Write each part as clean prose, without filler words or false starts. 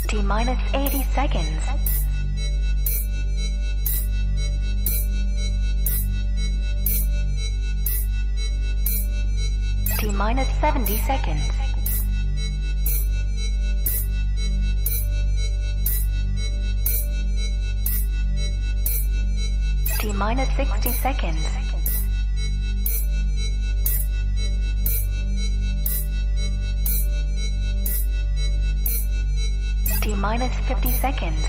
T minus 80 seconds. T minus 70 seconds. T minus 60 seconds. T minus 50 seconds.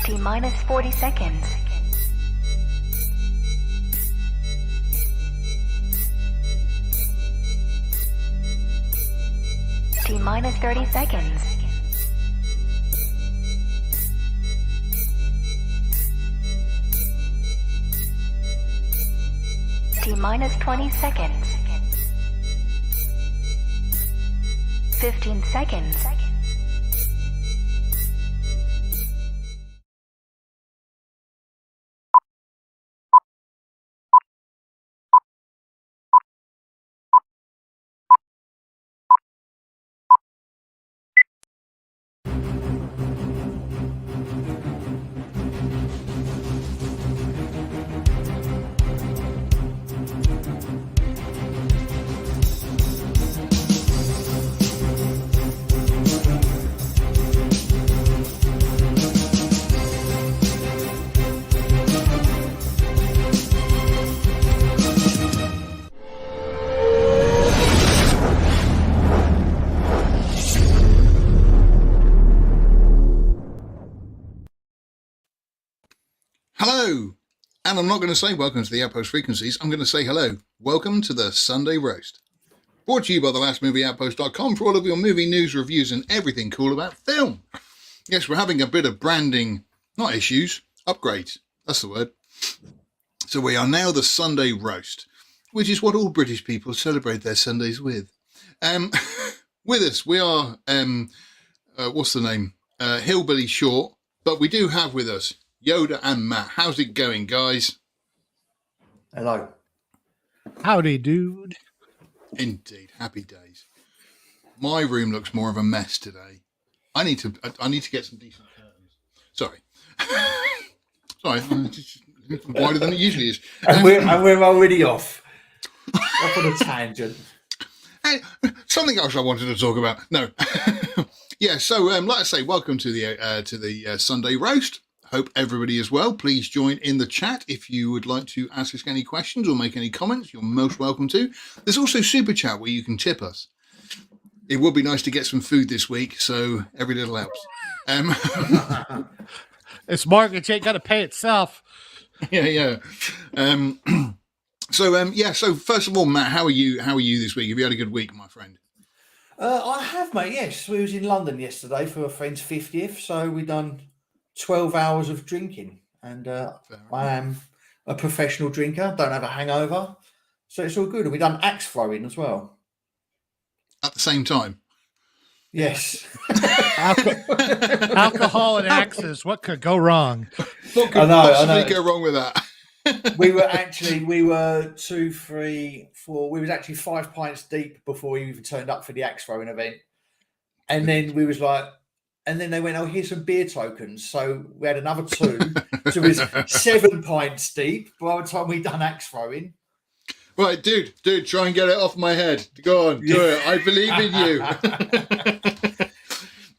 T minus 40 seconds. T minus 30 seconds. T minus 20 seconds. 15 seconds. Hello, and I'm not going to say welcome to the Outpost Frequencies. I'm going to say hello. Welcome to the Sunday Roast. Brought to you by thelastmovieoutpost.com for all of your movie news, reviews, and everything cool about film. Yes, we're having a bit of branding, not issues, upgrades. That's the word. So we are now the Sunday Roast, which is what all British people celebrate their Sundays with. With us, we are, what's the name? Hillbilly Short, but we do have with us Yoda and Matt. How's it going, guys? Hello. Howdy, dude. Indeed, happy days. My room looks more of a mess today. I need to get some decent curtains. Sorry, it's wider than it usually is. And we're already off on a tangent. Hey, something else I wanted to talk about. No, yeah. So, like I say, welcome to the Sunday Roast. Hope everybody is well. Please join in the chat if you would like to ask us any questions or make any comments. You're most welcome to. There's also Super Chat where you can tip us. It would be nice to get some food this week, so every little helps. It's mortgage ain't got to pay itself. Yeah. So first of all, Matt, how are you this week? Have you had a good week, my friend? I have, mate. Yes, we was in London yesterday for a friend's 50th, so we done 12 hours of drinking, and I am a professional drinker, don't have a hangover, so it's all good. And we done axe throwing as well at the same time. Yes. Alcohol and axes, what could go wrong? What could possibly go wrong with that? we were 2, 3, 4, we was actually 5 pints deep before we even turned up for the axe throwing event, and then we was like, and then they went, oh, here's some beer tokens. So we had another 2. So it was 7 pints deep by the time we done axe throwing. Right, dude, try and get it off my head. Go on, do it. I believe in you.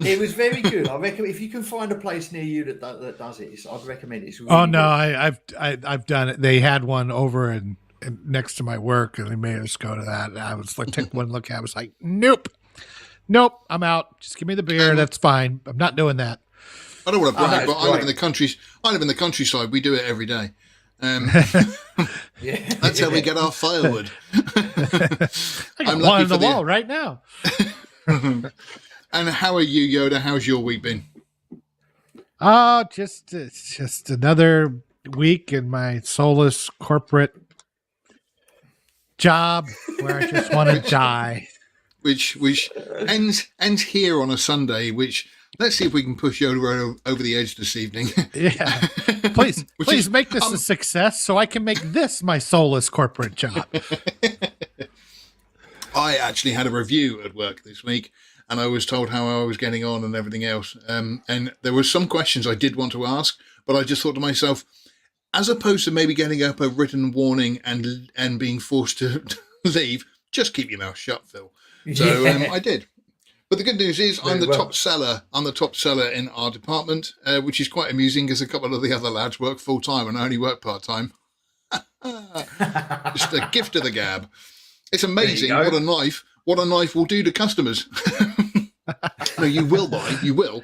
It was very good. I reckon if you can find a place near you that does it, I'd recommend it. It's really oh, no, good. I've done it. They had one over and next to my work, and they made us go to that. And I was like, took one look at it. I was like, Nope, I'm out. Just give me the beer. That's fine. I'm not doing that. I don't want to brag, but I live in the countryside. We do it every day. That's how we get our firewood. I got one on the wall right now. And how are you, Yoda? How's your week been? Just another week in my soulless corporate job where I just want to die. Which ends here on a Sunday, which let's see if we can push Yoda over the edge this evening. Yeah. Please, Which please is- make this a success so I can make this my soulless corporate job. I actually had a review at work this week, and I was told how I was getting on and everything else. And there were some questions I did want to ask, but I just thought to myself, as opposed to maybe getting up a written warning and being forced to leave, just keep your mouth shut, Phil. So I did. But the good news is I'm the top seller. I'm the top seller in our department, which is quite amusing because a couple of the other lads work full time and I only work part time. Just a gift of the gab. It's amazing what a knife will do to customers. No, you will buy. You will.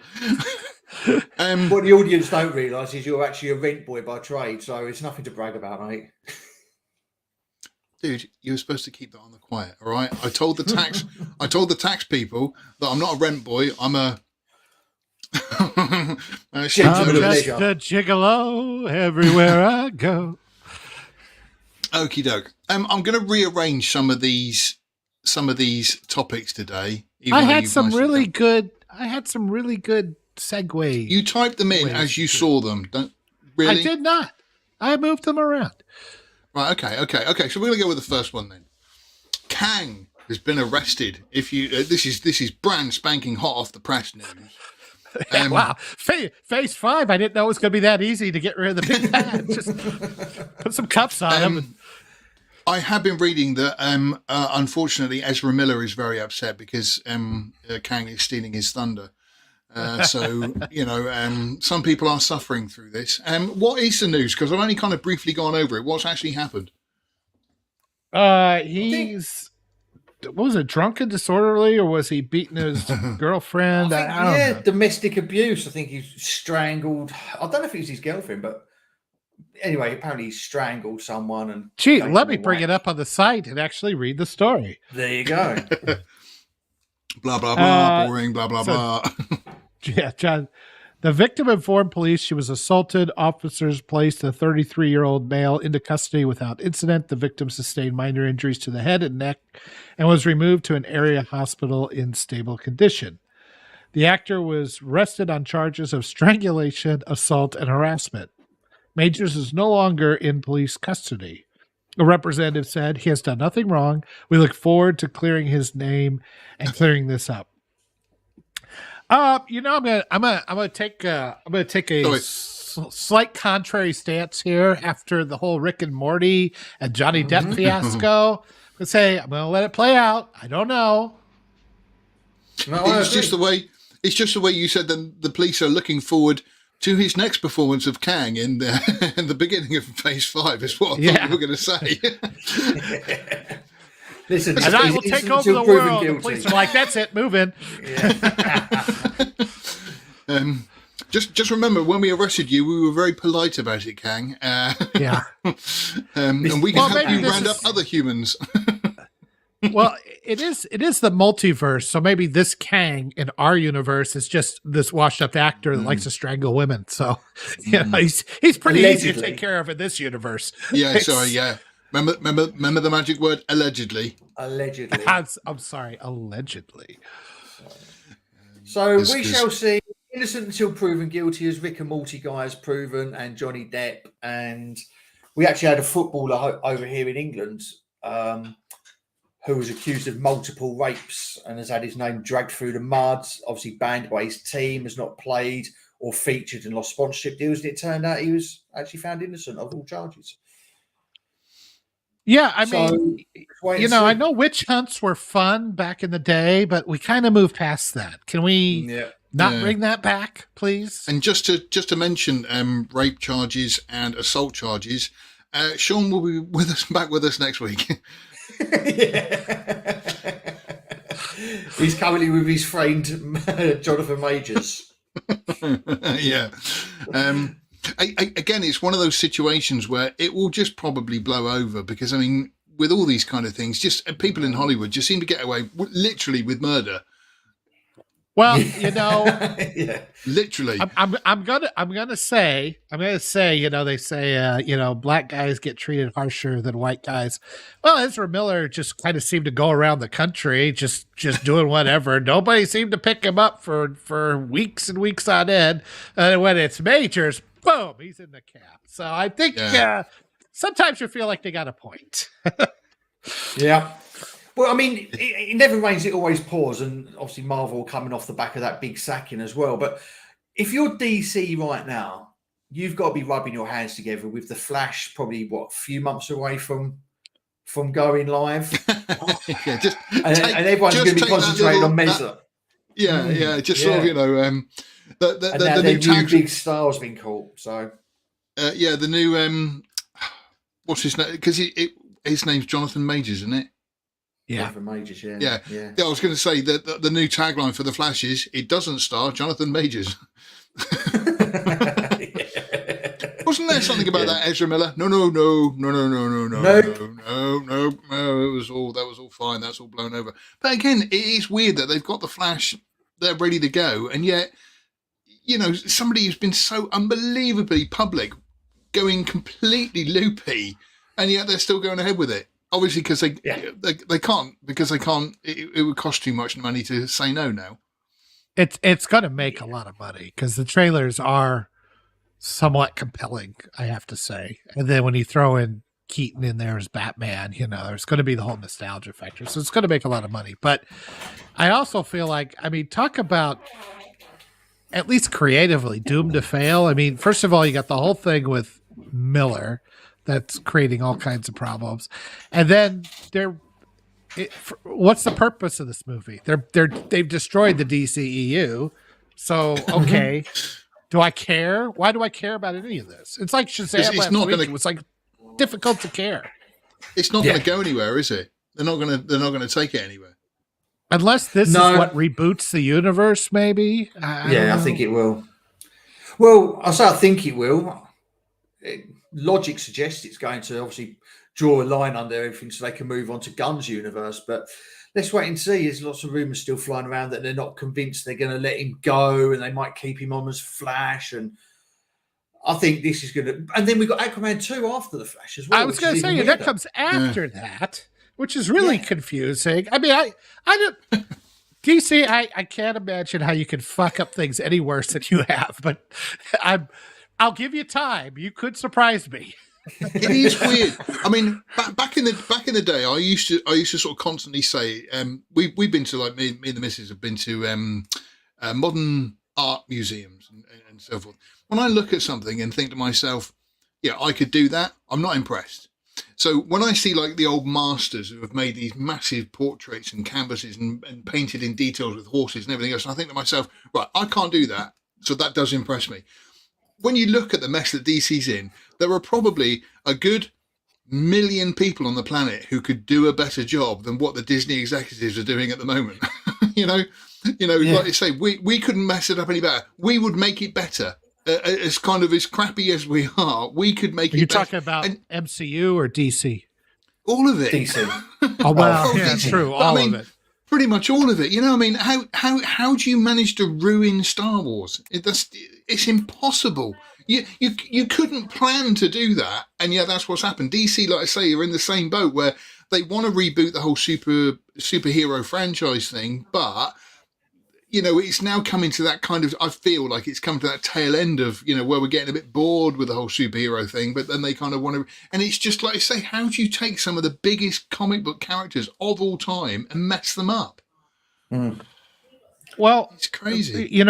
What the audience don't realise is you're actually a rent boy by trade, so it's nothing to brag about, mate. Dude, you were supposed to keep that on the quiet, all right? I told the tax people that I'm not a rent boy. I'm a I'm just a gigolo everywhere I go. Okie doke. I'm going to rearrange some of these topics today. I had some really good segues. You typed them in as you saw them. Don't really? I did not. I moved them around. Right. Okay. So we're going to go with the first one then. Kang has been arrested. If you, this is brand spanking hot off the press news. Wow. Phase 5. I didn't know it was going to be that easy to get rid of the big bad. Just put some cuffs on him. I have been reading that, unfortunately, Ezra Miller is very upset because Kang is stealing his thunder. So, some people are suffering through this. What is the news? Because I've only kind of briefly gone over it. What's actually happened? What was it, drunk and disorderly, or was he beating his girlfriend? I don't know. Domestic abuse. I think he strangled. I don't know if it was his girlfriend, but anyway, apparently he strangled someone. And gee, let me bring it up on the site and actually read the story. There you go. Blah, blah, blah, boring, blah, blah, blah. Yeah, John. The victim informed police she was assaulted. Officers placed a 33-year-old male into custody without incident. The victim sustained minor injuries to the head and neck and was removed to an area hospital in stable condition. The actor was arrested on charges of strangulation, assault, and harassment. Majors is no longer in police custody. A representative said he has done nothing wrong. We look forward to clearing his name and clearing this up. I'm gonna take a slight contrary stance here after the whole Rick and Morty and Johnny Depp fiasco. I'm gonna let it play out. I don't know. It's just the way you said that the police are looking forward to his next performance of Kang in the beginning of Phase 5 is what I thought you were going to say. Listen, and I will take over the world. The police are like, that's it, move in. Yeah. Just remember, when we arrested you, we were very polite about it, Kang. Yeah. And we can help you round up other humans. Well, it is the multiverse, so maybe this Kang in our universe is just this washed-up actor that likes to strangle women. So, he's pretty easy to take care of in this universe. Yeah, sorry, yeah. Remember the magic word, allegedly. Allegedly. I'm sorry, allegedly. So we shall see. Innocent until proven guilty, as Rick and Morty guy has proven, and Johnny Depp. And we actually had a footballer over here in England who was accused of multiple rapes and has had his name dragged through the mud, obviously banned by his team, has not played or featured and lost sponsorship deals. And it turned out he was actually found innocent of all charges. Yeah, I mean, I know witch hunts were fun back in the day, but we kind of moved past that. Can we not bring that back, please? And just to mention rape charges and assault charges, Sean will be back with us next week. He's currently with his friend Jonathan Majors. Yeah. Again, it's one of those situations where it will just probably blow over because, I mean, with all these kind of things, just people in Hollywood just seem to get away literally with murder. Well, literally. I'm gonna say, they say, black guys get treated harsher than white guys. Well, Ezra Miller just kind of seemed to go around the country, just doing whatever. Nobody seemed to pick him up for weeks and weeks on end. And when it's Majors, boom, he's in the cap. So I think sometimes you feel like they got a point. Yeah. Well, I mean, it never rains, it always pours. And obviously Marvel coming off the back of that big sacking as well. But if you're DC right now, you've got to be rubbing your hands together with the Flash probably, a few months away from going live. Yeah, just and everyone's going to be concentrating on Mesa. Sort of, the new new tags. big star's been caught. So, the new what's his name? Because his name's Jonathan Majors, isn't it? Yeah, Jonathan Majors. Yeah. I was going to say that the new tagline for the Flash is "It doesn't star Jonathan Majors." Wasn't there something about that, Ezra Miller? No. That was all fine. That's all blown over. But again, it is weird that they've got the Flash, they're ready to go, and yet, somebody who's been so unbelievably public, going completely loopy, and yet they're still going ahead with it. Obviously, because they can't, it would cost too much money to say no now. It's going to make a lot of money because the trailers are somewhat compelling, I have to say. And then when you throw in Keaton in there as Batman, there's going to be the whole nostalgia factor. So it's going to make a lot of money. But I also feel like, talk about at least creatively doomed to fail. First of all, you got the whole thing with Miller that's creating all kinds of problems. And then what's the purpose of this movie? They've destroyed the DCEU. So, okay. Do I care? Why do I care about any of this? It's like Shazam last week. It was like difficult to care. It's not going to go anywhere, is it? They're not going to take it anywhere. Unless this is what reboots the universe, maybe. I think it will. Well, I think it will. Logic suggests it's going to obviously draw a line under everything so they can move on to Gunn's universe, but let's wait and see. There's lots of rumors still flying around that they're not convinced they're going to let him go and they might keep him on as Flash. And I think this is going to... And then we've got Aquaman 2 after the Flash as well. I was going to say, that comes after that, which is really confusing. I don't... DC, I can't imagine how you can fuck up things any worse than you have, but I'll give you time. You could surprise me. It is weird. Back in the day, I used to sort of constantly say, we've been to, like, me and the missus have been to modern art museums and so forth. When I look at something and think to myself, yeah, I could do that, I'm not impressed. So when I see like the old masters who have made these massive portraits and canvases and painted in details with horses and everything else, I think to myself, right, I can't do that. So that does impress me. When you look at the mess that DC's in, there are probably a good million people on the planet who could do a better job than what the Disney executives are doing at the moment. Like you say, we couldn't mess it up any better. We would make it better. As crappy as we are, we could make it better. You're talking about MCU or DC? All of it. DC. Oh, wow. Yeah, DC. True. All of it. Pretty much all of it. How do you manage to ruin Star Wars? It's impossible. You couldn't plan to do that, and yet that's what's happened. DC, like I say, are in the same boat where they want to reboot the whole superhero franchise thing, but it's now coming to that kind of, I feel like it's come to that tail end of, where we're getting a bit bored with the whole superhero thing, but then they kind of want to, and it's just like I say, how do you take some of the biggest comic book characters of all time and mess them up? Well, it's crazy.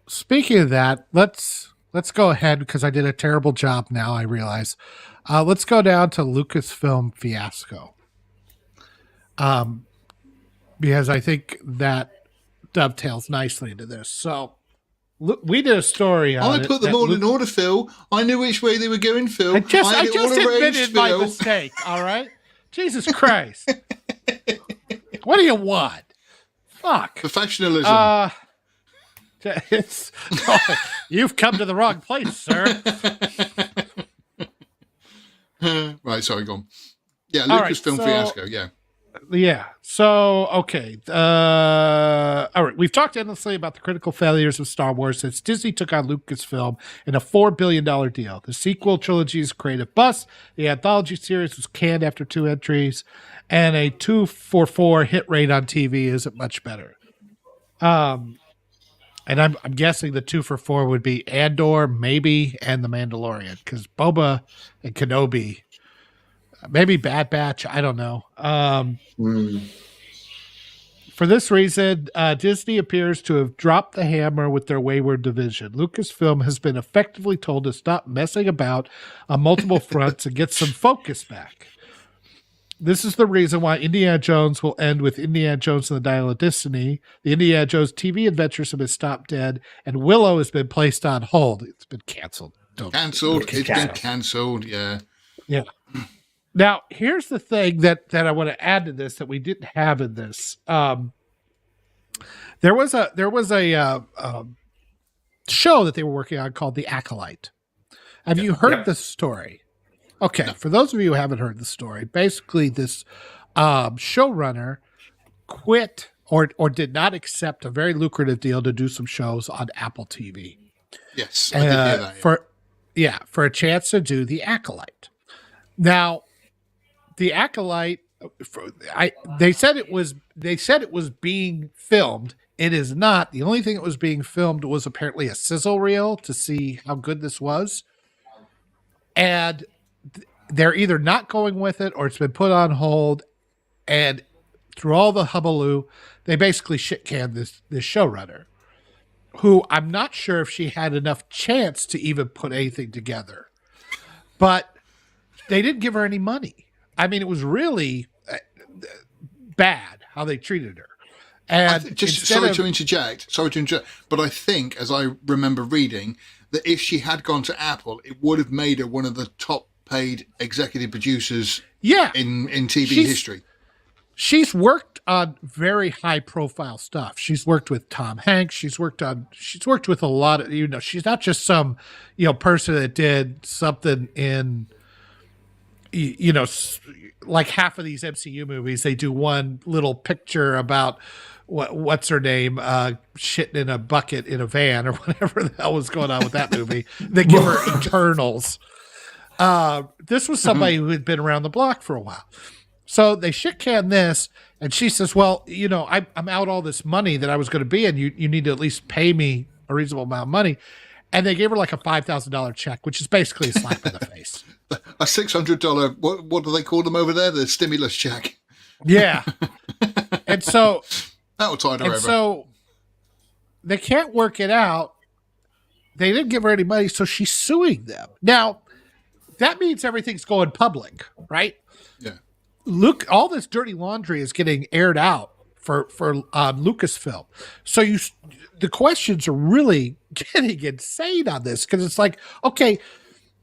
Speaking of that, let's go ahead because I did a terrible job now, I realize. Let's go down to Lucasfilm fiasco. Because I think that dovetails nicely into this. So we did a story on I put them all in order, Phil. I knew which way they were going, Phil. I just admitted my mistake, all right? Jesus Christ. What do you want? Fuck. Professionalism. You've come to the wrong place, sir. Right, sorry, go on. Yeah, Lucasfilm fiasco, yeah. Yeah. So, okay. All right. We've talked endlessly about the critical failures of Star Wars since Disney took on Lucasfilm in a $4 billion deal. The sequel trilogy is a creative bust. The anthology series was canned after 2 entries, and a 2.44 hit rate on TV isn't much better. And I'm guessing the 2 for $4 would be Andor, maybe, and the Mandalorian, because Boba and Kenobi, maybe Bad Batch, I don't know. For this reason, Disney appears to have dropped the hammer with their wayward division. Lucasfilm has been effectively told to stop messing about on multiple fronts and get some focus back. This is the reason why Indiana Jones will end with Indiana Jones and the Dial of Destiny. The Indiana Jones TV adventures have been stopped dead, and Willow has been placed on hold. It's been canceled. Cancelled. It's been cancelled, yeah. Yeah. Now, here's the thing that I want to add to this that we didn't have in this. There was a show that they were working on called The Acolyte. Have you heard the story? Okay, for those of you who haven't heard the story, basically this showrunner quit or did not accept a very lucrative deal to do some shows on Apple TV. Yes, I did hear that. For a chance to do The Acolyte. Now, The Acolyte, they said it was being filmed. It is not. The only thing that was being filmed was apparently a sizzle reel to see how good this was. And they're either not going with it or it's been put on hold. And through all the hullabaloo, they basically shit-canned this showrunner, who I'm not sure if she had enough chance to even put anything together. But they didn't give her any money. I mean, it was really bad how they treated her. And sorry to interject, but I think, as I remember reading, that if she had gone to Apple, it would have made her one of the top paid executive producers in TV history. She's worked on very high profile stuff. She's worked with Tom Hanks. She's worked with a lot of, she's not just some, person that did something in, like half of these MCU movies, they do one little picture about what's her name, shitting in a bucket in a van or whatever the hell was going on with that movie. They give her Eternals. This was somebody who had been around the block for a while. So they shit can this, and she says, well, I'm out all this money that I was going to be in. You need to at least pay me a reasonable amount of money. And they gave her like a $5,000 check, which is basically a slap in the face. A $600, what do they call them over there? The stimulus check. Yeah. And so that'll tide her over. So they can't work it out. They didn't give her any money, so she's suing them. Now, that means everything's going public, right? Yeah. Look, all this dirty laundry is getting aired out for Lucasfilm. So the questions are really getting insane on this, because it's like, okay,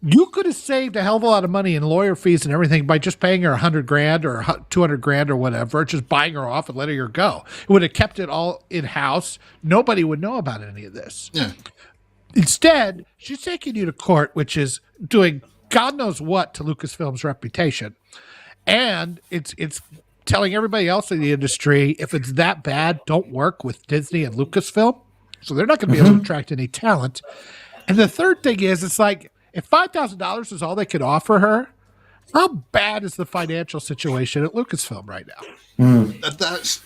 you could have saved a hell of a lot of money in lawyer fees and everything by just paying her $100,000 or $200,000 or whatever, just buying her off and letting her go. It would have kept it all in house. Nobody would know about any of this. Yeah. Instead, she's taking you to court, which is doing God knows what to Lucasfilm's reputation. And it's telling everybody else in the industry, if it's that bad, don't work with Disney and Lucasfilm. So they're not going to be able to attract any talent. And the third thing is, it's like, if $5,000 is all they could offer her, how bad is the financial situation at Lucasfilm right now? That's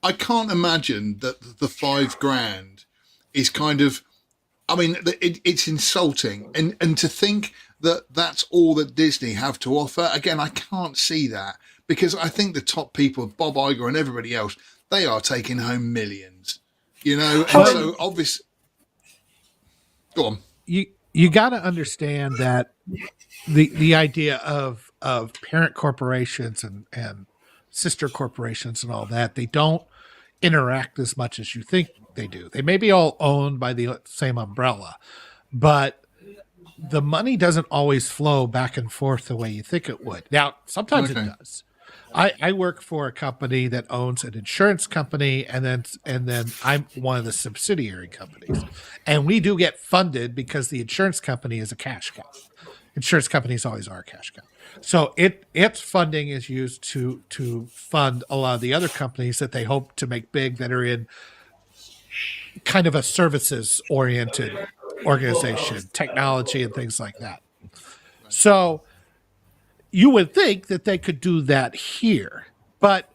I can't imagine that the $5,000 is kind of, I mean, it's insulting, and to think that that's all that Disney have to offer. Again, I can't see that, because I think the top people, Bob Iger and everybody else, they are taking home millions, and so obviously, go on. You got to understand that the idea of parent corporations and sister corporations and all that, they don't interact as much as you think they do. They may be all owned by the same umbrella, but the money doesn't always flow back and forth the way you think it would. Now, sometimes it does. I work for a company that owns an insurance company, and then I'm one of the subsidiary companies, and we do get funded because the insurance company is a cash cow. Insurance companies always are a cash cow. So its funding is used to fund a lot of the other companies that they hope to make big, that are in kind of a services oriented organization, technology and things like that. So you would think that they could do that here, but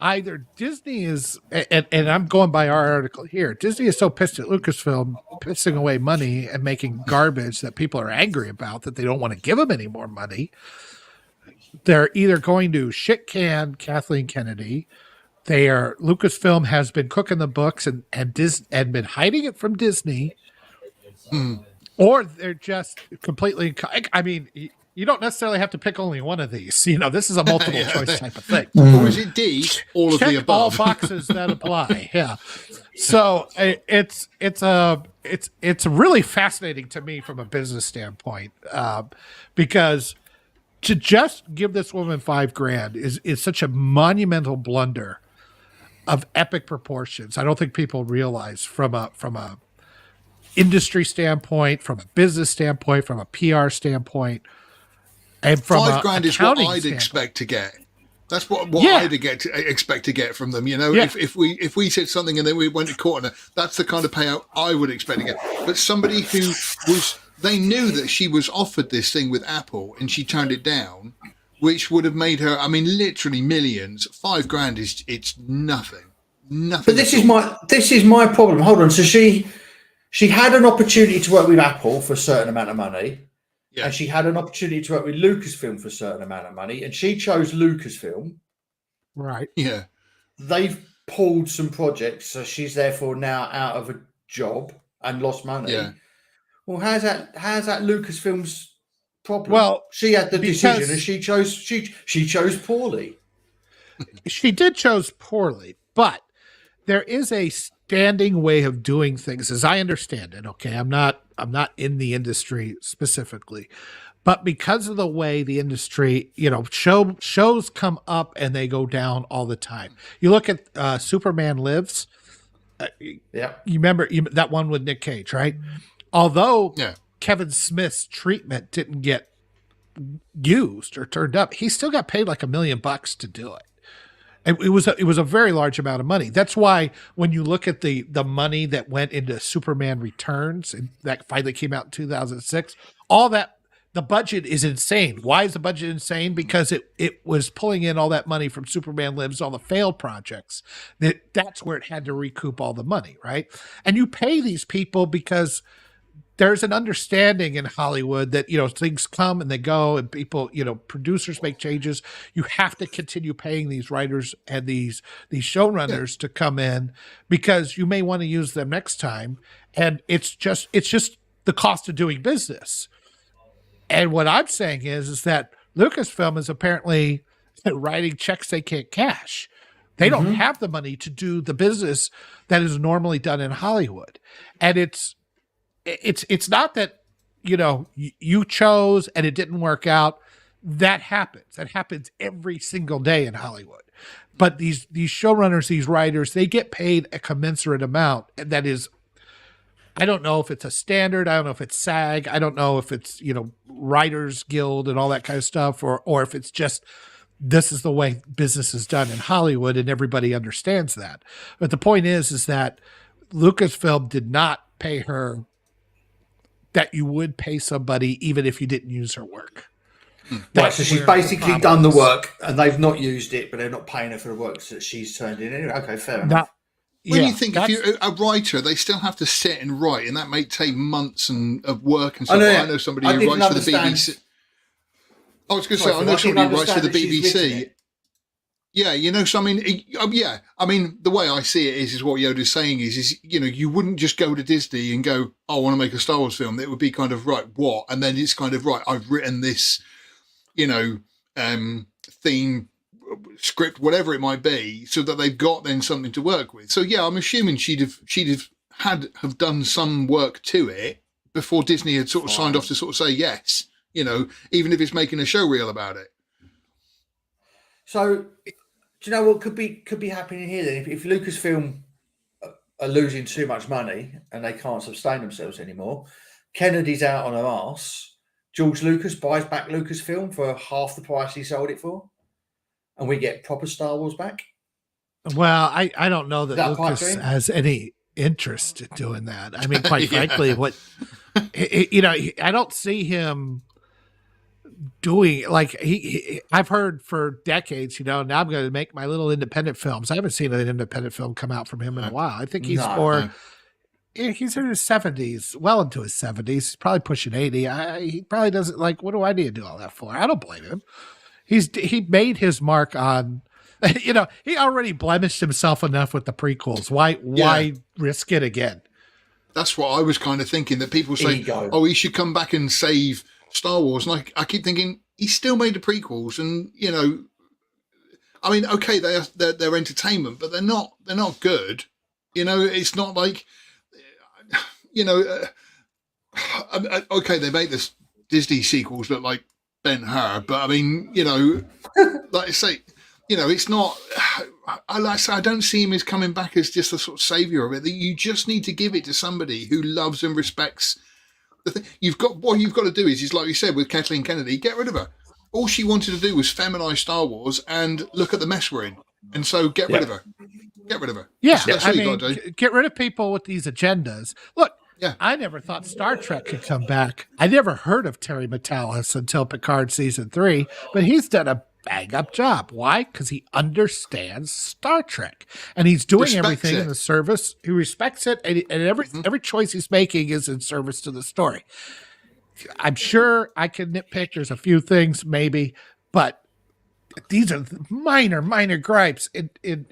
either Disney is, and I'm going by our article here, Disney is so pissed at Lucasfilm pissing away money and making garbage that people are angry about that they don't want to give them any more money. They're either going to shit can Kathleen Kennedy. Lucasfilm has been cooking the books and been hiding it from Disney, or they're just completely. I mean, you don't necessarily have to pick only one of these. This is a multiple choice type of thing. Or is it D? All of Check the above. all boxes that apply. Yeah. So it's really fascinating to me from a business standpoint, because to just give this woman $5,000 is such a monumental blunder of epic proportions. I don't think people realize from a industry standpoint, from a business standpoint, from a PR standpoint, and from $5,000 is what I'd expect to get. That's what I'd expect to get from them. If we said something and then we went to court, and that's the kind of payout I would expect to get. But somebody who they knew that she was offered this thing with Apple and she turned it down, which would have made her, I mean, literally millions. $5,000 it's nothing. Nothing. But this is my problem. Hold on. So she had an opportunity to work with Apple for a certain amount of money. Yeah. And she had an opportunity to work with Lucasfilm for a certain amount of money, and she chose Lucasfilm. Right. Yeah. They've pulled some projects, so she's therefore now out of a job and lost money. Yeah. Well, how's that Lucasfilm's problem? Well, she had the decision, and she chose poorly. She did chose poorly, but there is a standing way of doing things, as I understand it. Okay, I'm not in the industry specifically, but because of the way the industry, shows come up and they go down all the time. You look at Superman Lives. Yeah, you remember that one with Nick Cage, right? Although Kevin Smith's treatment didn't get used or turned up, he still got paid like $1 million to do it. It was a very large amount of money. That's why when you look at the money that went into Superman Returns, and that finally came out in 2006, all that, the budget is insane. Why is the budget insane? Because it was pulling in all that money from Superman Lives, all the failed projects. That's where it had to recoup all the money, right? And you pay these people because there's an understanding in Hollywood that, things come and they go, and people, producers make changes. You have to continue paying these writers and these showrunners to come in because you may want to use them next time. And it's just the cost of doing business. And what I'm saying is that Lucasfilm is apparently writing checks they can't cash. They don't have the money to do the business that is normally done in Hollywood. And it's not that, you chose and it didn't work out. That happens. That happens every single day in Hollywood. But these showrunners, these writers, they get paid a commensurate amount. And that is, I don't know if it's a standard. I don't know if it's SAG. I don't know if it's, Writers Guild and all that kind of stuff, or if it's just, this is the way business is done in Hollywood and everybody understands that. But the point is that Lucasfilm did not pay her that you would pay somebody even if you didn't use her work. Right, so she's basically done the work and they've not used it, but they're not paying her for the work that she's turned in anyway. Okay, fair enough. When you think if you're a writer, they still have to sit and write, and that may take months of work and stuff. I know somebody who writes for the BBC. I was going to say, I know somebody who writes for the BBC. Yeah, so I mean, the way I see it is what Yoda's saying is, you wouldn't just go to Disney and go, I want to make a Star Wars film. It would be kind of, right, what? And then it's kind of, right, I've written this, theme, script, whatever it might be, so that they've got then something to work with. So yeah, I'm assuming she'd have done some work to it before Disney had sort of signed off to sort of say yes, even if it's making a show reel about it. So, do you know what could be happening here then? If Lucasfilm are losing too much money and they can't sustain themselves anymore, Kennedy's out on her arse. George Lucas buys back Lucasfilm for half the price he sold it for, and we get proper Star Wars back. Well, I don't know that Lucas has any interest in doing that. I mean, quite frankly, I don't see him doing like I've heard for decades, now I'm going to make my little independent films. I haven't seen an independent film come out from him in a while. I think he's he's in his 70s, well into his 70s. He's probably pushing 80. He probably doesn't like, what do I need to do all that for? I don't blame him. He made his mark on, he already blemished himself enough with the prequels. Why risk it again? That's what I was kind of thinking, that people say, oh, he should come back and save Star Wars. And I keep thinking, he still made the prequels. And, I mean, okay, they're entertainment, but they're not good. It's not like, okay, they make this Disney sequels look like Ben-Hur, but I mean, like I say, it's not. I don't see him as coming back as just a sort of savior of it. That you just need to give it to somebody who loves and respects the thing. What you've got to do is like you said with Kathleen Kennedy, get rid of her. All she wanted to do was feminize Star Wars and look at the mess we're in, and so get rid of her. Get rid of her. Yeah, that's I mean, get rid of people with these agendas. Look. Yeah. I never thought Star Trek could come back. I never heard of Terry Matalas until Picard season 3, but he's done a bang-up job. Why? Because he understands Star Trek, and he's doing everything in the service. He respects it, and every choice he's making is in service to the story. I'm sure I can nitpick. There's a few things maybe, but these are minor gripes in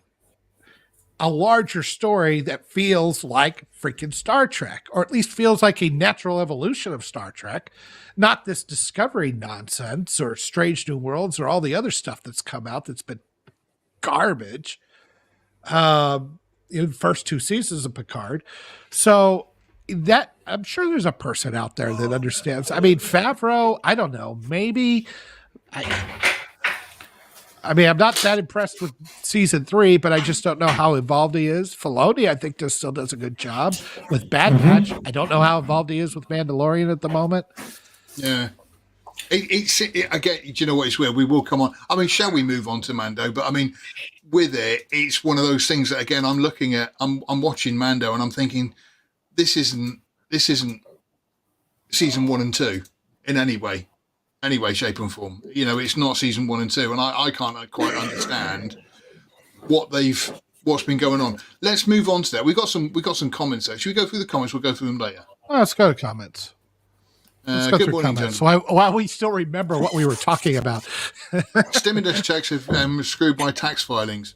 a larger story that feels like freaking Star Trek, or at least feels like a natural evolution of Star Trek, not this Discovery nonsense or Strange New Worlds or all the other stuff that's come out that's been garbage in the first 2 seasons of Picard. So that I'm sure there's a person out there that understands. I mean, Favreau, I don't know, maybe I mean, I'm not that impressed with season 3, but I just don't know how involved he is. Filoni, I think, still does a good job with Bad Batch. I don't know how involved he is with Mandalorian at the moment. Yeah. Again, do you know what? It's weird. We will come on. I mean, shall we move on to Mando? But I mean, with it, it's one of those things that, again, I'm looking at, I'm watching Mando and I'm thinking, this isn't season 1 and 2 in any way, shape and form. It's not season 1 and 2, and I can't quite understand what's been going on. Let's move on to that. We got some comments there. Should we go through the comments? We'll go through them later. Well, let's go to comments. Good morning, comments. While we still remember what we were talking about. Stimulus checks have screwed by tax filings.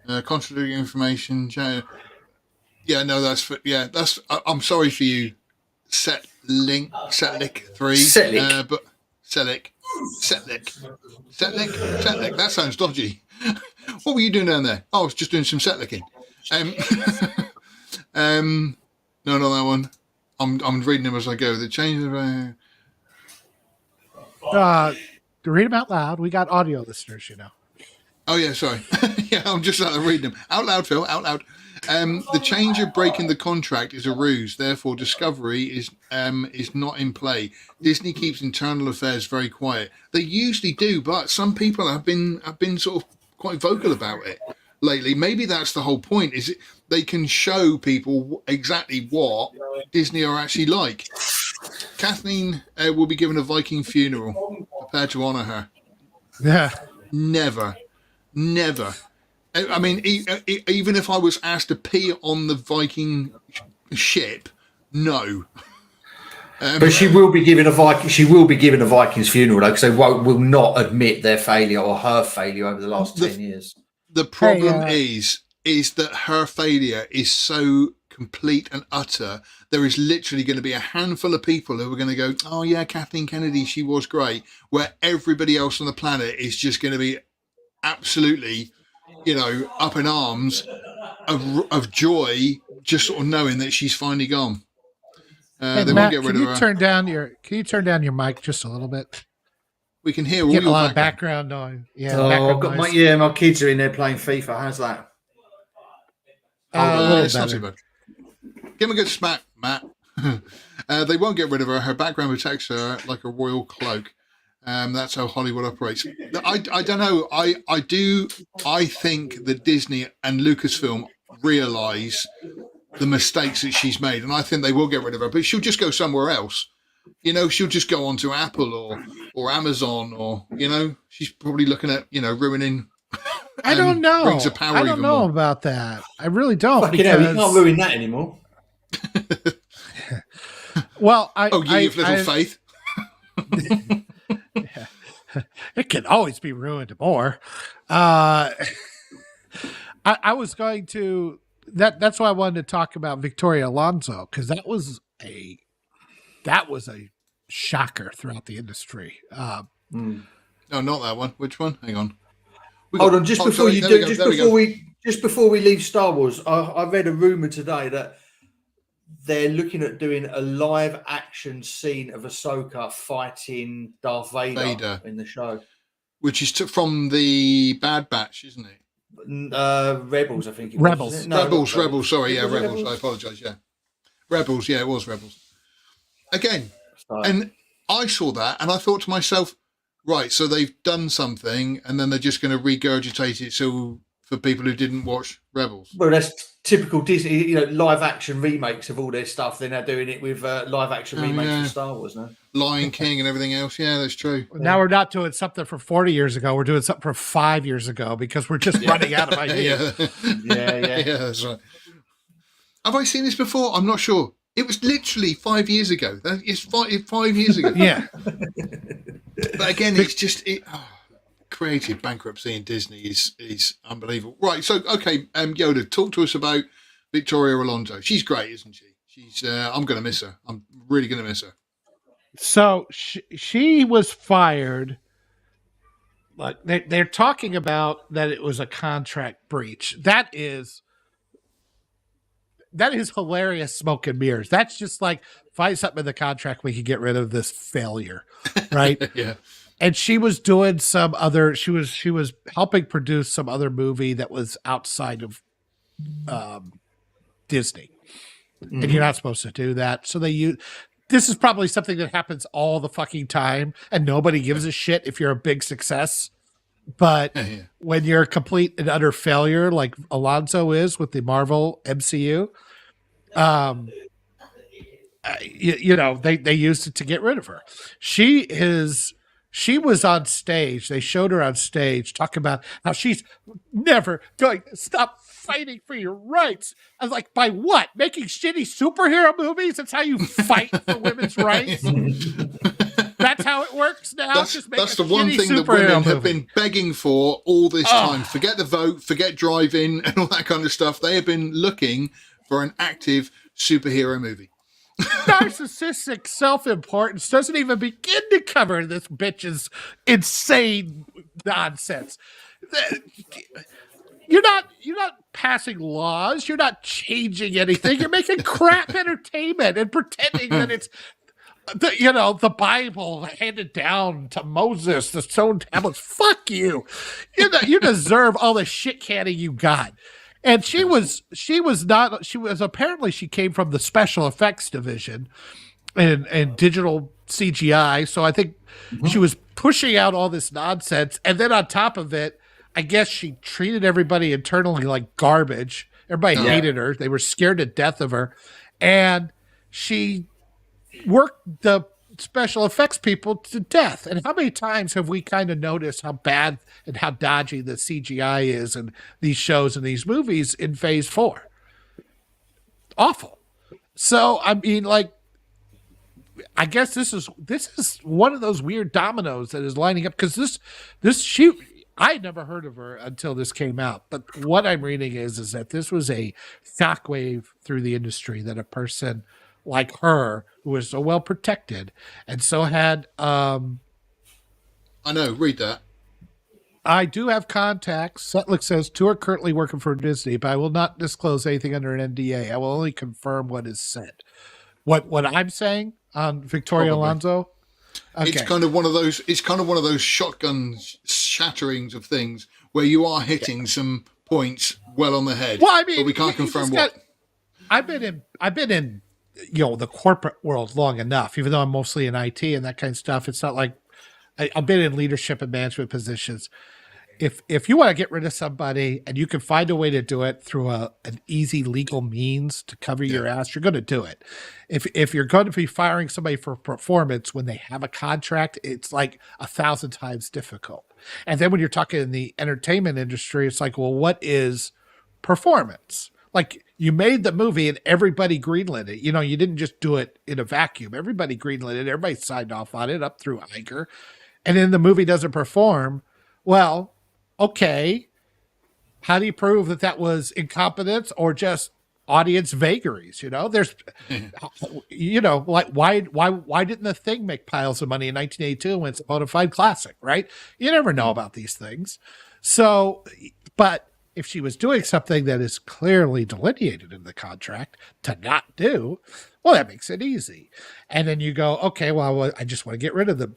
Contradicting information. Yeah, no, that's. I'm sorry for you, Setlick 3. But Setlick. That sounds dodgy. What were you doing down there? Oh, I was just doing some setlicking. No, not that one. I'm reading them as I go. The change of to read them out loud. We got audio listeners, Oh yeah, sorry. Yeah, I'm just out there reading them out loud, Phil. Out loud. The change of breaking the contract is a ruse. Therefore, Discovery is not in play. Disney keeps internal affairs very quiet. They usually do, but some people have been sort of quite vocal about it lately. Maybe that's the whole point. Is it they can show people exactly what Disney are actually like. Kathleen will be given a Viking funeral. Prepare to honour her. Yeah. Never. I mean, even if I was asked to pee on the Viking ship, no. But she will be given a Viking. She will be given a Vikings funeral, though, because they will not admit their failure or her failure over the last 10 years. The problem is that her failure is so complete and utter. There is literally going to be a handful of people who are going to go, "Oh yeah, Kathleen Kennedy, she was great," where everybody else on the planet is just going to be absolutely, up in arms of joy, just sort of knowing that she's finally gone. Hey, they Matt, won't get rid can of you her. Can you turn down your mic just a little bit? We can hear all Get a your lot of background noise. Yeah, I've got my kids are in there playing FIFA. How's that? It's not too bad. Give him a good smack, Matt. They won't get rid of her. Her background protects her like a royal cloak. That's how Hollywood operates. I don't know. I think that Disney and Lucasfilm realise the mistakes that she's made, and I think they will get rid of her. But she'll just go somewhere else. You know, she'll just go on to Apple or Amazon or, you know, she's probably looking at, you know, ruining. I don't know. Rings of Power I don't even know more. about that. I really don't. Fucking hell, you can't ruin that anymore. Well, you've little faith. It can always be ruined more. I was going to that's why I wanted to talk about Victoria Alonso, because that was a shocker throughout the industry. No, not that one. Which one? Hang on. Hold on, just before we leave Star Wars, I read a rumor today that they're looking at doing a live action scene of Ahsoka fighting Darth Vader in the show, which is from the Bad Batch, isn't it? Rebels, I think. Rebels. Rebels. Sorry, yeah, Rebels. I apologise. Yeah, Rebels. Yeah, it was Rebels. Again, and I saw that, and I thought to myself, right, so they've done something, and then they're just going to regurgitate it for people who didn't watch Rebels. Well, that's typical Disney, you know, live action remakes of all their stuff. They're now doing it with live action remakes of Star Wars now. Lion King and everything else. Yeah, that's true. Now we're not doing something for 40 years ago. We're doing something for 5 years ago because we're just running out of ideas. Yeah, that's right. Have I seen this before? I'm not sure. It was literally 5 years ago. It's 5 years ago. Yeah. But again, it's just creative bankruptcy in Disney is unbelievable. Right. So, okay, Yoda, talk to us about Victoria Alonso. She's great, isn't she? I'm going to miss her. I'm really going to miss her. So she was fired. Like they're talking about that it was a contract breach. That is hilarious smoke and mirrors. That's just like, find something in the contract, we can get rid of this failure, right? Yeah. And she was doing some other. She was helping produce some other movie that was outside of Disney, and you're not supposed to do that. So this is probably something that happens all the fucking time, and nobody gives a shit if you're a big success. But when you're a complete and utter failure, like Alonso is with the Marvel MCU, you know, they used it to get rid of her. She was on stage. They showed her on stage talking about how she's never going to stop fighting for your rights. I was like, by what? Making shitty superhero movies? That's how you fight for women's rights? That's how it works now? That's the one thing that women have been begging for all this time. Forget the vote, forget driving and all that kind of stuff. They have been looking for an active superhero movie. Narcissistic self-importance doesn't even begin to cover this bitch's insane nonsense. You're not passing laws. You're not changing anything. You're making crap entertainment and pretending that it's the Bible handed down to Moses, the stone tablets. Fuck you. You deserve all the shit canning you got. And she came from the special effects division and digital CGI. So I think she was pushing out all this nonsense. And then on top of it, I guess she treated everybody internally like garbage. Everybody hated her. They were scared to death of her. And she worked the special effects people to death. And how many times have we kind of noticed how bad and how dodgy the CGI is in these shows and these movies in Phase 4? Awful. So, I mean, like, I guess this is one of those weird dominoes that is lining up, because I had never heard of her until this came out. But what I'm reading is that this was a shockwave through the industry, that a person like her, who was so well protected and so had I know, read that. I do have contacts. Setlick says, two are currently working for Disney, but I will not disclose anything under an NDA. I will only confirm what is said. What I'm saying on Victoria Alonso. Okay. It's kind of one of those shotgun shatterings of things where you are hitting some points well on the head. Well, I mean, but we can't confirm what. I've been in the corporate world long enough, even though I'm mostly in IT and that kind of stuff. It's not like I've been in leadership and management positions. if you want to get rid of somebody and you can find a way to do it through an easy legal means to cover your ass, you're going to do it. If you're going to be firing somebody for performance when they have a contract, it's like 1,000 times difficult. And then when you're talking in the entertainment industry, it's like, well, what is performance? Like, you made the movie and everybody greenlit it. You know, you didn't just do it in a vacuum. Everybody greenlit it. Everybody signed off on it up through Iger. And then the movie doesn't perform. Well, okay. How do you prove that that was incompetence or just audience vagaries? You know, there's, you know, like why didn't The Thing make piles of money in 1982 when it's a bona fide classic, right? You never know about these things. So, but if she was doing something that is clearly delineated in the contract to not do, well, that makes it easy. And then you go, okay, well, I just want to get rid of them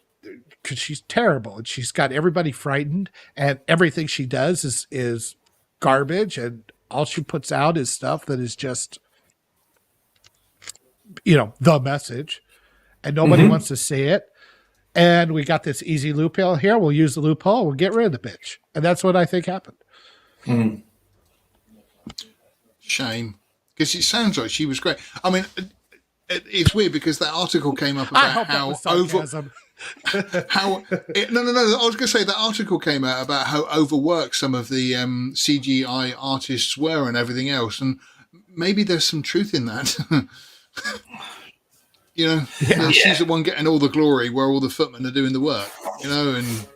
because she's terrible and she's got everybody frightened and everything she does is garbage and all she puts out is stuff that is just, you know, the message and nobody wants to see it. And we got this easy loophole here. We'll use the loophole. We'll get rid of the bitch. And that's what I think happened. Shame, because it sounds like she was great. I mean, it's weird because that article came up about how I was going to say that article came out about how overworked some of the CGI artists were and everything else, and maybe there's some truth in that. You know, she's the one getting all the glory where all the footmen are doing the work. You know, and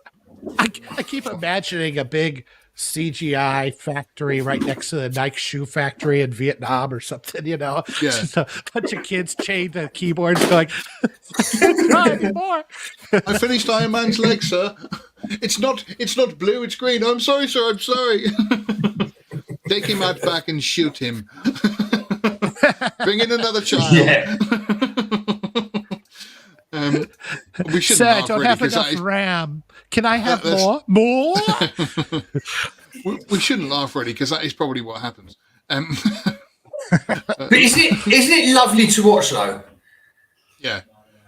I keep imagining a big CGI factory right next to the Nike shoe factory in Vietnam or something, you know. Yeah. Just a bunch of kids chained to keyboards going, I can't try anymore. I finished Iron Man's leg, sir. It's not blue, it's green. I'm sorry, sir, I'm sorry. Take him out back and shoot him. Bring in another child. Yeah. We shouldn't Sir, I laugh don't really, have 'cause enough that is- RAM. Can I have that's- more? we shouldn't laugh really because that is probably what happens. But isn't it lovely to watch though? Yeah,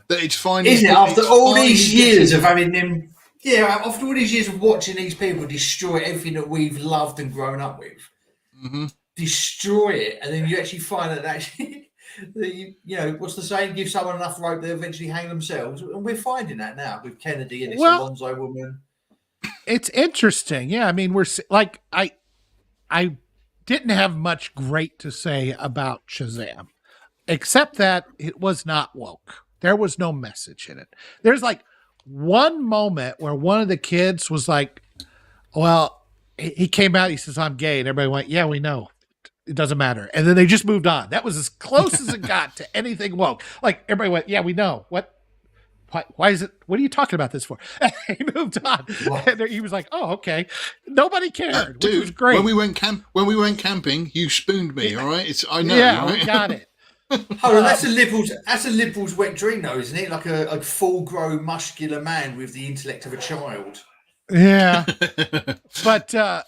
that it's finally. Isn't it? After it's all finally these years getting- of having them, after all these years of watching these people destroy everything that we've loved and grown up with, destroy it, and then you actually find that actually, that you know, what's the saying? Give someone enough rope, they eventually hang themselves, and we're finding that now with Kennedy and this Alonzo woman. It's interesting. Yeah, I mean, we're like, I didn't have much great to say about Shazam, except that it was not woke. There was no message in it. There's like one moment where one of the kids was like, well, he came out, he says, I'm gay. And everybody went, yeah, we know. It doesn't matter. And then they just moved on. That was as close as it got to anything woke. Like everybody went, yeah, we know. What? Why is it? What are you talking about this for? And he moved on. And he was like, "Oh, okay." Nobody cared. dude, which was great. when we went camping, you spooned me. All right, I know. Yeah, right? we got it. Hold on, that's a liberal's wet dream, though, isn't it? Like a full-grown, muscular man with the intellect of a child. Yeah, but the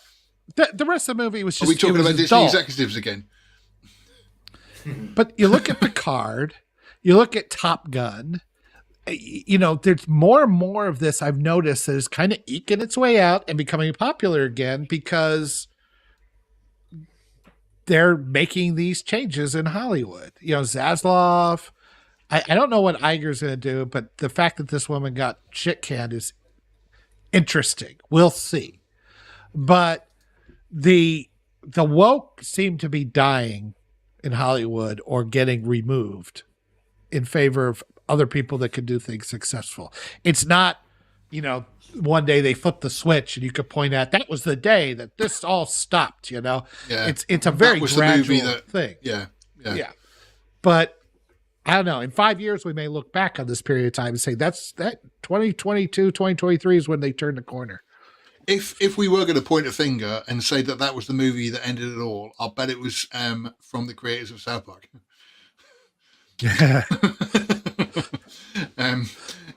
rest of the movie was just. Are we talking it was about Disney adult. executives again? But you look at Picard, you look at Top Gun. You know, there's more and more of this I've noticed that is kind of eking its way out and becoming popular again because they're making these changes in Hollywood. You know, Zaslav. I don't know what Iger's going to do, but the fact that this woman got shit canned is interesting. We'll see. But the woke seem to be dying in Hollywood or getting removed in favor of other people that could do things successful. It's not, you know, one day they flip the switch and you could point at that was the day that this all stopped, you know. Yeah. It's a very That was gradual the movie thing. Yeah. But I don't know. In 5 years, we may look back on this period of time and say that 2022, 2023 is when they turned the corner. If we were going to point a finger and say that was the movie that ended it all, I'll bet it was from the creators of South Park.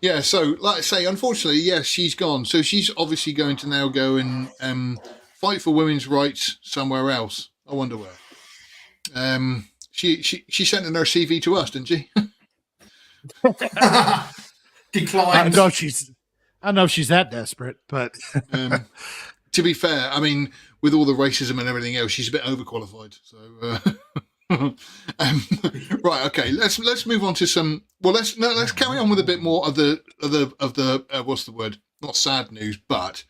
Yeah, so like I say, unfortunately, yes, she's gone. So she's obviously going to now go and fight for women's rights somewhere else. I wonder where. She sent in her CV to us, didn't she? Declined. I don't know if she's that desperate, but To be fair, I mean, with all the racism and everything else, she's a bit overqualified. So, right, okay, let's move on to some. Well, let's carry on with a bit more of the what's the word? Not sad news, but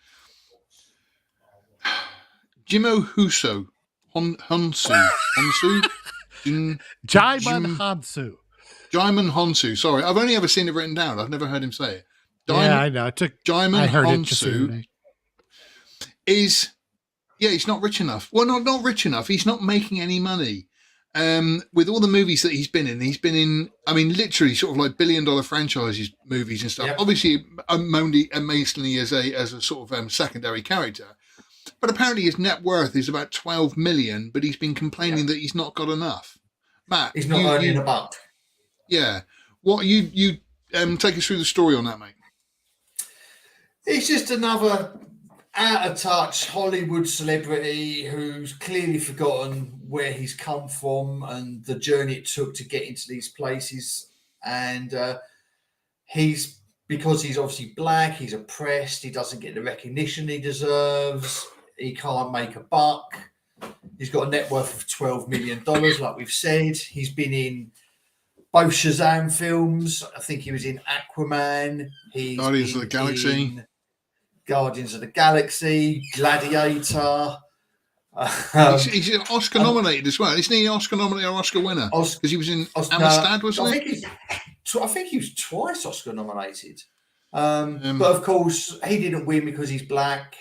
Jimmo Huso, Honsu, Jaimin Hansu. Jaimin Honsu. Sorry, I've only ever seen it written down. I've never heard him say it. Yeah, I know. Jaimin Honsu is, he's not rich enough. Well, not rich enough. He's not making any money. With all the movies that he's been in, I mean, literally sort of like billion-dollar franchises, movies and stuff. Yep. Obviously, amazingly as a sort of secondary character. But apparently his net worth is about 12 million, but he's been complaining that he's not got enough. Matt, he's not earning a buck. Yeah. What you take us through the story on that, mate? It's just another out of touch Hollywood celebrity who's clearly forgotten where he's come from and the journey it took to get into these places. And because he's obviously black, he's oppressed, he doesn't get the recognition he deserves, he can't make a buck. He's got a net worth of $12 million, like we've said. He's been in both Shazam films. I think he was in Aquaman. He's Guardians of the Galaxy. Guardians of the Galaxy, Gladiator. He's Oscar nominated as well. Isn't he Oscar nominated or Oscar winner? Because he was in Amistad, wasn't he? I think he was twice Oscar nominated. But of course, he didn't win because he's black.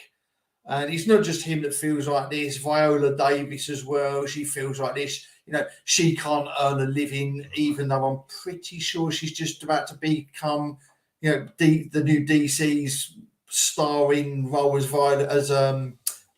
And it's not just him that feels like this. Viola Davis as well. She feels like this. You know, she can't earn a living, even though I'm pretty sure she's just about to become, you know, the new DC's starring role as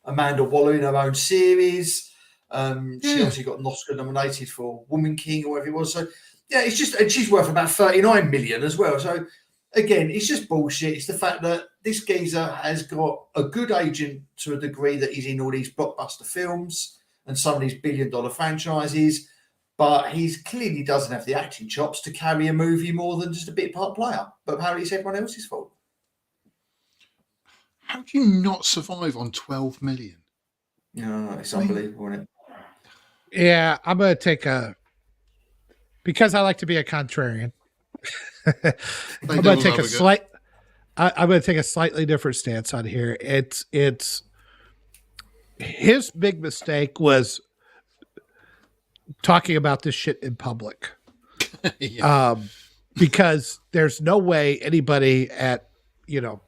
Amanda Waller in her own series. She obviously got an Oscar nominated for Woman King or whatever it was. So yeah, it's just, and she's worth about 39 million as well. So again, it's just bullshit. It's the fact that this geezer has got a good agent to a degree that he's in all these blockbuster films and some of these billion-dollar franchises, but he clearly doesn't have the acting chops to carry a movie more than just a bit part player. But apparently it's everyone else's fault. How do you not survive on 12 million? No, it's unbelievable, isn't it? Yeah, I'm going to take because I like to be a contrarian. I'm going to take I'm going to take a slightly different stance on here. It's his big mistake was talking about this shit in public. Because there's no way anybody at,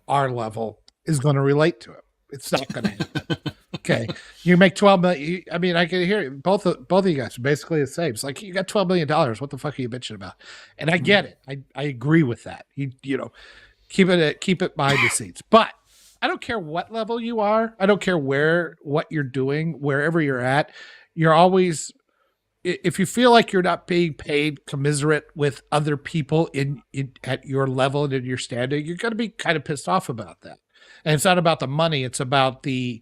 our level is going to relate to it. It's not going to happen. Okay. You make 12 million. I mean, I can hear it. Both of you guys are basically the same. It's like, you got $12 million. What the fuck are you bitching about? And I get it. I agree with that. Keep it behind the scenes. But I don't care what level you are. I don't care what you're doing, wherever you're at. You're always, if you feel like you're not being paid commiserate with other people at your level and in your standing, you're going to be kind of pissed off about that. And it's not about the money. It's about the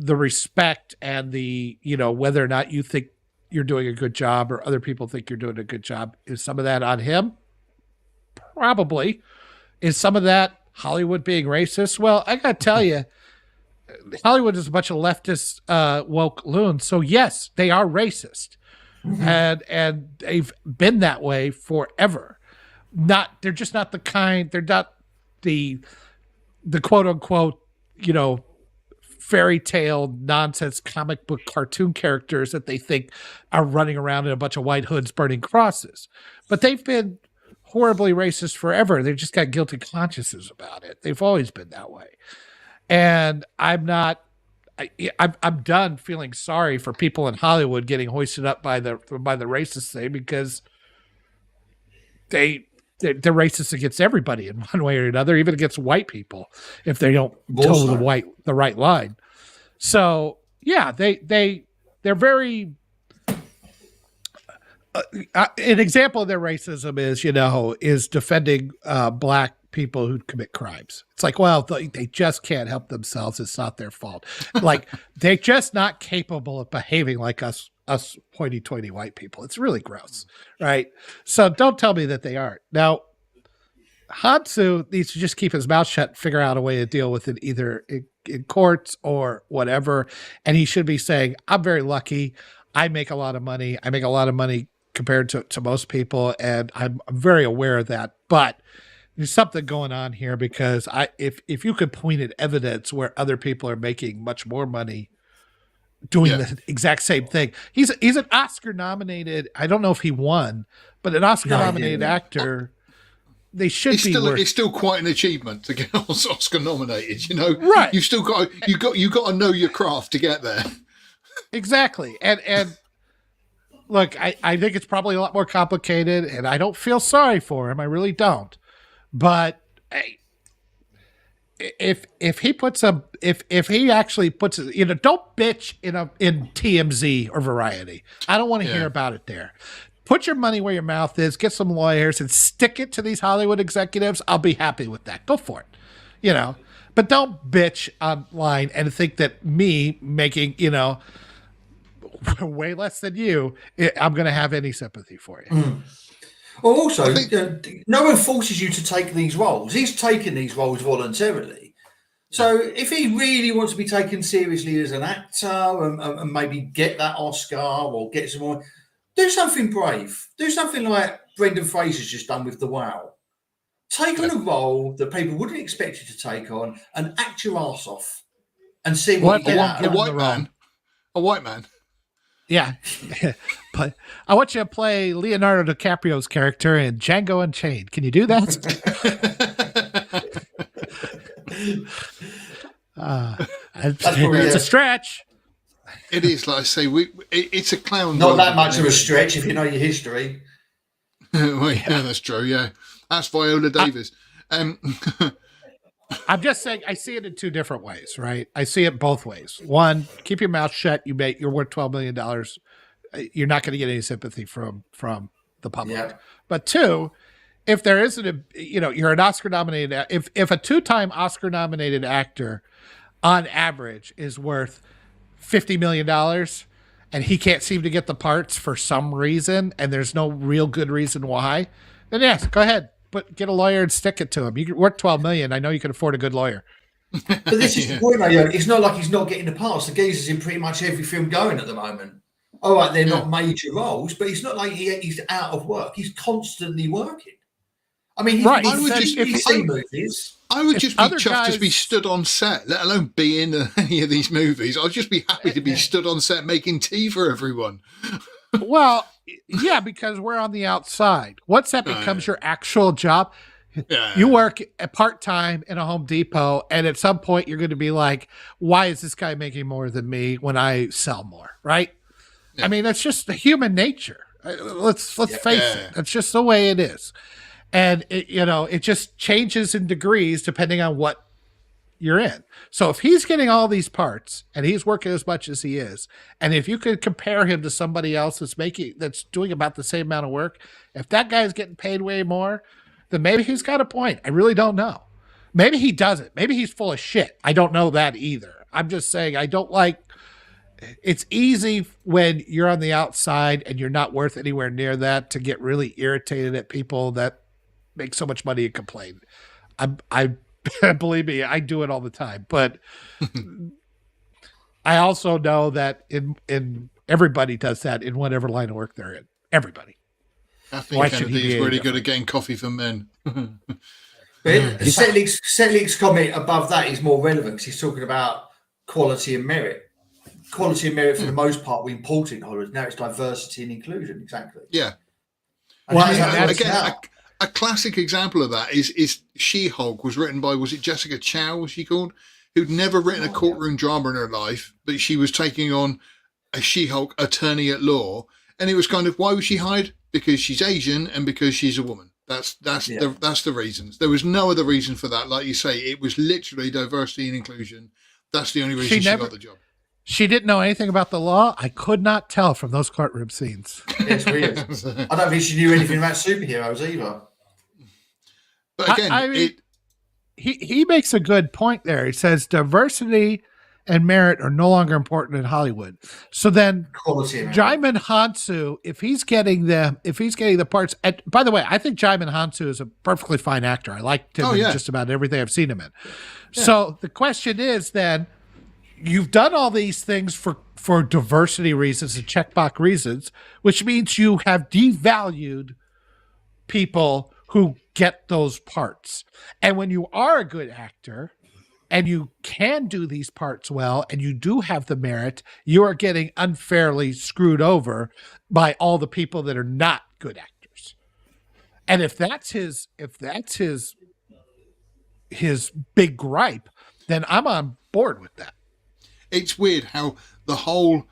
respect and the, whether or not you think you're doing a good job or other people think you're doing a good job. Is some of that on him? Probably. Is some of that Hollywood being racist? Well, I got to tell you, Hollywood is a bunch of leftist woke loons. So yes, they are racist. And they've been that way forever. They're just not the kind, they're not the quote unquote, fairy tale nonsense comic book cartoon characters that they think are running around in a bunch of white hoods burning crosses. But they've been horribly racist forever. They've just got guilty consciences about it. They've always been that way. And I'm done feeling sorry for people in Hollywood getting hoisted up by the racist thing, because they're racist against everybody in one way or another, even against white people if they don't toe the right line. So yeah, they're very. An example of their racism is defending black people who commit crimes. It's like, well, they just can't help themselves. It's not their fault. Like, they're just not capable of behaving like us hoity-toity white people. It's really gross, right? So don't tell me that they aren't. Now, Hansu needs to just keep his mouth shut and figure out a way to deal with it either in courts or whatever. And he should be saying, I'm very lucky. I make a lot of money. I make a lot of money compared to most people. And I'm very aware of that. But there's something going on here because if you could point at evidence where other people are making much more money doing the exact same thing. He's an Oscar nominated. I don't know if he won, but an Oscar nominated actor. They should It's still quite an achievement to get Oscar nominated. You know, right? You've still got to know your craft to get there. Exactly, and look, I think it's probably a lot more complicated, and I don't feel sorry for him. I really don't. But if he puts if he actually puts it, don't bitch in TMZ or Variety. I don't want to hear about it there. Put your money where your mouth is, get some lawyers and stick it to these Hollywood executives. I'll be happy with that. Go for it. But don't bitch online and think that me making, way less than you, I'm going to have any sympathy for you. Mm. Well, also, no one forces you to take these roles. He's taken these roles voluntarily. So if he really wants to be taken seriously as an actor and maybe get that Oscar or get some more, do something brave. Do something like Brendan Fraser's just done with The Wow. Take on a role that people wouldn't expect you to take on and act your ass off and see what you get out of it. A white man. Yeah. But I want you to play Leonardo DiCaprio's character in Django Unchained. Can you do that? It's a stretch. It is, like I say, it's a clown. Not that much of a stretch if you know your history. Well, yeah, that's true. Yeah, that's Viola Davis. I'm just saying, I see it in two different ways, right? I see it both ways. One, keep your mouth shut. You're worth $12 million. You're not going to get any sympathy from the public. Yeah. But two, if there isn't you're an Oscar nominated. If a 2-time Oscar nominated actor, on average, is worth $50 million, and he can't seem to get the parts for some reason, and there's no real good reason why, then yes, go ahead. But get a lawyer and stick it to him. You work $12 million. I know you can afford a good lawyer. But this is the point, it's not like he's not getting the parts. The geezer's in pretty much every film going at the moment. All right, they're not major roles, but it's not like he's out of work. He's constantly working. I mean, I would just be chuffed to be stood on set, let alone be in any of these movies. I'd just be happy to be stood on set making tea for everyone. Well, yeah, because we're on the outside. Once that becomes your actual job, you work part-time in a Home Depot, and at some point you're going to be like, why is this guy making more than me when I sell more, right? Yeah. I mean, that's just human nature. Let's face it. That's just the way it is. And, it just changes in degrees depending on what you're in. So if he's getting all these parts and he's working as much as he is, and if you could compare him to somebody else that's doing about the same amount of work, if that guy's getting paid way more, then maybe he's got a point. I really don't know. Maybe he doesn't. Maybe he's full of shit. I don't know that either. I'm just saying it's easy when you're on the outside and you're not worth anywhere near that to get really irritated at people that make so much money and complain. I believe me, I do it all the time. But I also know that in everybody does that in whatever line of work they're in. Everybody. I think Kennedy's really good at getting coffee for men. Setlick's comment above that is more relevant because he's talking about quality and merit. Quality and merit, for the most part, we import in Hollywood. Now it's diversity and inclusion. Exactly. Yeah. A classic example of that is She-Hulk was written by, was it Jessica Chow, was she called? Who'd never written a courtroom drama in her life, but she was taking on a She-Hulk attorney at law. And it was kind of, why was she hired? Because she's Asian and because she's a woman. That's the reasons. There was no other reason for that. Like you say, it was literally diversity and inclusion. That's the only reason she got the job. She didn't know anything about the law. I could not tell from those courtroom scenes. It's weird. I don't think she knew anything about superheroes either. But again, he makes a good point there. He says diversity and merit are no longer important in Hollywood. So then Quality. Jaimin Hansu, if he's getting the parts, and by the way, I think Jaimin Hansu is a perfectly fine actor. I liked him in just about everything I've seen him in. Yeah. So the question is then, you've done all these things for diversity reasons and checkbox reasons, which means you have devalued people who get those parts. And when you are a good actor and you can do these parts well and you do have the merit, you are getting unfairly screwed over by all the people that are not good actors. And if that's his big gripe, then I'm on board with that. It's weird how the whole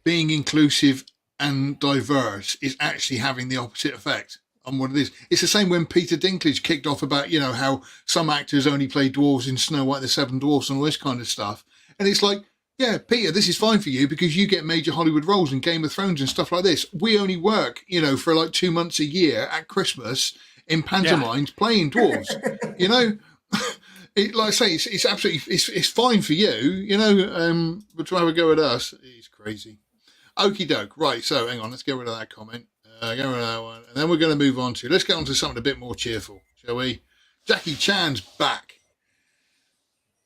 being inclusive and diverse is actually having the opposite effect on what it is. It's the same when Peter Dinklage kicked off about, how some actors only play dwarves in Snow White and the Seven Dwarfs and all this kind of stuff. And it's like, yeah, Peter, this is fine for you because you get major Hollywood roles in Game of Thrones and stuff like this. We only work, for like 2 months a year at Christmas in pantomimes playing dwarves, Like I say, it's absolutely it's fine for you, but to have a go at us, it's crazy. Okie doke. Right, so hang on, let's get rid of that comment. Get rid of that one, and then we're going to move on to. Let's get on to something a bit more cheerful, shall we? Jackie Chan's back.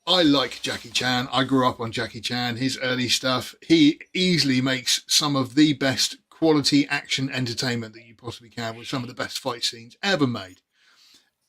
I like Jackie Chan. I grew up on Jackie Chan. His early stuff. He easily makes some of the best quality action entertainment that you possibly can, with some of the best fight scenes ever made.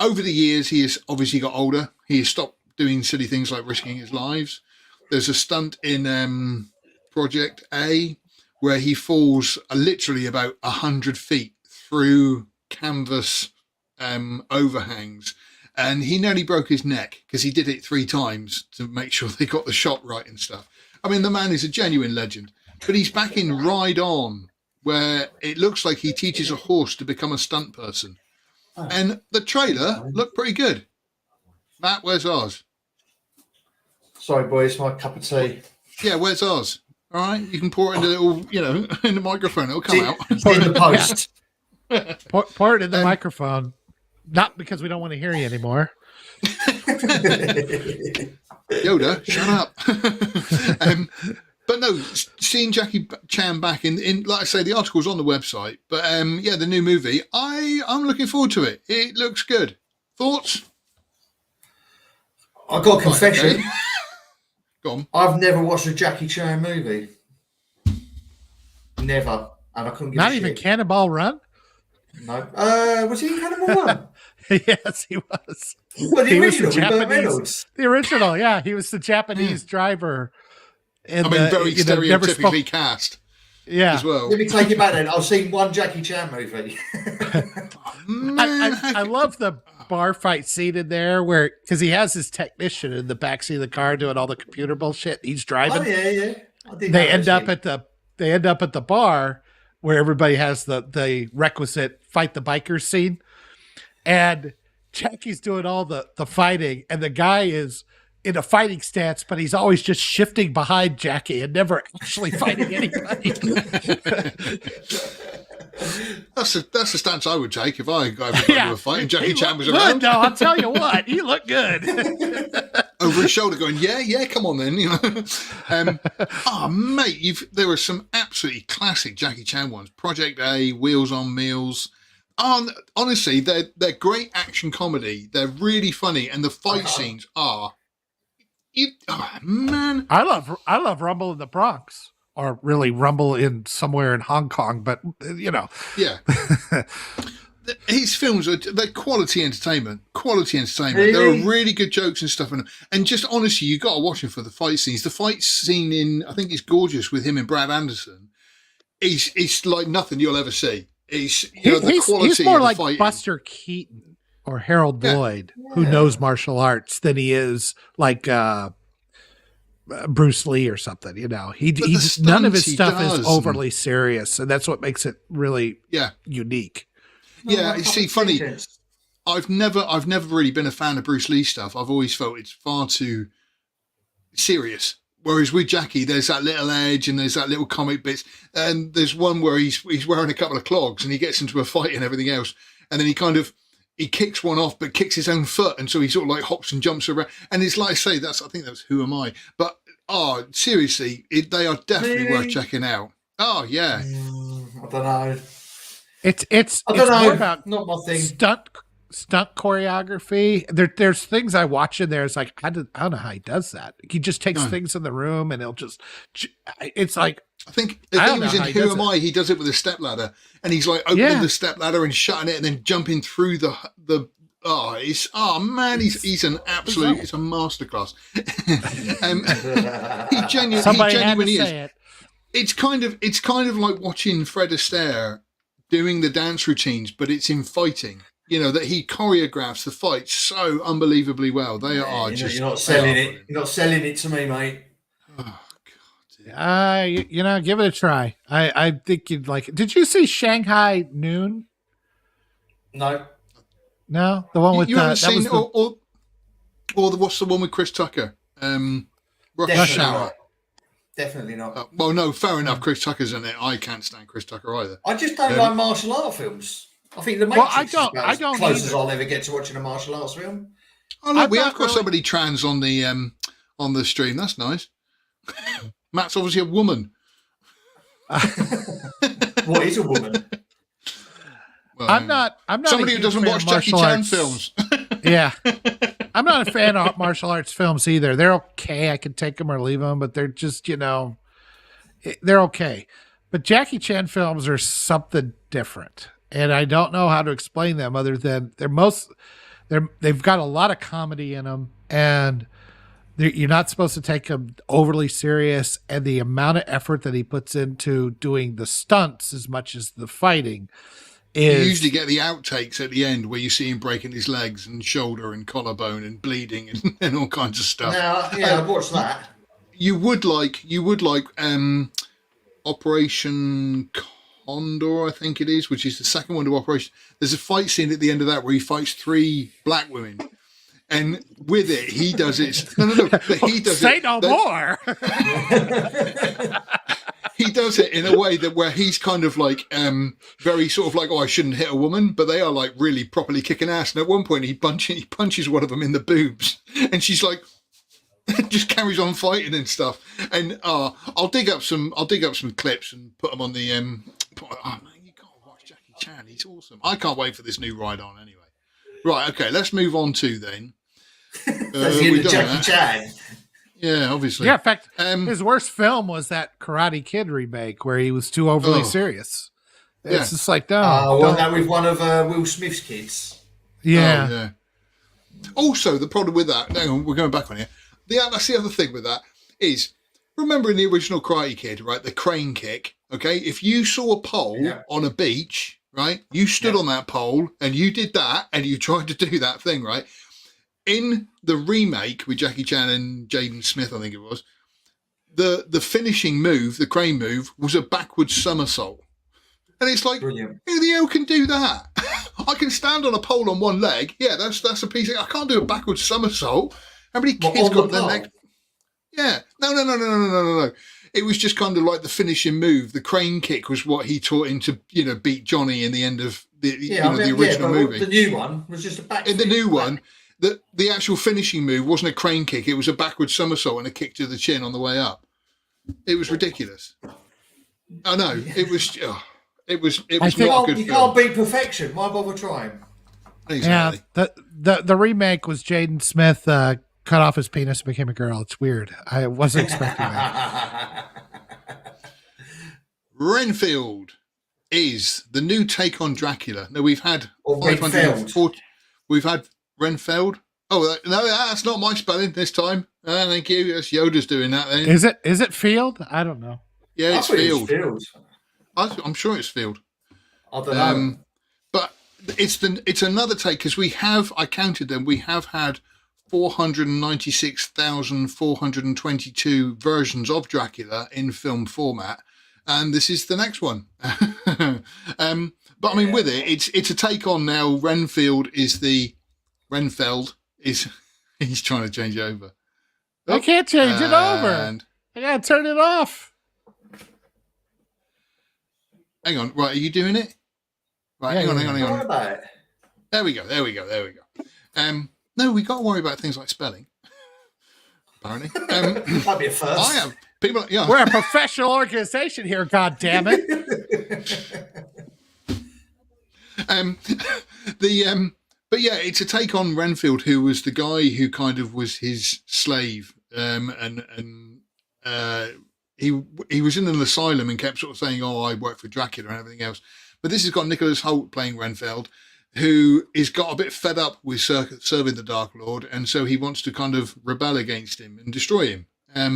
Over the years, he has obviously got older. He has stopped doing silly things like risking his lives. There's a stunt in Project A where he falls literally about 100 feet through canvas overhangs. And he nearly broke his neck because he did it 3 times to make sure they got the shot right and stuff. I mean, the man is a genuine legend. But he's back in Ride On, where it looks like he teaches a horse to become a stunt person. And the trailer looked pretty good. Matt, where's ours? Sorry, boys, my cup of tea. Yeah, where's ours? All right, you can pour it in the little, in the microphone. It'll come out. Pour it in the post. Pour it in the microphone. Not because we don't want to hear you anymore. Yoda, shut up. But no, seeing Jackie Chan back in like I say, the article's on the website. But the new movie, I'm looking forward to it. It looks good. Thoughts? I've got a confession. Okay. Go on. I've never watched a Jackie Chan movie. Never. And I couldn't give Not a even shit. Cannonball Run? No. Was he in Cannibal Run? Yes, he was. Well, the He was original the with Burt Japanese. Reynolds. The original, yeah. He was the Japanese driver. And very stereotypically cast Yeah. as well. Let me take it back then. I've seen one Jackie Chan movie. I love the bar fight scene in there where, because he has his technician in the backseat of the car doing all the computer bullshit. He's driving. Oh, yeah. I did They know end that up scene. at the bar where everybody has the requisite fight the bikers scene, and Jackie's doing all the fighting, and the guy is in a fighting stance, but he's always just shifting behind Jackie and never actually fighting anybody. That's the stance I would take if I got into a fight and Jackie Chan was around. No, I'll tell you what, he looked good. Over his shoulder going, yeah, come on then. Mate, there were some absolutely classic Jackie Chan ones. Project A, Wheels on Meals. Honestly, they're great action comedy. They're really funny, and the fight scenes are... man. I love Rumble in the Bronx, or really Rumble in somewhere in Hong Kong, but Yeah. His films they're quality entertainment. Really? There are really good jokes and stuff in them. And just honestly, you got to watch him for the fight scenes. The fight scene in, I think it's Gorgeous with him and Brad Anderson. It's like nothing you'll ever see. The quality he's more of the like fighting. Buster Keaton or Harold Lloyd, who knows martial arts, than he is like Bruce Lee or something. None of his stuff is overly serious, and that's what makes it really unique. Yeah, you see, funny. I've never really been a fan of Bruce Lee stuff. I've always felt it's far too serious. Whereas with Jackie, there's that little edge and there's that little comic bits. And there's one where he's wearing a couple of clogs and he gets into a fight and everything else. And then he kicks one off, but kicks his own foot. And so he sort of like hops and jumps around. And it's like I say, I think that's Who Am I? But Oh, seriously, they are definitely Really? worth checking out. Oh yeah, I don't know. It's I don't know. more about Not my thing. stunt choreography. There's things I watch in there. It's like I don't know how he does that. He just takes No. things in the room and he'll just. It's like I think the I thing don't was know in how he Who does Am it. I? He does it with a stepladder, and he's like opening Yeah. the stepladder and shutting it, and then jumping through the. Man, he's an absolute. It's a masterclass. He Somebody had to genuinely is. say it. It's kind of like watching Fred Astaire doing the dance routines, but it's in fighting. You know that he choreographs the fights so unbelievably well. They are just. You're not selling it. You're not selling it to me, mate. Oh God. Give it a try. I think you'd like it. Did you see Shanghai Noon? No. No, the one with You haven't that seen was what's the one with Chris Tucker? Rush Hour. Definitely not. Well, no, fair enough. Chris Tucker's in it. I can't stand Chris Tucker either. I just don't like martial art films. I think The Well, Matrix I is about don't as close either. as I'll ever get to watching a martial arts film. Oh, look, I'm we not have got really- somebody trans on the stream. That's nice. Matt's obviously a woman. What is a woman? Well, I'm not. somebody a who huge doesn't fan watch of Jackie martial Chan arts. films. Yeah, I'm not a fan of martial arts films either. They're okay. I can take them or leave them, but they're just they're okay. But Jackie Chan films are something different, and I don't know how to explain them other than they've got a lot of comedy in them, and you're not supposed to take them overly serious. And the amount of effort that he puts into doing the stunts as much as the fighting You is usually get the outtakes at the end where you see him breaking his legs and shoulder and collarbone and bleeding and all kinds of stuff. I've watched that. You would like Operation Condor, I think it is, which is the second one to Operation. There's a fight scene at the end of that where he fights 3 black women. And with it, he does it. No. But he does say it. no more. He does it in a way that where he's kind of like very sort of like, oh, I shouldn't hit a woman, but they are like really properly kicking ass. And at one point, he punches one of them in the boobs, and she's like, just carries on fighting and stuff. And I'll dig up some clips and put them on the. Oh man, you gotta watch Jackie Chan. He's awesome. I can't wait for this new ride on anyway. Right, okay, let's move on to then. That's the end of Jackie Chan. Yeah, obviously. Yeah, in fact, his worst film was that Karate Kid remake where he was too overly serious. It's just like, that with one of Will Smith's kids. Yeah. Oh, yeah. Also, the problem with that, hang on, we're going back on here. That's the other thing with that is, remember in the original Karate Kid, right, the crane kick, okay? If you saw a pole on a beach, right, you stood on that pole and you did that and you tried to do that thing, right? In the remake with Jackie Chan and Jaden Smith, I think it was, the finishing move, the crane move, was a backwards somersault. And it's like, Brilliant. who the hell can do that? I can stand on a pole on one leg. Yeah, that's a piece of... I can't do a backwards somersault. How many kids got their neck? Yeah. No. It was just kind of like the finishing move. The crane kick was what he taught him to, beat Johnny in the end of the original movie. The new one was just a back. In the new one, the actual finishing move wasn't a crane kick. It was a backwards somersault and a kick to the chin on the way up. It was ridiculous. I know. It was... It was not a good You film. can't beat perfection. Why bother trying? Exactly. Yeah, the remake was Jaden Smith cut off his penis and became a girl. It's weird. I wasn't expecting that. Renfield is the new take on Dracula. Now we've had We've had Renfield. Oh no, that's not my spelling this time. Thank you. That's Yoda's doing that. Then Is it Field? I don't know. yeah, it's Field. Field. I'm sure it's Field. I don't know. But it's another take because I counted them. We have had 496,422 versions of Dracula in film format, and this is the next one. But I mean, with it's a take on now. Renfeld is he's trying to change it over. I can't change it over. And I gotta turn it off. hang on, right? Are you doing it? Right, Yeah, hang on. Don't worry about it. There we go. No, we got to worry about things like spelling. apparently. That'd be a first. I have people. Yeah, We're a professional organization here, God damn it. But yeah, it's a take on Renfield, who was the guy who kind of was his slave, and he was in an asylum and kept sort of saying, "Oh, I work for Dracula" and everything else. But this has got Nicholas Hoult playing Renfield, who is got a bit fed up with serving the Dark Lord, and so he wants to kind of rebel against him and destroy him.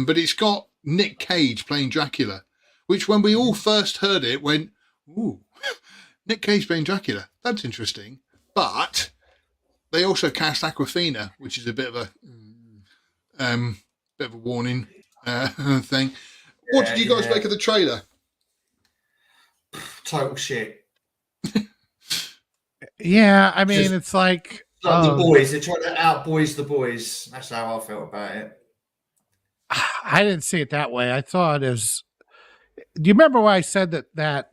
But it's got Nick Cage playing Dracula, which when we all first heard it went, "Ooh, Nick Cage playing Dracula, that's interesting." But they also cast Awkwafina, which is a bit of a warning thing. What did you guys make of the trailer? Total shit. Yeah, I mean, it's like the boys. They're trying to outboys the boys. That's how I felt about it. I didn't see it that way. I thought it was. Do you remember why I said that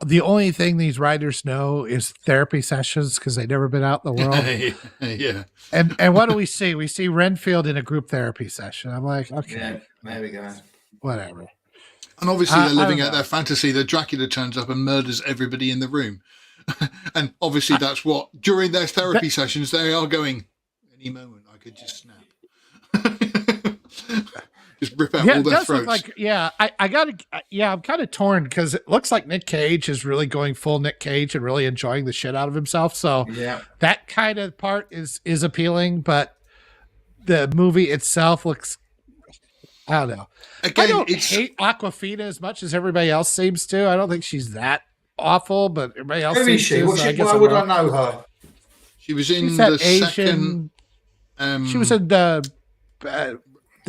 the only thing these writers know is therapy sessions because they've never been out in the world? Yeah. And what do we see? We see Renfield in a group therapy session. I'm like, okay, Yeah, there we go. whatever. And obviously they're living out their fantasy that Dracula turns up and murders everybody in the room. And obviously that's what, during their therapy sessions, they are going, any moment I could just snap. Just rip out all their throats. Like, I'm kind of torn because it looks like Nick Cage is really going full Nick Cage and really enjoying the shit out of himself. So that kind of part is appealing, but the movie itself looks, I don't know. Again, I don't hate Awkwafina as much as everybody else seems to. I don't think she's that awful, but everybody else Who is she? Why would I know her? She was in She's the that Asian, second. She was in the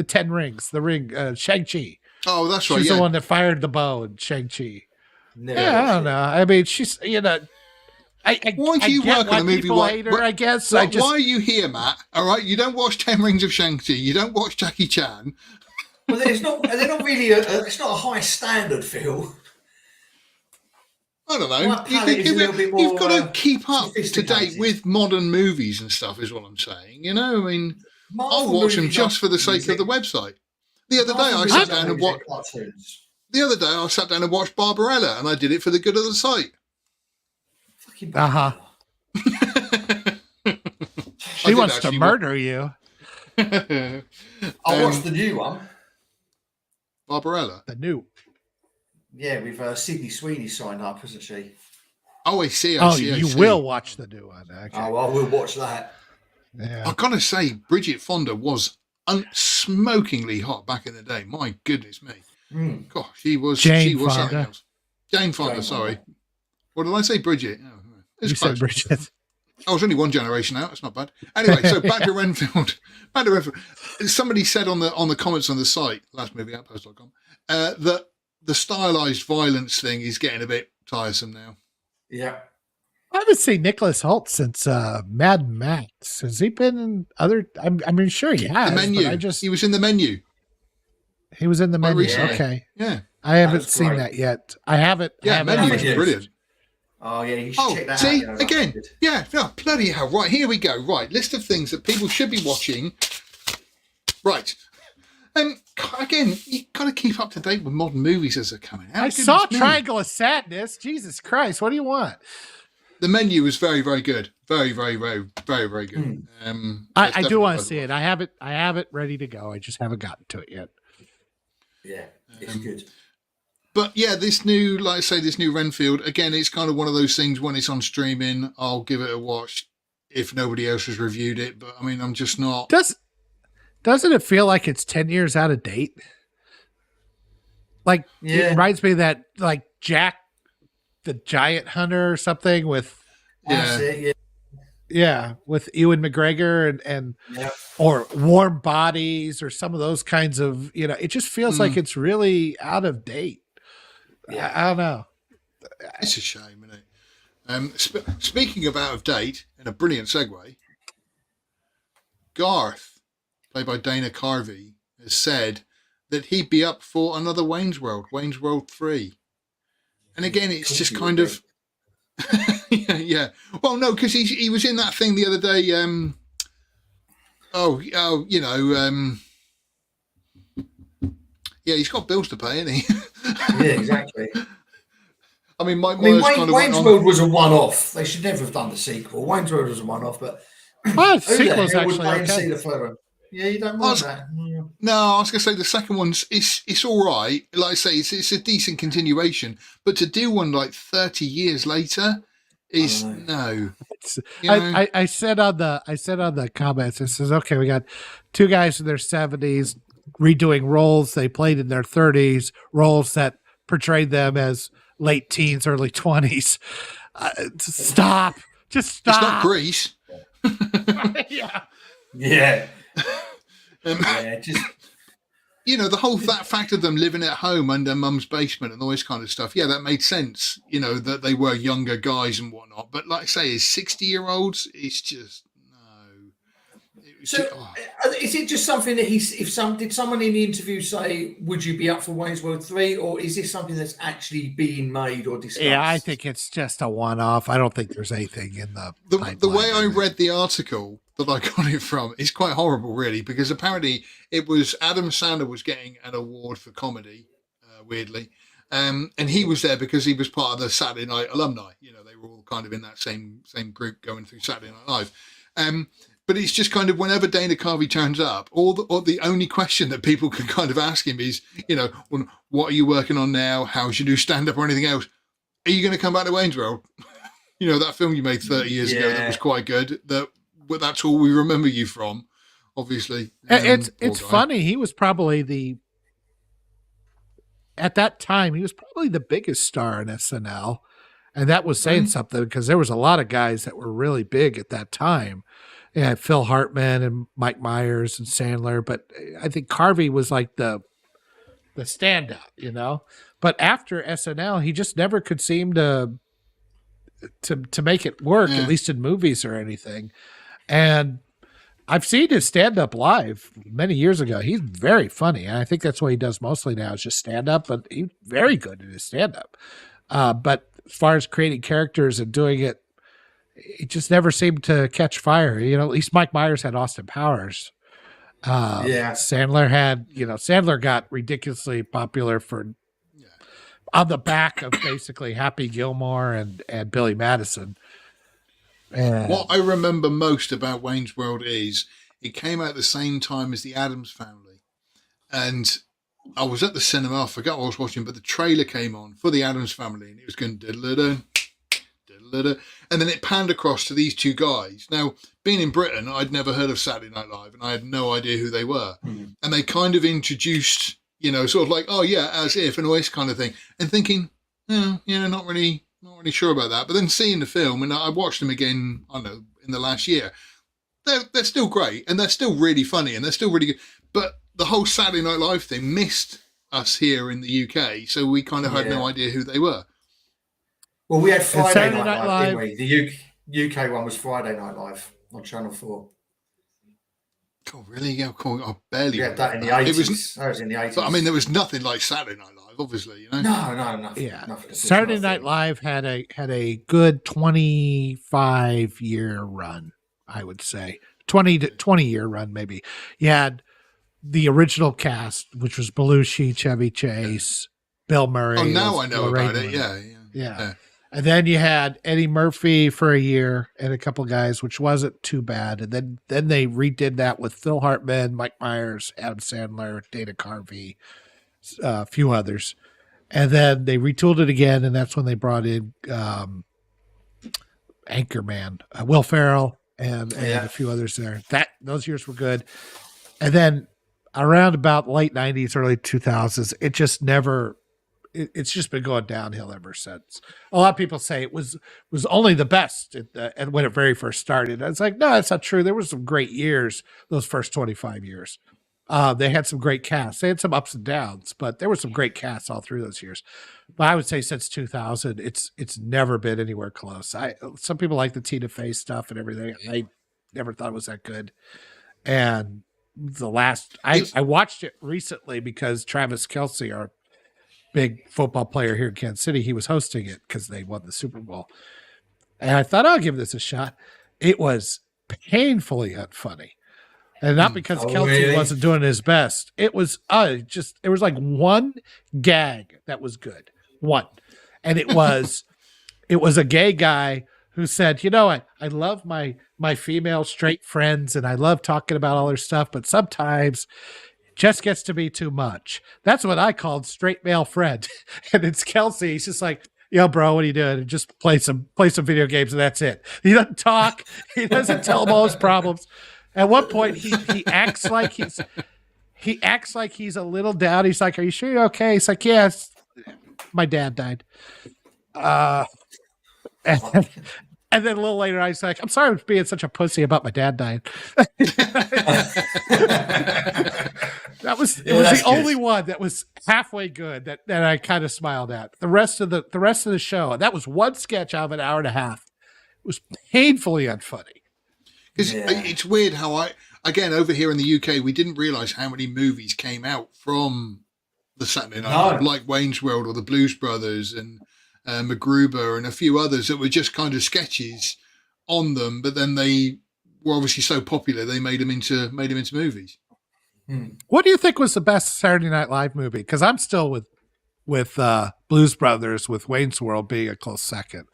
10 Rings, the ring, Shang-Chi. Oh, that's right. She's Yeah. the one that fired the bow in Shang-Chi. Never I don't know. I mean, she's, why do you work on a movie? I guess. Why are you here, Matt? All right, you don't watch 10 Rings of Shang-Chi. You don't watch Jackie Chan. Well, they're not really. It's not a high standard, Phil. I don't know. You've got to keep up to date with modern movies and stuff, is what I'm saying. I mean, I'll watch them just for the sake of the website. The other day, I sat down and watched. The other day, I sat down and watched Barbarella, and I did it for the good of the site. She wants to murder you. I watched the new one. Barbarella. The new. Yeah, with Sydney Sweeney signed up, isn't she? Oh, I see. You will watch the new one. Okay. Oh, I will watch that. Yeah. I've got to say, Bridget Fonda was smokingly hot back in the day. My goodness me. Gosh, she was something else. Jane Fonda, sorry. What did I say, Bridget? Oh, you said Bridget. I was only one generation out. That's not bad. Anyway, so back to Renfield. Somebody said on the comments on the site, lastmovieoutpost.com, that the stylized violence thing is getting a bit tiresome now. Yeah. I haven't seen Nicholas Hoult since Mad Max. Has he been in other? I mean, sure he has. The Menu. He was in The Menu. He was in The Menu. Recently. Okay. Yeah. I haven't seen that yet. I haven't. Yeah, Menu is brilliant. Oh, yeah, you should check that out. See, again. Yeah, bloody hell. Right, here we go. Right, list of things that people should be watching. Right. Again, you've got to keep up to date with modern movies as they're coming out. I saw Triangle of Sadness. Jesus Christ, what do you want? The Menu is very, very good. Very, very, very, very, very good. I do want to see it. I have it ready to go. I just haven't gotten to it yet. Yeah, it's good. But yeah, this new Renfield, again, it's kind of one of those things when it's on streaming, I'll give it a watch if nobody else has reviewed it. But I mean, I'm just not. Doesn't it feel like it's 10 years out of date? Like, It reminds me of that, like, Jack the Giant Hunter or something with. Yeah, with Ewan McGregor and or Warm Bodies or some of those kinds of, it just feels like it's really out of date. Yeah. I don't know. It's a shame, isn't it? Speaking of out of date, and a brilliant segue, Garth, played by Dana Carvey, has said that he'd be up for another Wayne's World 3. And again, it's just kind of... yeah. Well, no, because he was in that thing the other day. Yeah, he's got bills to pay, isn't he? Yeah, exactly. I mean, Mike I mean, Myers kind of went Wayne's on. World was a one-off. They should never have done the sequel. Wayne's World was a one-off, but Well, the who the sequel's hell would actually pay and okay. see the third one? Yeah, you don't I mind was- that. No, I was going to say the second one's it's all right. Like I say, it's a decent continuation, but to do one like 30 years later is no. You know? I said on the comments, it says, okay, we got two guys in their 70s redoing roles they played in their 30s, roles that portrayed them as late teens, early 20s. Stop. Just stop. It's not Grease. Yeah. Yeah. Um, Yeah, just You know, the whole that fact of them living at home under mum's basement and all this kind of stuff. Yeah, that made sense. You know, that they were younger guys and whatnot. But like I say, as 60-year-olds, it's just no. It was so. just, Is it just something that did someone in the interview say, "Would you be up for Wayne's World 3," or is this something that's actually being made or discussed? Yeah, I think it's just a one-off. I don't think there's anything in the the pipeline way I there. read the article that I got it from is quite horrible, really, because apparently it was Adam Sandler was getting an award for comedy, weirdly, and he was there because he was part of the Saturday Night alumni. You know, they were all kind of in that same group going through Saturday Night Live. But it's just kind of whenever Dana Carvey turns up, or the only question that people can kind of ask him is, you know, well, what are you working on now? How's you do stand up or anything else? Are you going to come back to Wayne's World? You know, that film you made 30 years ago that was quite good. That's all we remember you from, obviously. It's poor guy. funny. He was probably at that time, he was probably the biggest star in SNL. And that was saying something because there was a lot of guys that were really big at that time. Yeah, Phil Hartman and Mike Myers and Sandler. But I think Carvey was like the standout, you know. But after SNL, he just never could seem to make it work, at least in movies or anything. And I've seen his stand-up live many years ago. He's very funny. And I think that's what he does mostly now is just stand-up, but he's very good at his stand-up. But as far as creating characters and doing it, it just never seemed to catch fire. You know, at least Mike Myers had Austin Powers. Sandler got ridiculously popular on the back of basically Happy Gilmore and Billy Madison. And What I remember most about Wayne's World is it came out at the same time as The Addams Family. And I was at the cinema, I forgot what I was watching, but the trailer came on for The Addams Family and it was going diddle-da-dun, diddle-da-da. And then it panned across to these two guys. Now, being in Britain, I'd never heard of Saturday Night Live and I had no idea who they were. Mhm. And they kind of introduced, you know, sort of like, oh yeah, as if, and all this kind of thing. And thinking, not really sure about that. But then seeing the film, and I watched them again, I don't know, in the last year, they're still great and they're still really funny and they're still really good. But the whole Saturday Night Live thing missed us here in the UK, so we kind of had no idea who they were. Well, we had Friday Saturday Night Night Live, didn't Live. we? The UK one was Friday Night Live on Channel 4. Oh, really? Yeah, cool. I barely. We had that in the remember 80s. That was in the 80s. But I mean, there was nothing like Saturday Night Live, obviously. You know. No, nothing. yeah, nothing. Saturday Night Live had a good 25-year run, I would say. 20-year run, maybe. You had the original cast, which was Belushi, Chevy Chase, Bill Murray. Oh, now I know Lorraine about it. Lynn. Yeah. Yeah. And then you had Eddie Murphy for a year and a couple guys, which wasn't too bad. And then they redid that with Phil Hartman, Mike Myers, Adam Sandler, Dana Carvey, a few others. And then they retooled it again, and that's when they brought in Anchorman, Will Ferrell, and a few others there. Those years were good. And then around about late 90s, early 2000s, it just never... It's just been going downhill ever since. A lot of people say it was only the best and when it very first started. And it's like, no, that's not true. There were some great years, those first 25 years. They had some great casts. They had some ups and downs, but there were some great casts all through those years. But I would say since 2000, it's never been anywhere close. Some people like the Tina Fey stuff and everything. I never thought it was that good. And I watched it recently because Travis Kelce, our big football player here in Kansas City, he was hosting it because they won the Super Bowl. And I thought, I'll give this a shot. It was painfully unfunny. And not because Kelsey really? wasn't doing his best. It was it was like one gag that was good. One. And it was a gay guy who said, I love my female straight friends and I love talking about all their stuff, but sometimes it just gets to be too much. That's what I called straight male friend. And it's Kelsey. He's just like, yo, bro, what are you doing? And just play some video games and that's it. He doesn't talk. He doesn't tell him all his problems. At one point, he acts like he's a little down. He's like, "Are you sure you're okay?" He's like, "Yes, my dad died." And then a little later, I was like, "I'm sorry for being such a pussy about my dad dying." It was the only one that was halfway good that I kind of smiled at. The rest of the show, that was one sketch out of an hour and a half. It was painfully unfunny. Because it's weird how again, over here in the UK, we didn't realise how many movies came out from the Saturday Night, like Wayne's World or the Blues Brothers and MacGruber and a few others that were just kind of sketches on them, but then they were obviously so popular they made them into movies. What do you think was the best Saturday Night Live movie? Because I'm still with Blues Brothers, with Wayne's World being a close second.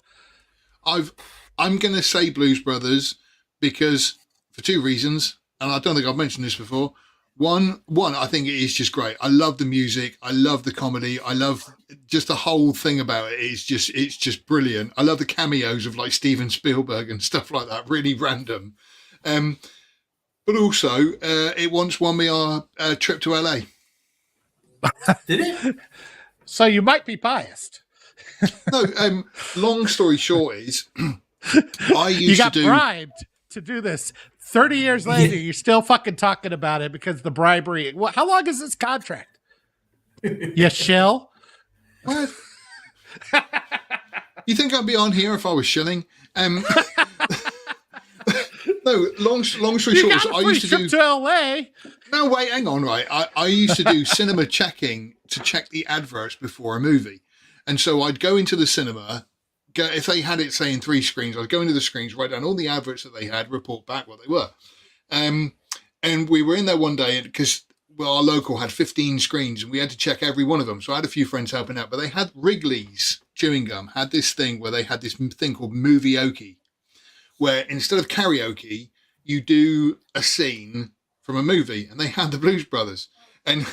I'm going to say Blues Brothers. Because for two reasons, and I don't think I've mentioned this before. One, I think it is just great. I love the music. I love the comedy. I love just the whole thing about it. It's just brilliant. I love the cameos of like Steven Spielberg and stuff like that. Really random. But also, it once won me our trip to LA. Did it? So you might be biased. No. Long story short is, I used you got to do. bribed to do this. 30 years later, you're still fucking talking about it because the bribery. How long is this contract? You shell? What? You think I'd be on here if I was shilling? No, long story short, I used to do. To LA. No, wait, hang on, right? I used to do cinema checking to check the adverts before a movie. And so I'd go into the cinema. If they had it, say, in 3 screens, I'd go into the screens, write down all the adverts that they had, report back what they were. And we were in there one day because, our local had 15 screens and we had to check every one of them. So I had a few friends helping out, but they had Wrigley's chewing gum, had this thing where they had this thing called movieoke, where instead of karaoke, you do a scene from a movie, and they had the Blues Brothers. And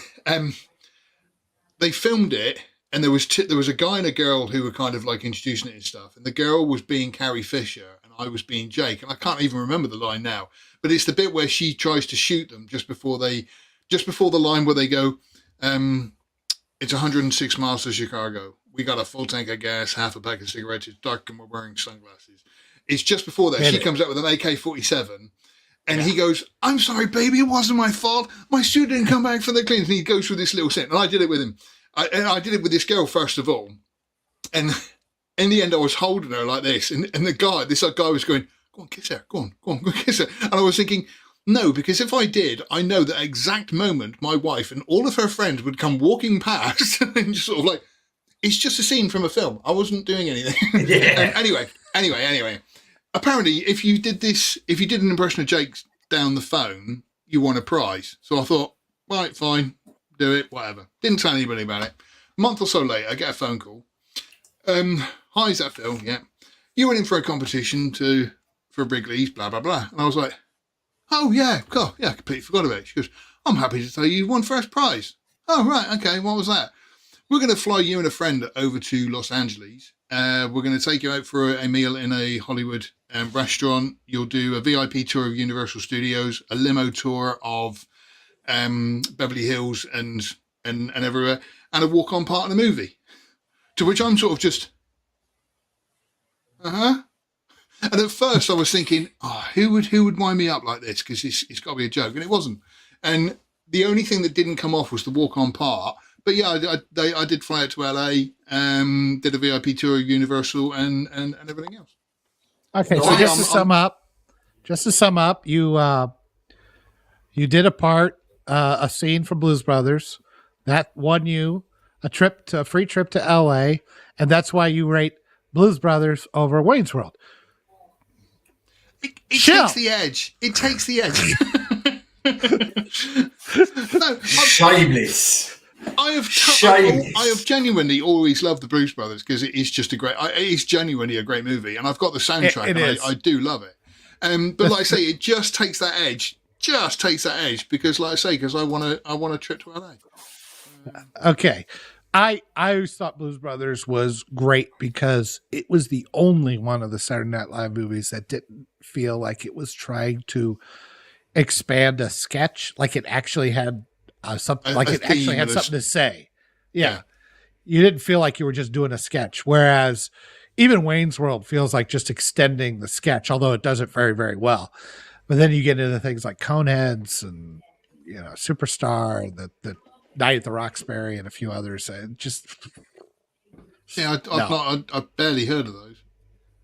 they filmed it. And there was a guy and a girl who were kind of like introducing it and stuff. And the girl was being Carrie Fisher and I was being Jake. And I can't even remember the line now. But it's the bit where she tries to shoot them just before the line where they go, it's 106 miles to Chicago. We got a full tank of gas, half a pack of cigarettes. It's dark and we're wearing sunglasses. It's just before that. She comes up with an AK-47. And he goes, I'm sorry, baby. It wasn't my fault. My suit didn't come back for the clean. And he goes through this little scene. And I did it with him. I did it with this girl first of all, and in the end I was holding her like this, and this guy was going, go on, kiss her, go on, kiss her, and I was thinking, no, because if I did, I know that exact moment my wife and all of her friends would come walking past and just sort of like, it's just a scene from a film. I wasn't doing anything. Yeah. Anyway, apparently if you did an impression of Jake down the phone, you won a prize. So I thought, right, fine. Do it, whatever. Didn't tell anybody about it. A month or so later, I get a phone call. Hi, is that Phil? Yeah. You went in for a competition for Wrigley's, blah, blah, blah. And I was like, oh, yeah, cool. Yeah, I completely forgot about it. She goes, I'm happy to tell you won first prize. Oh, right, okay, what was that? We're going to fly you and a friend over to Los Angeles. We're going to take you out for a meal in a Hollywood restaurant. You'll do a VIP tour of Universal Studios, a limo tour of Beverly Hills and everywhere, and a walk-on part of the movie. To which I'm sort of just, And at first I was thinking, who would wind me up like this? Because it's got to be a joke, and it wasn't. And the only thing that didn't come off was the walk-on part. But yeah, I did fly out to LA, did a VIP tour of Universal and everything else. Okay, so just to sum up, you did a scene from Blues Brothers that won you a free trip to LA, and that's why you rate Blues Brothers over Wayne's World. It takes the edge. It takes the edge. No, Shameless. I have genuinely always loved the Blues Brothers because it is just it is genuinely a great movie, and I've got the soundtrack, and I do love it. But like I say, it just takes that edge, because, like I say, because I want a trip to LA. Okay. I always thought Blues Brothers was great because it was the only one of the Saturday Night Live movies that didn't feel like it was trying to expand a sketch, like it actually had something, like it actually had something to say. Yeah. You didn't feel like you were just doing a sketch, whereas even Wayne's World feels like just extending the sketch, although it does it very, very well. But then you get into things like Coneheads and, you know, Superstar, the Night at the Roxbury, and a few others. And just I've barely heard of those.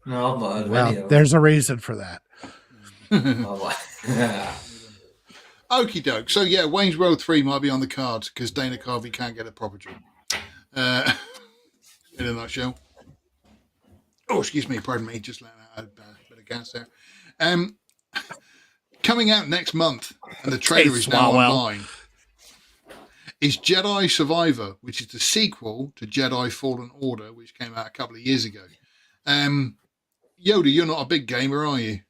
No, I've not heard of any of them. There's a reason for that. Okie doke. So yeah, Wayne's World 3 might be on the cards because Dana Carvey can't get a proper job. In a nutshell. Oh, excuse me, pardon me, just letting out a bit of gas there. Coming out next month, and the trailer is now online, is Jedi Survivor, which is the sequel to Jedi Fallen Order, which came out a couple of years ago. Yoda, you're not a big gamer, are you?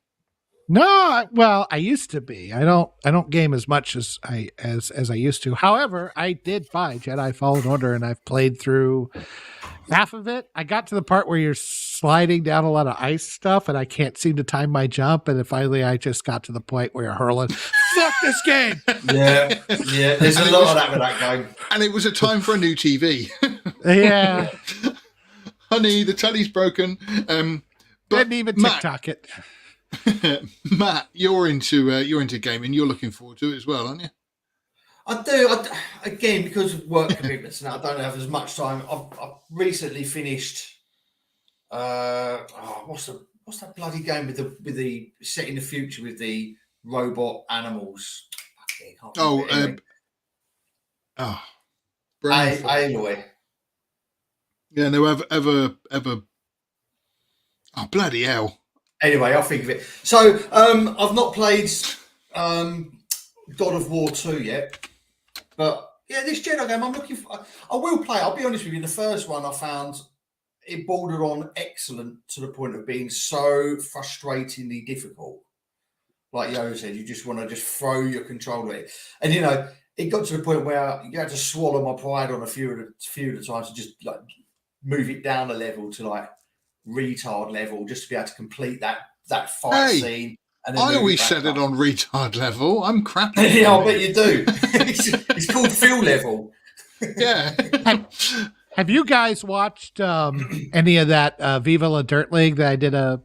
No, well, I used to be. I don't game as much as I used to. However, I did buy Jedi Fallen Order, and I've played through half of it. I got to the part where you're sliding down a lot of ice stuff, and I can't seem to time my jump. And then finally, I just got to the point where you're hurling. Fuck this game! Yeah. There's a lot of that with that game. And it was a time for a new TV. Yeah. Honey, the telly's broken. But Didn't even TikTok it. Matt, you're into gaming. You're looking forward to it as well, aren't you? I do. Again, because of work commitments, and I don't have as much time. I've recently finished. What's that bloody game with the set in the future with the robot animals? Aloy. Yeah, no, ever. Oh, bloody hell. Anyway, I'll think of it. So, I've not played God of War 2 yet. But, yeah, this Jedi game, I'm looking for... I will play. I'll be honest with you. The first one I found, it bordered on excellent to the point of being so frustratingly difficult. Like Yoda said, you just want to just throw your controller at it. And, you know, it got to the point where you had to swallow my pride on a few of the times to just, like, move it down a level to, like, retard level just to be able to complete that fight scene. And then I always set it on retard level. I'm crappy. Yeah, I bet you do. It's called feel level. Yeah. Have you guys watched any of that Viva La Dirt League that I did a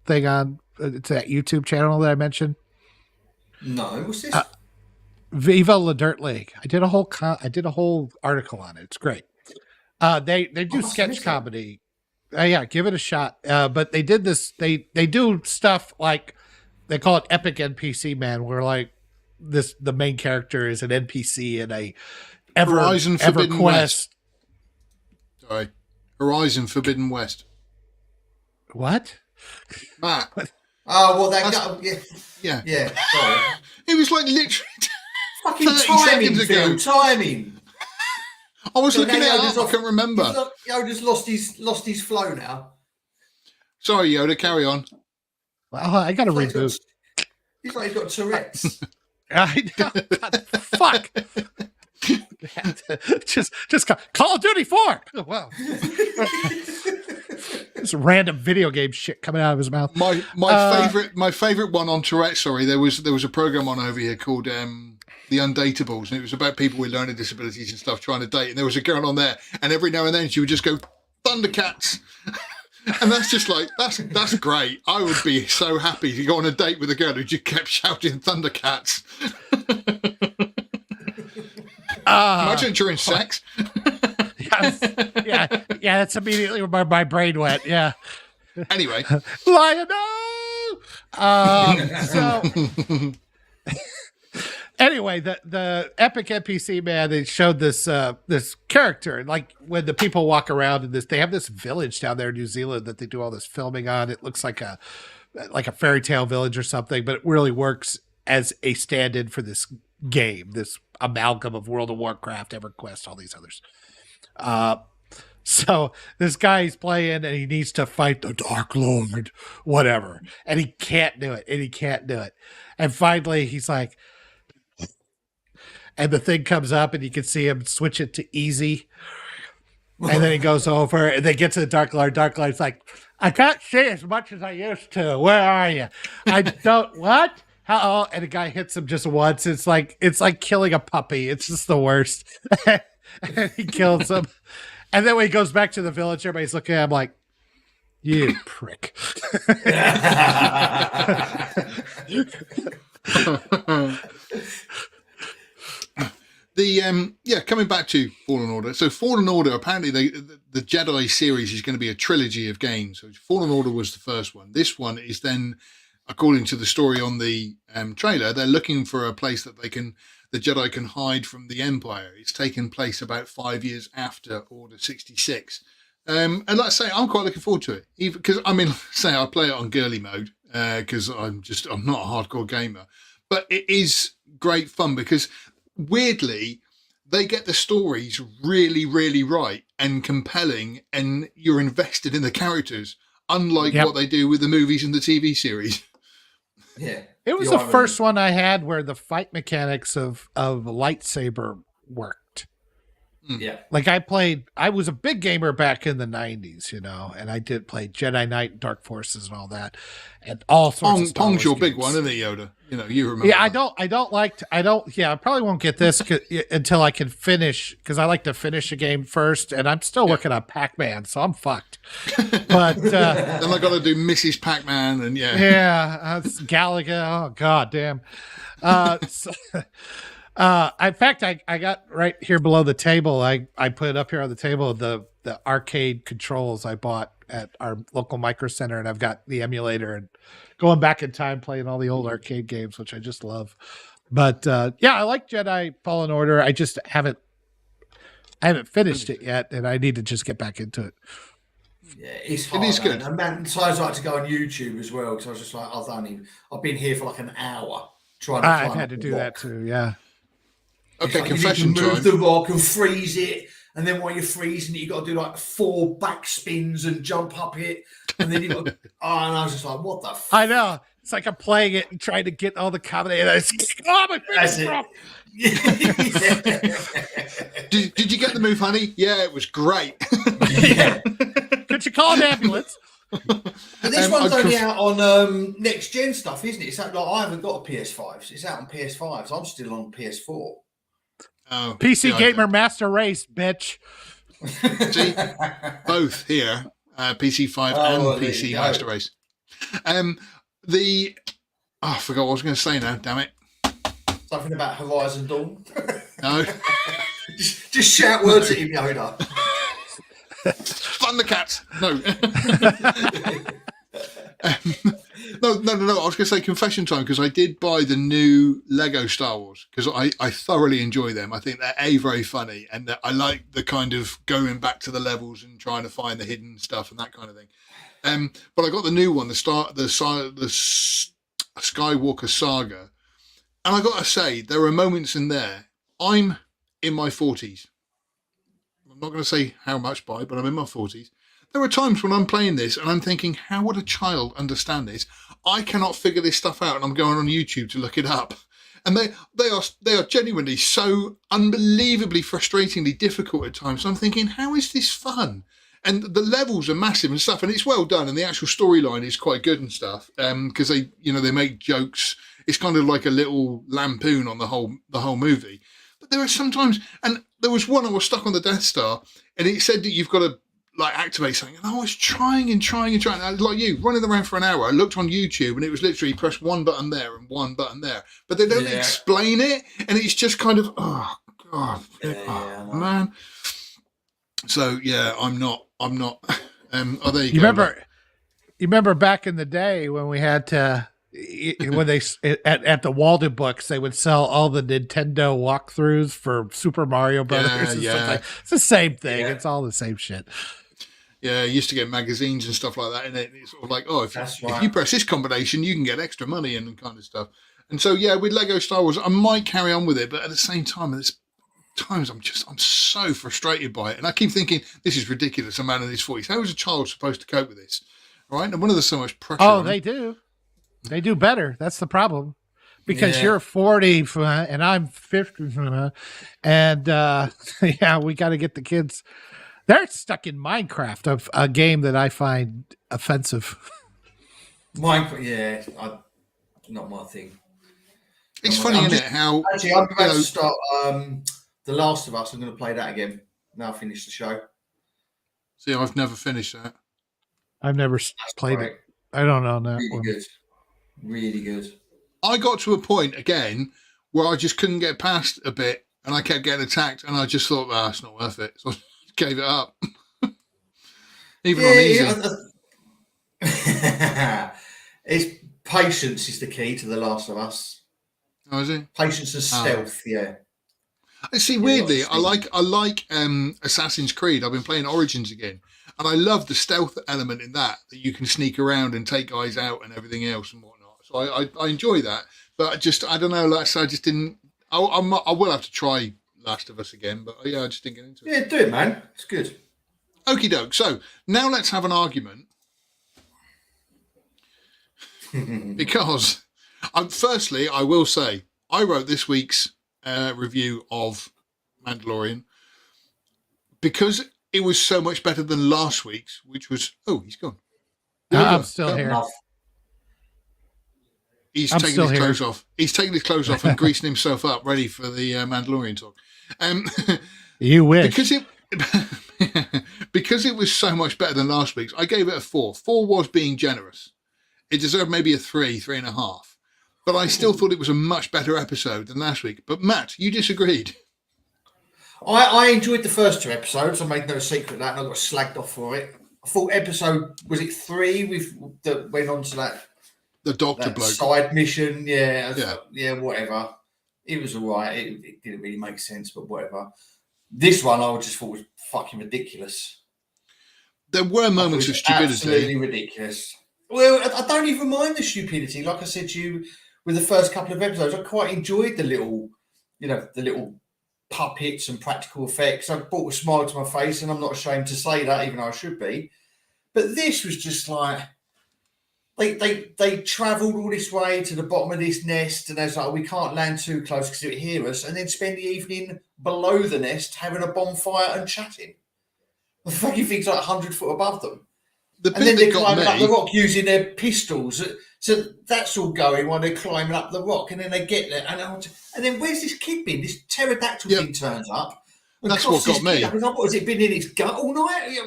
thing on? It's that YouTube channel that I mentioned. No, what's this? Viva La Dirt League. I did a whole article on it. It's great. They do sketch comedy. Yeah, give it a shot. But they did this. They do stuff like they call it Epic NPC Man, where like the main character is an NPC in a Horizon Forbidden EverQuest. West. Sorry, Horizon Forbidden West. What? Matt. Oh, well, that guy. Yeah. Sorry. It was like literally fucking 30 timing, seconds ago. Timing. I was looking at it up. I can't remember. Yoda's lost his flow now. Sorry, Yoda. Carry on. Well, I got to reboot. He's like he's got Tourette's. I know. God, fuck. just Call of Duty 4. Oh, wow. This random video game shit coming out of his mouth. My favorite one on Tourette's. Sorry, there was a program on over here called The Undateables, and it was about people with learning disabilities and stuff trying to date. And there was a girl on there, and every now and then she would just go Thundercats, and that's just like that's great. I would be so happy to go on a date with a girl who just kept shouting Thundercats. Imagine during sex. yeah, that's immediately where my brain went. Yeah. Anyway, Lionel. So. Anyway, the Epic NPC Man, they showed this this character, like when the people walk around in this, they have this village down there in New Zealand that they do all this filming on. It looks like a fairy tale village or something, but it really works as a stand-in for this game, this amalgam of World of Warcraft, EverQuest, all these others. So this guy's playing and he needs to fight the Dark Lord, whatever. And he can't do it. And finally he's like, and the thing comes up and you can see him switch it to easy. And then he goes over and they get to the Dark Lord. Dark Lord's like, I can't see as much as I used to. Where are you? I don't, what? How? And the guy hits him just once. It's like killing a puppy. It's just the worst. And he kills him. And then when he goes back to the village, everybody's looking at him like, you prick. Coming back to Fallen Order. So Fallen Order, apparently the Jedi series is going to be a trilogy of games. So Fallen Order was the first one. This one is then, according to the story on the trailer, they're looking for a place that the Jedi can hide from the Empire. It's taken place about 5 years after Order 66. And like I say, I'm quite looking forward to it. Even because, I mean, say I play it on girly mode because I'm not a hardcore gamer. But it is great fun because, weirdly, they get the stories really, really right and compelling, and you're invested in the characters, unlike what they do with the movies and the TV series. Yeah. It was the first one I had where the fight mechanics of lightsaber worked. Yeah. Like I was a big gamer back in the 90s, and I did play Jedi Knight, Dark Forces and all that. And all sorts of Star Pong's Wars your games. big one, isn't it, Yoda? You remember. Yeah, that. I probably won't get this until I can finish, because I like to finish a game first, and I'm still working on Pac-Man, so I'm fucked. But then I got to do Mrs. Pac-Man and that's Galaga. Oh god damn. In fact, I got right here below the table. I put it up here on the table, the arcade controls I bought at our local micro center, and I've got the emulator and going back in time playing all the old arcade games, which I just love. But I like Jedi Fallen Order. I just haven't finished it yet, and I need to just get back into it. Yeah, it's hard. It is good. And man, so I like to go on YouTube as well, because I was just like, I've been here for like an hour trying to I've had to do that too. Yeah. Okay, like confession you need to move time. the rock and freeze it, and then while you're freezing it, you got to do like 4 back spins and jump up it, and then you got. And I was just like, "What the?" I know. It's like I'm playing it and trying to get all the combinations. My fingers dropped. Did you get the move, honey? Yeah, it was great. Yeah. Could you call an ambulance? But this one's only out on next gen stuff, isn't it? It's like I haven't got a PS5. So it's out on PS5, so I'm still on PS4. Oh, PC Gamer Master Race, bitch. See, both here, PC5 and PC Master Race. I forgot what I was going to say now. Damn it! Something about Horizon Dawn. No, just shout words at him, Yoda. Thundercats. No. No. I was going to say confession time, because I did buy the new Lego Star Wars because I thoroughly enjoy them. I think they're very funny, and I like the kind of going back to the levels and trying to find the hidden stuff and that kind of thing. But I got the new one, the Skywalker Saga, and I got to say there are moments in there. I'm in my 40s. I'm not going to say how much by, but I'm in my 40s. There are times when I'm playing this and I'm thinking, how would a child understand this? I cannot figure this stuff out, and I'm going on YouTube to look it up. And they are genuinely so unbelievably frustratingly difficult at times. So I'm thinking, how is this fun? And the levels are massive and stuff, and it's well done, and the actual storyline is quite good and stuff. Because they make jokes. It's kind of like a little lampoon on the whole movie. But there are sometimes, and there was one I was stuck on the Death Star, and it said that you've got to activate something. And I was trying. I was like you, running around for an hour. I looked on YouTube, and it was literally press one button there and one button there. But they don't explain it, and it's just kind of, oh god, man. So yeah, I'm not. There you go. You remember back in the day when we had to, when they at the Walden Books, they would sell all the Nintendo walkthroughs for Super Mario Brothers. And stuff like. It's the same thing. Yeah. It's all the same shit. Yeah, I used to get magazines and stuff like that, and it's sort of like, if you press this combination, you can get extra money and kind of stuff. And so, yeah, with Lego Star Wars, I might carry on with it, but at the same time, there's times I'm so frustrated by it. And I keep thinking, this is ridiculous, a man in his 40s. How is a child supposed to cope with this? All right? And when there's so much pressure on they do. They do better. That's the problem. Because Yeah. you're 40 and I'm 50. And yeah, we got to get the kids. They're stuck in Minecraft, a game that I find offensive. Minecraft, yeah, not my thing. It's funny, isn't it? How actually, I'm about to start The Last of Us. I'm going to play that again. Now I finish the show. See, I've never finished that. I've never played it. I don't know that really one. Good. Really good. I got to a point again where I just couldn't get past a bit, and I kept getting attacked, and I just thought, it's not worth it. So I gave it up. Even on easy. It's patience is the key to The Last of Us. Oh, is it? Patience and stealth, yeah. I see. Weirdly, I like Assassin's Creed. I've been playing Origins again, and I love the stealth element in that you can sneak around and take guys out and everything else and whatnot. So I enjoy that, but I don't know. Like I said, I just didn't. I will have to try Last of Us again, but yeah, I just didn't get into it. Yeah, do it, man. It's good. Okie doke. So now let's have an argument. Because, firstly, I will say, I wrote this week's review of Mandalorian because it was so much better than last week's, which was, he's gone. I'm still here. He's taking his clothes off. He's taking his clothes off and greasing himself up, ready for the Mandalorian talk. You wish. Because it was so much better than last week's, I gave it a 4. 4 was being generous. It deserved maybe a 3.5. But I still thought it was a much better episode than last week. But Matt, you disagreed. I enjoyed the first 2 episodes. I made no secret of that, and I got slagged off for it. I thought episode, was it 3 that went on to that? The doctor that bloke. Side mission, yeah, whatever. It was all right. It didn't really make sense, but whatever. This one I just thought was fucking ridiculous. There were moments of stupidity. Absolutely ridiculous. Well, I don't even mind the stupidity. Like I said to you, with the first couple of episodes, I quite enjoyed the little puppets and practical effects. I brought a smile to my face, and I'm not ashamed to say that, even though I should be. But this was just like they travelled all this way to the bottom of this nest, and they was like, we can't land too close because it would hear us, and then spend the evening below the nest having a bonfire and chatting. The fucking thing's like 100 foot above them. And then they're climbing up the rock using their pistols. So that's all going while they're climbing up the rock. And then they get there. And then where's this kid been? This pterodactyl thing turns up. That's what got me. What, has it been in its gut all night?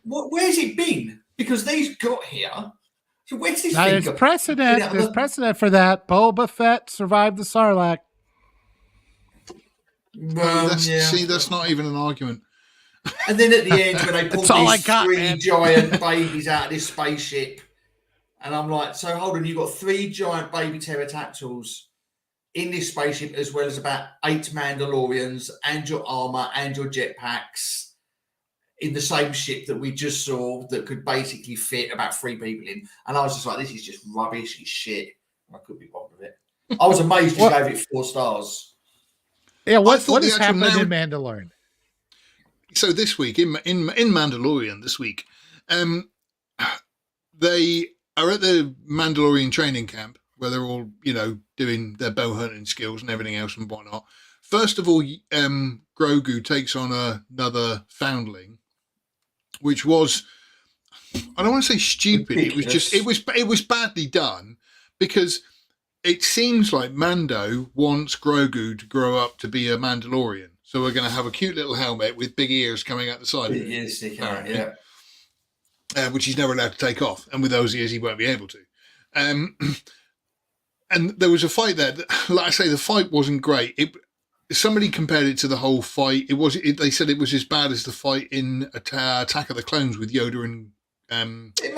Where's it been? Because these got here. So where's this thing? There's precedent. There's precedent for that. Boba Fett survived the Sarlacc. That's not even an argument. And then at the end, when they pull these 3 giant babies out of this spaceship, and I'm like, so hold on, you've got 3 giant baby pterodactyls in this spaceship, as well as about 8 Mandalorians and your armor and your jetpacks in the same ship that we just saw that could basically fit about 3 people in. And I was just like, this is just rubbish and shit. I couldn't be bothered with it. I was amazed you gave it 4 stars. Yeah, what has happened in Mandalorian? So this week, in Mandalorian this week, they are at the Mandalorian training camp where they're all, doing their bow hunting skills and everything else and whatnot. First of all, Grogu takes on another foundling, which was, I don't want to say stupid. Ridiculous. It was badly done because it seems like Mando wants Grogu to grow up to be a Mandalorian. So we're going to have a cute little helmet with big ears coming out the side. Big ears sticking out, yeah. Which he's never allowed to take off. And with those ears, he won't be able to. And there was a fight there. Like I say, the fight wasn't great. Somebody compared it to the whole fight. They said it was as bad as the fight in Attack of the Clones with Yoda and... It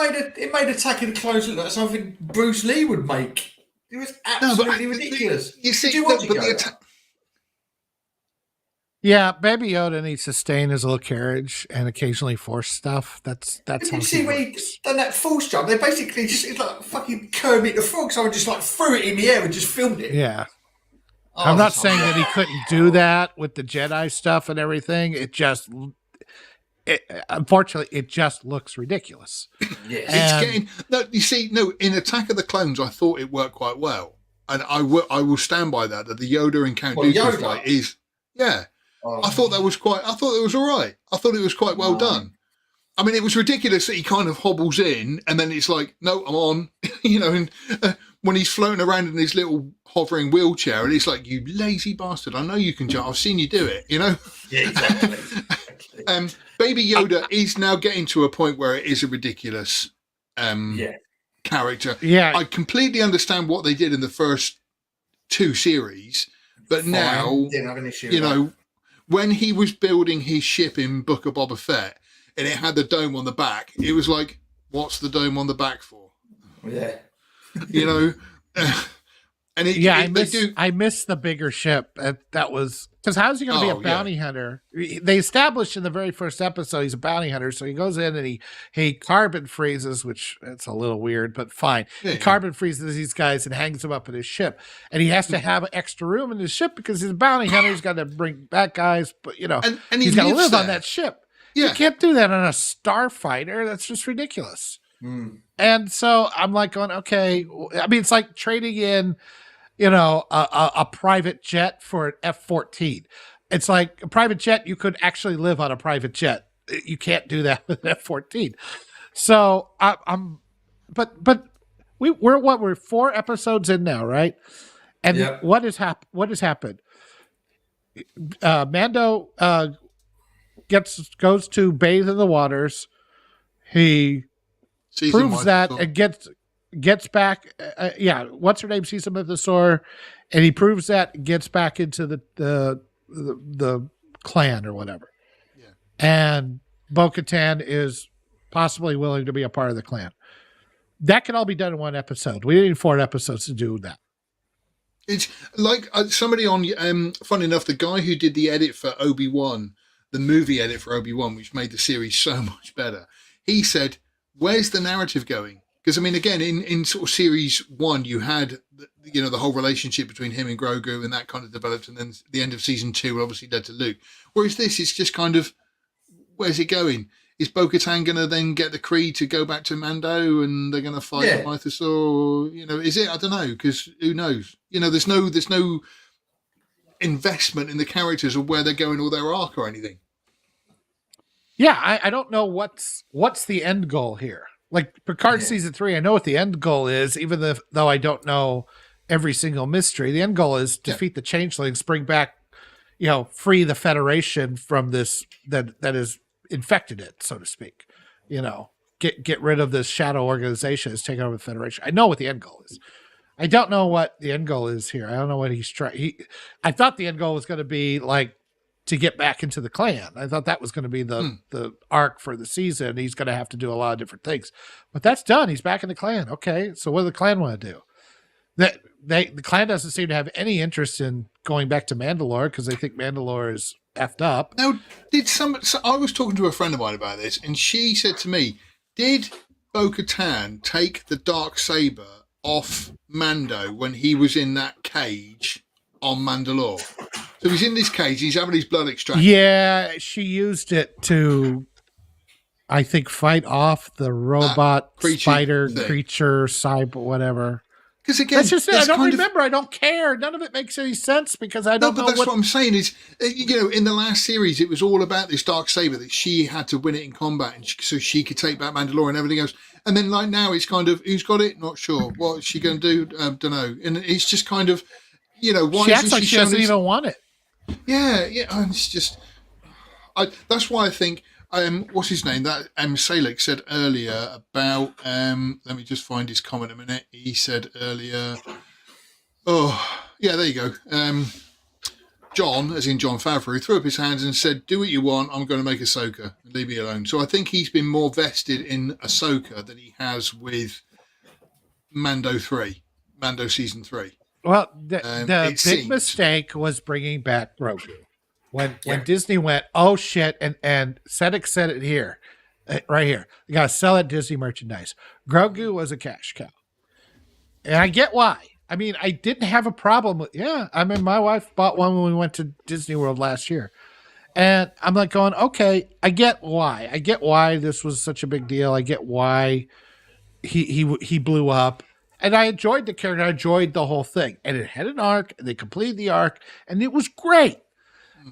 made Attack of the Clones look like something Bruce Lee would make. It was absolutely ridiculous. You see, Did you watch it, Yeah, Baby Yoda needs to stay in his little carriage and occasionally force stuff. That's Did how you see he when he works. done that force jump? They basically it's like fucking Kermit the Frog. Someone just like threw it in the air and just filmed it. Yeah. I I'm was not just like, saying that he couldn't do that with the Jedi stuff and everything. Unfortunately, it just looks ridiculous. yes. It's And getting no. You see, no. In Attack of the Clones, I thought it worked quite well, and I will stand by that. That the Yoda and Count Well, Dooku Yoda? fight is, yeah. Oh, I thought that was quite. I thought it was all right. I thought it was quite well No. done. I mean, it was ridiculous that he kind of hobbles in, and then it's like, no, I'm on. And when he's floating around in his little hovering wheelchair, and it's like, you lazy bastard! I know you can jump. I've seen you do it. yeah, exactly. Baby Yoda is now getting to a point where it is a ridiculous Yeah. character. yeah, I completely understand what they did in the first 2 series, but Fine. now, Didn't have an issue you with that. know, when he was building his ship in Book of Boba Fett and it had the dome on the back, it was like, what's the dome on the back for? Yeah. You know? And it, yeah. it- they do. I miss the bigger ship. That was because how's he going to be Oh, a bounty hunter? They established in the very first episode he's a bounty hunter, so he goes in and he carbon freezes, which it's a little weird, but fine. Yeah, He yeah. carbon freezes these guys and hangs them up in his ship, and he has to have extra room in his ship because he's a bounty hunter. He's got to bring back guys, but And he he's got to lives live on there. that ship. Yeah. You can't do that on a starfighter. That's just ridiculous. Mm. And so I'm like going, okay. I mean, it's like trading in, a private jet for an F-14. It's like a private jet. You could actually live on a private jet. You can't do that with an F-14. So but we're 4 episodes in now, right? And Yep. what has happened? Mando goes to bathe in the waters. He Season proves wise, that so- and gets back. What's her name? Sees him at the store, and he proves that and gets back into the clan or whatever. Yeah. And Bo-Katan is possibly willing to be a part of the clan. That can all be done in 1 episode. We need 4 episodes to do that. It's like somebody on, funny enough, the guy who did the edit for Obi-Wan, the movie edit for Obi-Wan, which made the series so much better, he said, where's the narrative going? Because, I mean, again, in sort of series 1, you had, the whole relationship between him and Grogu and that kind of developed. And then the end of season 2 obviously led to Luke. Whereas this, it's just kind of, where's it going? Is Bo-Katan going to then get the Kree to go back to Mando and they're going to fight Yeah. Mythosaur? Or, is it? I don't know, because who knows? There's no investment in the characters or where they're going or their arc or anything. Yeah, I don't know what's the end goal here. Like Picard Yeah. season 3, I know what the end goal is, even though I don't know every single mystery. The end goal is defeat the changelings, bring back, free the Federation from this that has infected it, so to speak. Get rid of this shadow organization that's taken over the Federation. I know what the end goal is. I don't know what the end goal is here. I don't know what he's trying. I thought the end goal was going to be like to get back into the clan. I thought that was going to be the arc for the season. He's going to have to do a lot of different things, but that's done. He's back in the clan. Okay, so what do the clan want to do? The clan doesn't seem to have any interest in going back to Mandalore because they think Mandalore is effed up. Now, I was talking to a friend of mine about this, and she said to me, did Bo-Katan take the Darksaber off Mando when he was in that cage on Mandalore? So he's in this cage, he's having his blood extracted. Yeah, she used it to, I think, fight off the robot spider thing. creature, cyber, whatever. Because again, That's just it. I don't kind of- remember. I don't care. None of it makes any sense because I No, don't but know that's what I'm saying is, in the last series, it was all about this Darksaber that she had to win it in combat, and so she could take back Mandalore and everything else. And then, like now, it's kind of who's got it? Not sure. What is she going to do? Don't know. And it's just kind of, why she isn't acts like she doesn't shown even want it. Yeah. And it's just, that's why I think. What's his name? That Salek said earlier about. Let me just find his comment a minute. He said earlier. Oh, yeah, there you go. John, as in John Favreau, threw up his hands and said, do what you want, I'm going to make Ahsoka and leave me alone. So I think he's been more vested in Ahsoka than he has with Mando season 3. Well, the it big seems. mistake was bringing back Grogu. when Disney went, oh shit, and Sedek said it here, right here. You got to sell that Disney merchandise. Grogu was a cash cow, and I get why. I mean, I didn't have a problem with. Yeah, I mean, my wife bought one when we went to Disney World last year, and I'm like going, okay, I get why. I get why this was such a big deal. I get why he blew up. And I enjoyed the character. I enjoyed the whole thing. And it had an arc, and they completed the arc, and it was great.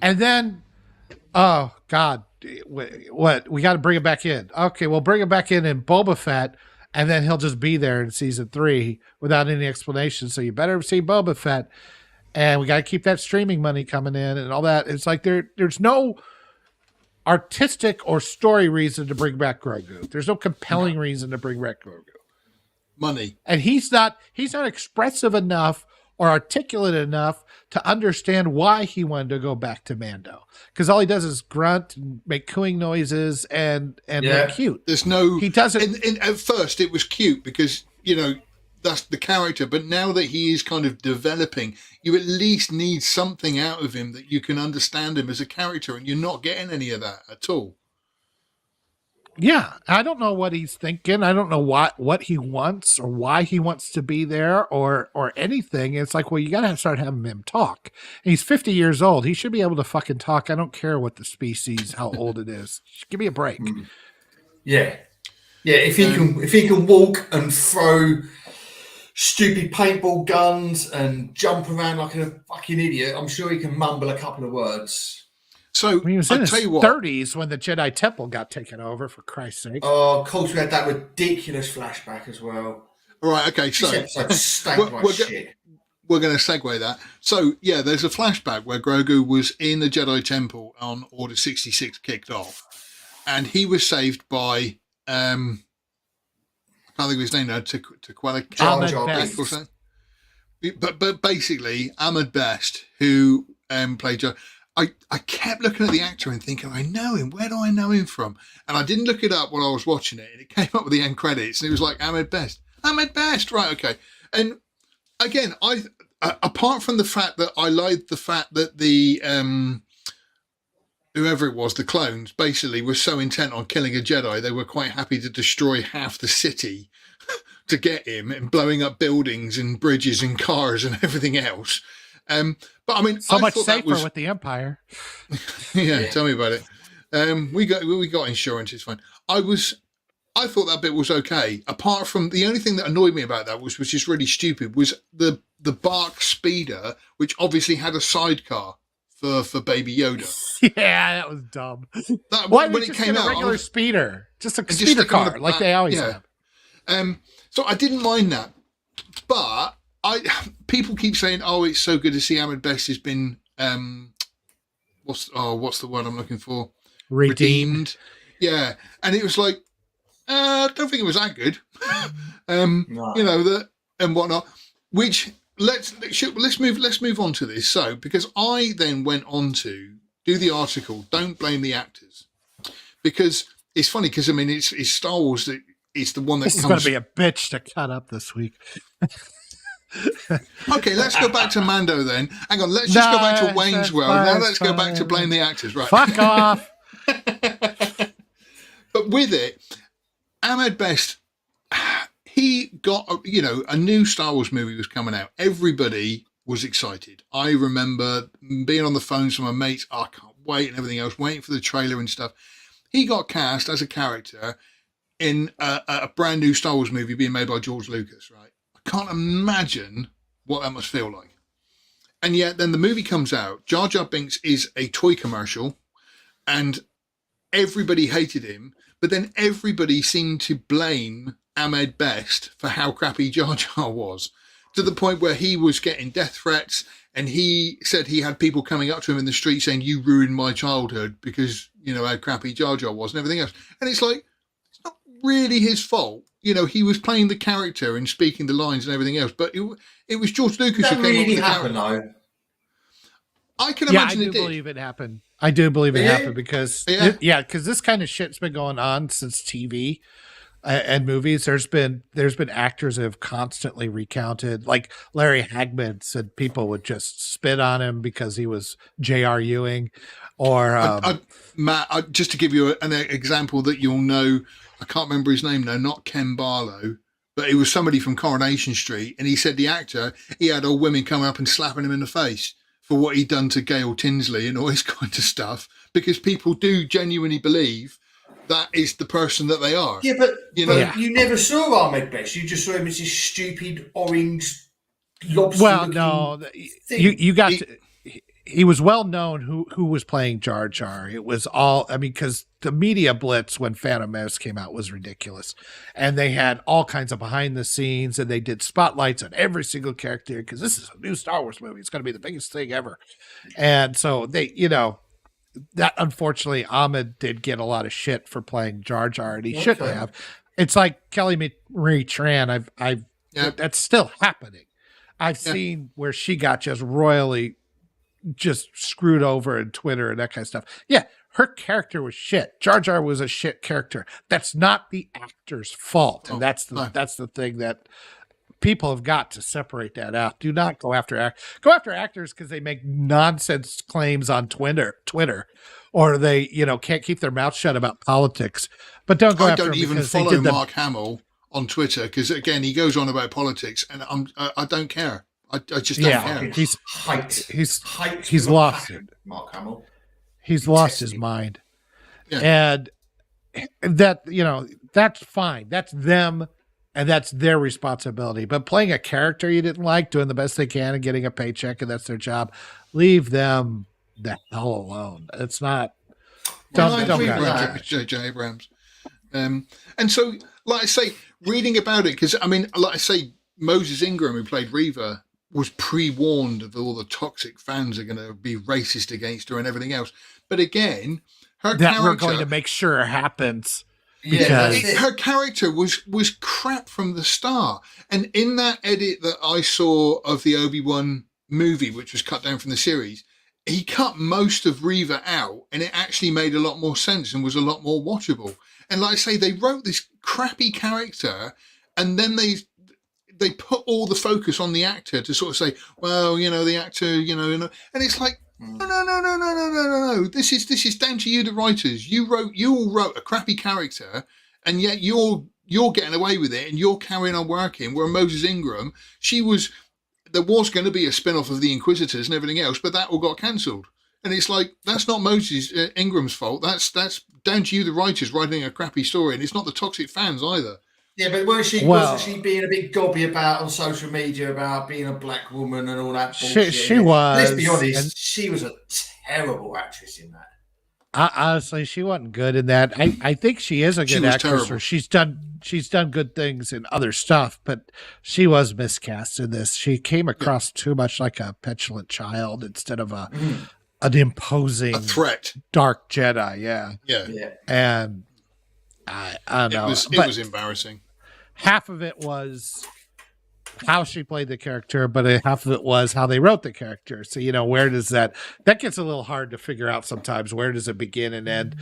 And then, oh, God, what? We got to bring it back in. Okay, we'll bring it back in Boba Fett, and then he'll just be there in season 3 without any explanation. So you better see Boba Fett. And we got to keep that streaming money coming in and all that. It's like there's no artistic or story reason to bring back Grogu. There's no compelling reason to bring back Grogu. Money. And he's not expressive enough or articulate enough to understand why he wanted to go back to Mando. Because all he does is grunt and make cooing noises and look cute. There's no... He doesn't... And at first it was cute because, you know, that's the character. But now that he is kind of developing, you at least need something out of him that you can understand him as a character, and you're not getting any of that at all. Yeah, I don't know what he's thinking. I don't know what he wants or why he wants to be there or anything. It's like, well, you got to start having him talk. And he's 50 years old. He should be able to fucking talk. I don't care what the species, how old it is. Just give me a break. Yeah. Yeah, if he can walk and throw stupid paintball guns and jump around like a fucking idiot, I'm sure he can mumble a couple of words. So he was in his tell you what, 30s when the Jedi Temple got taken over, for Christ's sake. Oh, of course, we had that ridiculous flashback as well. All right, okay, so we're going to segue that. So, yeah, there's a flashback where Grogu was in the Jedi Temple on Order 66 kicked off, and he was saved by, I can't think of his name now, T'Quella or something. But basically, Ahmed Best, who played Jedi, I kept looking at the actor and thinking, I know him. Where do I know him from? And I didn't look it up while I was watching it. And it came up with the end credits. And it was like, Ahmed Best. Ahmed Best. Right, okay. And again, apart from the fact that I liked the fact that the, whoever it was, the clones, basically were so intent on killing a Jedi, they were quite happy to destroy half the city to get him, and blowing up buildings and bridges and cars and everything else. But I mean, so much safer with the Empire. Yeah, tell me about it. We got insurance. It's fine. I thought that bit was okay. Apart from the only thing that annoyed me about that was just really stupid, was the Bark speeder, which obviously had a sidecar for Baby Yoda. Yeah, that was dumb. Why when it came out, a regular speeder, just a speeder car, like they always have. So I didn't mind that, but people keep saying, "Oh, it's so good to see Ahmed Best has been what's the word I'm looking for? Redeemed." Yeah, and it was like, I don't think it was that good. No. You know that and whatnot. Which let's move on to this. So because I then went on to do the article, don't blame the actors, because it's funny because I mean it's Star Wars that it's the one that this comes. Is going to be a bitch to cut up this week. Okay, let's go back to Mando then. Hang on, let's just go back to Wayne's World. Now let's go back to blame the actors, right? Fuck off. But with it, Ahmed Best, he got, a new Star Wars movie was coming out. Everybody was excited. I remember being on the phone to my mates, I can't wait, and everything else, waiting for the trailer and stuff. He got cast as a character in a brand new Star Wars movie being made by George Lucas, right? I can't imagine what that must feel like. And yet then the movie comes out, Jar Jar Binks is a toy commercial, and everybody hated him, but then everybody seemed to blame Ahmed Best for how crappy Jar Jar was, to the point where he was getting death threats, and he said he had people coming up to him in the street saying, "You ruined my childhood," because, how crappy Jar Jar was and everything else. And it's like, it's not really his fault. He was playing the character and speaking the lines and everything else, but it was George Lucas who came up with the character. Though. I can imagine it did. I do believe it happened because because this kind of shit's been going on since TV. and movies. There's been actors that have constantly recounted, like Larry Hagman said people would just spit on him because he was J.R. Ewing, or Matt, just to give you an example that you'll know, I can't remember his name now, not Ken Barlow, but it was somebody from Coronation Street, and he said the actor, he had old women coming up and slapping him in the face for what he'd done to Gail Tinsley and all this kind of stuff, because people do genuinely believe that is the person that they are. Yeah, but you never saw Ahmed Best. You just saw him as this stupid orange lobster. Well, no, you got to. He was well known who was playing Jar Jar. It was all, I mean, because the media blitz when Phantom Menace came out was ridiculous. And they had all kinds of behind the scenes, and they did spotlights on every single character because this is a new Star Wars movie. It's going to be the biggest thing ever. And so they, that unfortunately Ahmed did get a lot of shit for playing Jar Jar, and he shouldn't have. It's like Kelly Marie Tran. That's still happening. I've seen where she got just royally just screwed over in Twitter and that kind of stuff. Yeah, her character was shit. Jar Jar was a shit character. That's not the actor's fault, and that's the thing that people have got to separate that out. Do not go after actors because they make nonsense claims on Twitter, or they can't keep their mouth shut about politics. But don't go after them. I don't even follow Mark Hamill on Twitter because again he goes on about politics, and I don't care. I just don't care. He's lost it. Mark Hamill. He's lost his mind. Yeah. And that, that's fine. That's them and that's their responsibility. But playing a character you didn't like, doing the best they can and getting a paycheck, and that's their job, leave them the hell alone. It's not. Don't J.J. Abrams. And so, like I say, reading about it, because, I mean, like I say, Moses Ingram, who played Reva, was pre-warned that all the toxic fans are going to be racist against her and everything else. But again, we're going to make sure it happens. Her character was crap from the start. And in that edit that I saw of the Obi-Wan movie, which was cut down from the series, he cut most of Reva out, and it actually made a lot more sense and was a lot more watchable. And like I say, they wrote this crappy character, and then they put all the focus on the actor to sort of say, well, the actor, and it's like, no. This is down to you, the writers. You all wrote a crappy character, and yet you're getting away with it, and you're carrying on working. Where Moses Ingram, there was going to be a spin-off of the Inquisitors and everything else, but that all got cancelled. And it's like, that's not Moses Ingram's fault. That's down to you, the writers, writing a crappy story, and it's not the toxic fans either. Yeah, but wasn't she being a bit gobby about on social media about being a black woman and all that bullshit? She was. Let's be honest, she was a terrible actress in that. Honestly, she wasn't good in that. I think she is a good actress. Or she's done good things in other stuff, but she was miscast in this. She came across too much like a petulant child instead of an imposing, a threat, dark Jedi. Yeah. And I don't know. It was embarrassing. Half of it was how she played the character, but half of it was how they wrote the character. So, where does that gets a little hard to figure out sometimes. Where does it begin and end?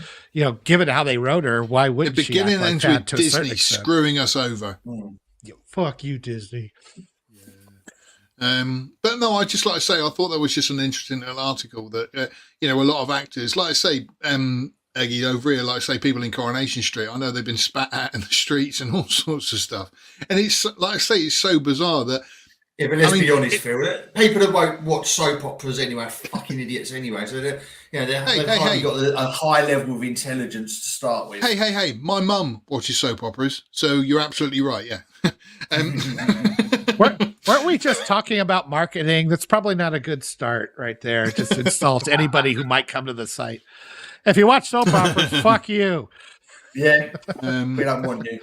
Given how they wrote her, why wouldn't she act like that to a certain extent? Disney screwing us over. Fuck you, Disney. But no, I just like to say, I thought that was just an interesting little article that, a lot of actors, like I say, Eggy over here, like I say, people in Coronation Street, I know they've been spat at in the streets and all sorts of stuff. And it's, like I say, it's so bizarre that... Yeah, but let's be honest, Phil. People that won't watch soap operas anyway are fucking idiots anyway. So they've got a high level of intelligence to start with. Hey, my mum watches soap operas, so you're absolutely right, yeah. Weren't we just talking about marketing? That's probably not a good start right there. Just insult anybody who might come to the site. If you watch soap operas, fuck you. Yeah, we don't want you.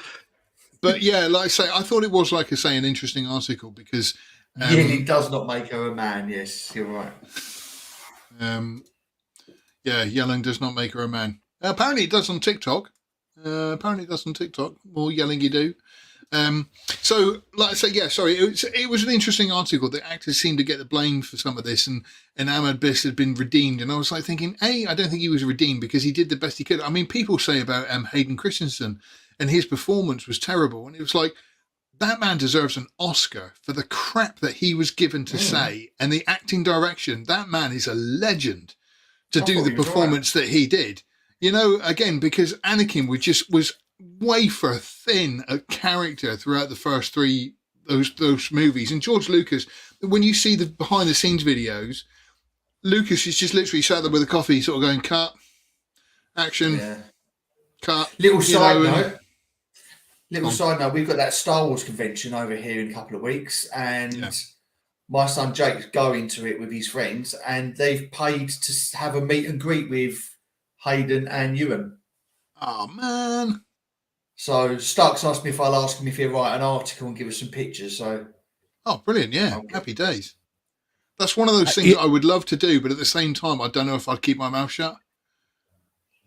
But yeah, like I say, I thought it was, like I say, an interesting article because... it does not make her a man, yes, you're right. Yelling does not make her a man. Apparently it does on TikTok. More yelling you do. So, like I say, yeah, sorry, it was an interesting article. The actors seemed to get the blame for some of this, and Ahmed Bliss had been redeemed. And I was like thinking, I don't think he was redeemed because he did the best he could. I mean, people say about Hayden Christensen, and his performance was terrible. And it was like, that man deserves an Oscar for the crap that he was given to say, and the acting direction. That man is a legend to do the performance that he did. You know, again, because Anakin was wafer thin a character throughout the first three those movies. And George Lucas, when you see the behind the scenes videos, Lucas is just literally sat there with a coffee, sort of going, cut, action, cut. Little side note, we've got that Star Wars convention over here in a couple of weeks, and my son Jake's going to it with his friends, and they've paid to have a meet and greet with Hayden and Ewan. Oh man. So Starks asked me if I'll ask him if he'll write an article and give us some pictures. So, brilliant! Yeah, happy days. That's one of those things I would love to do, but at the same time, I don't know if I'd keep my mouth shut.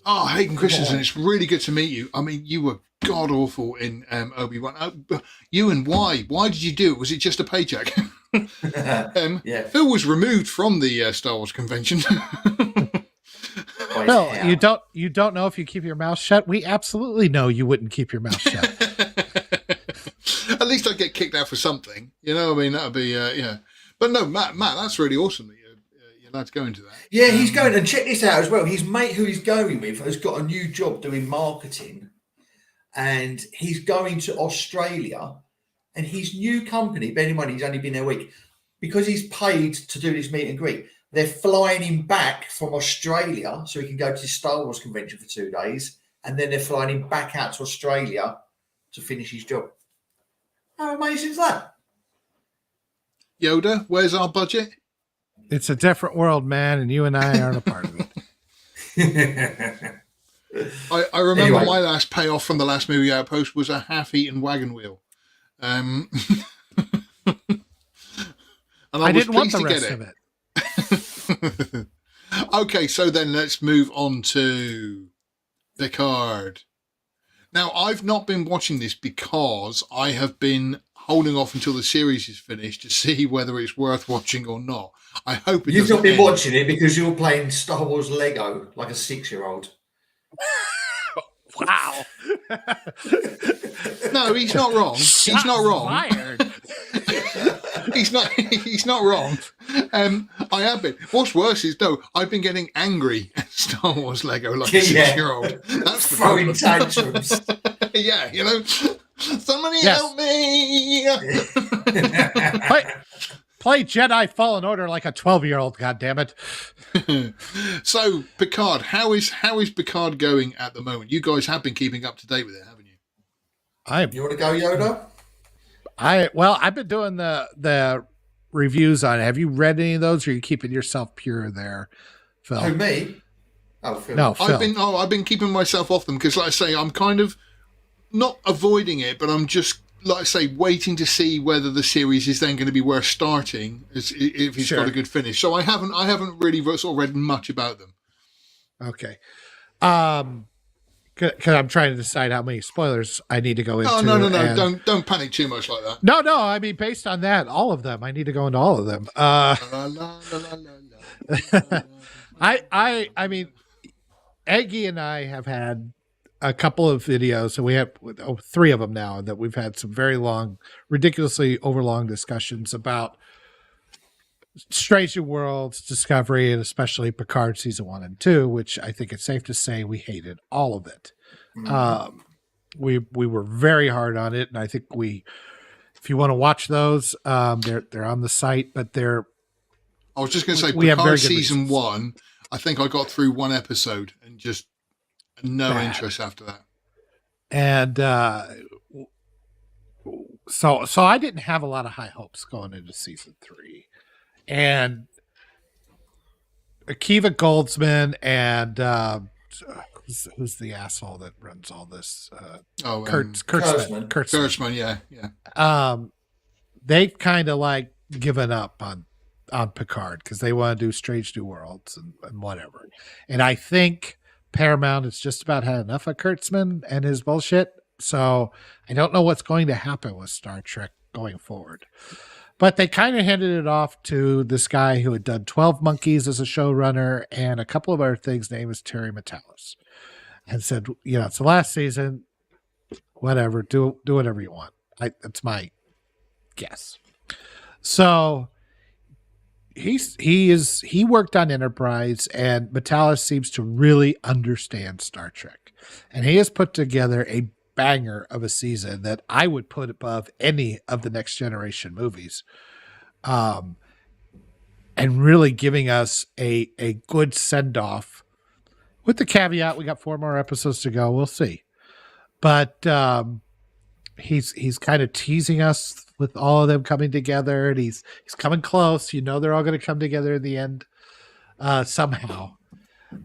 Oh, Hayden Christensen, it's really good to meet you. I mean, you were god awful in Obi-Wan. Ewan, why? Why did you do it? Was it just a paycheck? Phil was removed from the Star Wars convention. Well, you don't know if you keep your mouth shut. We absolutely know you wouldn't keep your mouth shut. At least I'd get kicked out for something. You know, I mean, that would be, yeah. But no, Matt, that's really awesome that you're allowed to go into that. Yeah, he's going, and check this out as well. His mate who he's going with has got a new job doing marketing, and he's going to Australia, and his new company, bearing in mind he's only been there a week, because he's paid to do this meet and greet, they're flying him back from Australia so he can go to the Star Wars convention for 2 days, and then they're flying him back out to Australia to finish his job. How amazing is that? Yoda, where's our budget? It's a different world, man, and you and I aren't a part of it. I remember my last payoff from the last movie Outpost was a half-eaten wagon wheel. And I didn't want the rest of it. Okay, so then let's move on to Picard. Now, I've not been watching this because I have been holding off until the series is finished to see whether it's worth watching or not. I hope You've not been watching it because you're playing Star Wars Lego like a 6-year-old. Wow. No, he's not wrong. He's not wrong. Fired. He's not wrong. I have been. What's worse is, no, I've been getting angry at Star Wars Lego like a 6-year-old. That's throwing tantrums. Yeah, you know, somebody help me. Play Jedi Fallen Order like a 12-year-old, goddammit. So, Picard, how is Picard going at the moment? You guys have been keeping up to date with it, haven't you? You want to go, Yoda? I've been doing the reviews on it. Have you read any of those, or are you keeping yourself pure there, Phil? Who, me? Oh, Phil. No, Phil. I've been keeping myself off them because, like I say, I'm kind of not avoiding it, but I'm just, like I say, waiting to see whether the series is then going to be worth starting if it's got a good finish. So I haven't really sort of read much about them. Okay. Because I'm trying to decide how many spoilers I need to go into. No. Don't panic too much like that. No. I mean, based on that, all of them. I need to go into all of them. I mean, Aggie and I have had a couple of videos, and we have 3 of them now, that we've had some very long, ridiculously overlong discussions about Strange New Worlds, Discovery, and especially Picard season 1 and 2, which I think it's safe to say we hated all of it. Mm-hmm. We were very hard on it, and I think if you want to watch those, they're on the site, but I was just going to say, Picard season 1, I think I got through 1 episode and just no interest after that. And so I didn't have a lot of high hopes going into season 3. And Akiva Goldsman and who's the asshole that runs all this? Kurtzman, yeah. They've kind of like given up on Picard because they want to do Strange New Worlds and whatever. And I think Paramount has just about had enough of Kurtzman and his bullshit. So I don't know what's going to happen with Star Trek going forward. But they kind of handed it off to this guy who had done 12 Monkeys as a showrunner and a couple of other things. Name is Terry Matalas, and said, it's the last season. Whatever, do whatever you want. That's my guess. So he worked on Enterprise, and Matalas seems to really understand Star Trek, and he has put together a banger of a season that I would put above any of the Next Generation movies, and really giving us a good send off. With the caveat, we got 4 more episodes to go. We'll see, but he's kind of teasing us with all of them coming together, and he's coming close. They're all going to come together in the end somehow.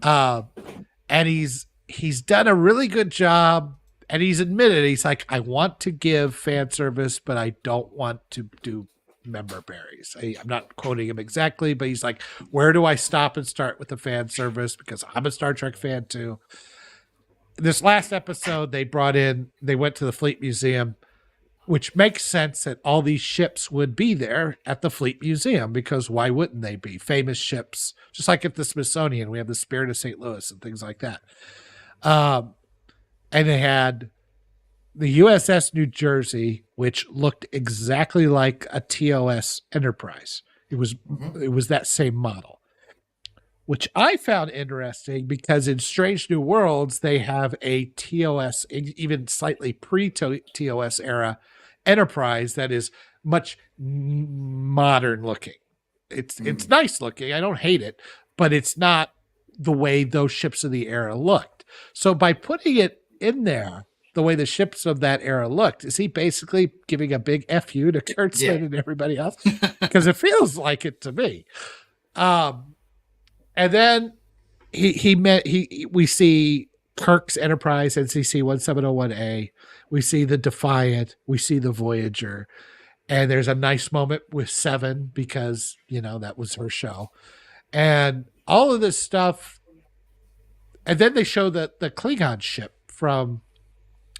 And he's done a really good job, and he's admitted, he's like, I want to give fan service, but I don't want to do member berries. I'm not quoting him exactly, but he's like, where do I stop and start with the fan service? Because I'm a Star Trek fan too. This last episode, they went to the Fleet Museum, which makes sense that all these ships would be there at the Fleet Museum, because why wouldn't they be? Famous ships, just like at the Smithsonian, we have the Spirit of St. Louis and things like that. And they had the USS New Jersey, which looked exactly like a TOS Enterprise. It was that same model, which I found interesting because in Strange New Worlds, they have a TOS, even slightly pre-TOS era Enterprise that is much modern looking. It's nice looking. I don't hate it, but it's not the way those ships of the era looked. So by putting it in there, the way the ships of that era looked, is he basically giving a big FU to Kurtzman and everybody else? Because it feels like it to me. And then we see Kirk's Enterprise, NCC 1701A. We see the Defiant. We see the Voyager. And there's a nice moment with Seven because, that was her show. And all of this stuff. And then they show the Klingon ship from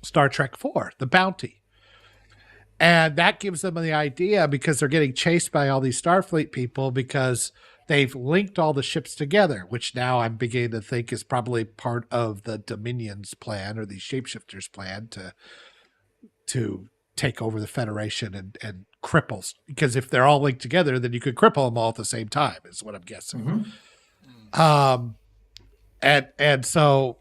Star Trek IV, the Bounty. And that gives them the idea, because they're getting chased by all these Starfleet people, because they've linked all the ships together, which now I'm beginning to think is probably part of the Dominion's plan, or the shapeshifters' plan to take over the Federation and cripple. Because if they're all linked together, then you could cripple them all at the same time, is what I'm guessing. And so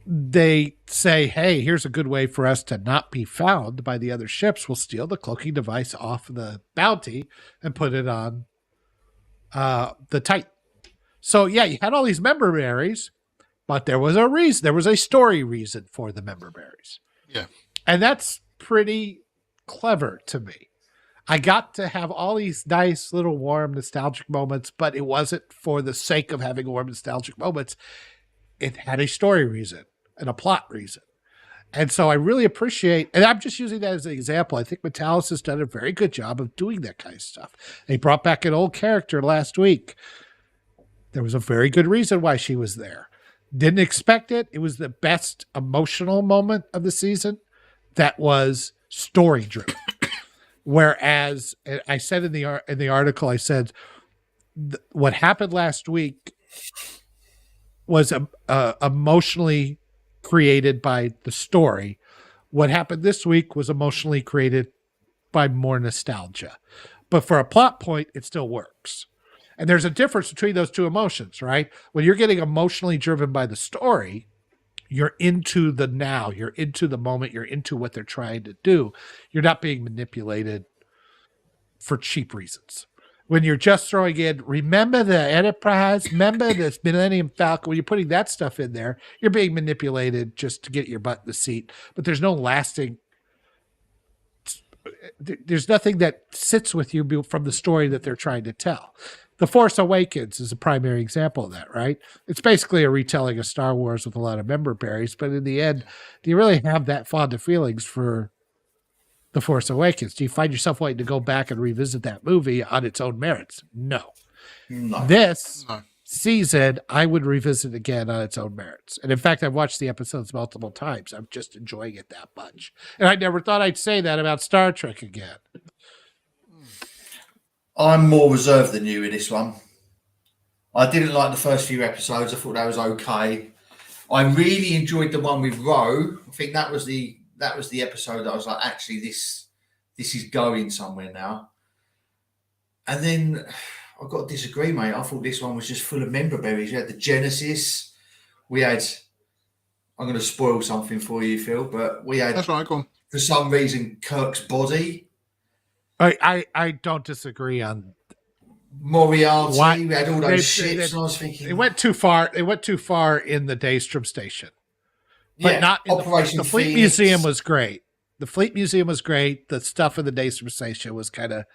they say, hey, here's a good way for us to not be found by the other ships. We'll steal the cloaking device off the Bounty and put it on the Titan. So yeah, you had all these member berries, but there was a reason. There was a story reason for the member berries. Yeah. And that's pretty clever to me. I got to have all these nice little warm nostalgic moments, but it wasn't for the sake of having warm nostalgic moments. It had a story reason and a plot reason. And so I really appreciate, and I'm just using that as an example. I think Matalas has done a very good job of doing that kind of stuff. They brought back an old character last week. There was a very good reason why she was there. Didn't expect it. It was the best emotional moment of the season that was story driven. Whereas I said in the article, I said what happened last week was emotionally created by the story. What happened this week was emotionally created by more nostalgia. But for a plot point, it still works. And there's a difference between those two emotions, right? When you're getting emotionally driven by the story, you're into the now, you're into the moment, you're into what they're trying to do. You're not being manipulated for cheap reasons. When you're just throwing in, remember the Enterprise, remember this Millennium Falcon, when you're putting that stuff in there, you're being manipulated just to get your butt in the seat. But there's no lasting, there's nothing that sits with you from the story that they're trying to tell. The Force Awakens is a primary example of that, right? It's basically a retelling of Star Wars with a lot of member berries, but in the end, do you really have that fond of feelings for The Force Awakens? Do you find yourself wanting to go back and revisit that movie on its own merits? No. No. This season, I would revisit again on its own merits. And in fact, I've watched the episodes multiple times. I'm just enjoying it that much. And I never thought I'd say that about Star Trek again. I'm more reserved than you in this one. I didn't like the first few episodes. I thought that was okay. I really enjoyed the one with Ro. I think that was the episode that I was like, actually, this is going somewhere now. And then I've got to disagree, mate. I thought this one was just full of member berries. We had the Genesis. We had, I'm going to spoil something for you, Phil, but we had, That's right, go on. for some reason, Kirk's body. I don't disagree on Moriarty. Why- We had all those they- ships. And I was thinking, They went too far. They went too far in the Daystrom station, but yeah, not in Operation the Fleet Phoenix. Museum was great. The Fleet Museum was great. The stuff in the Daystrom station was kind of.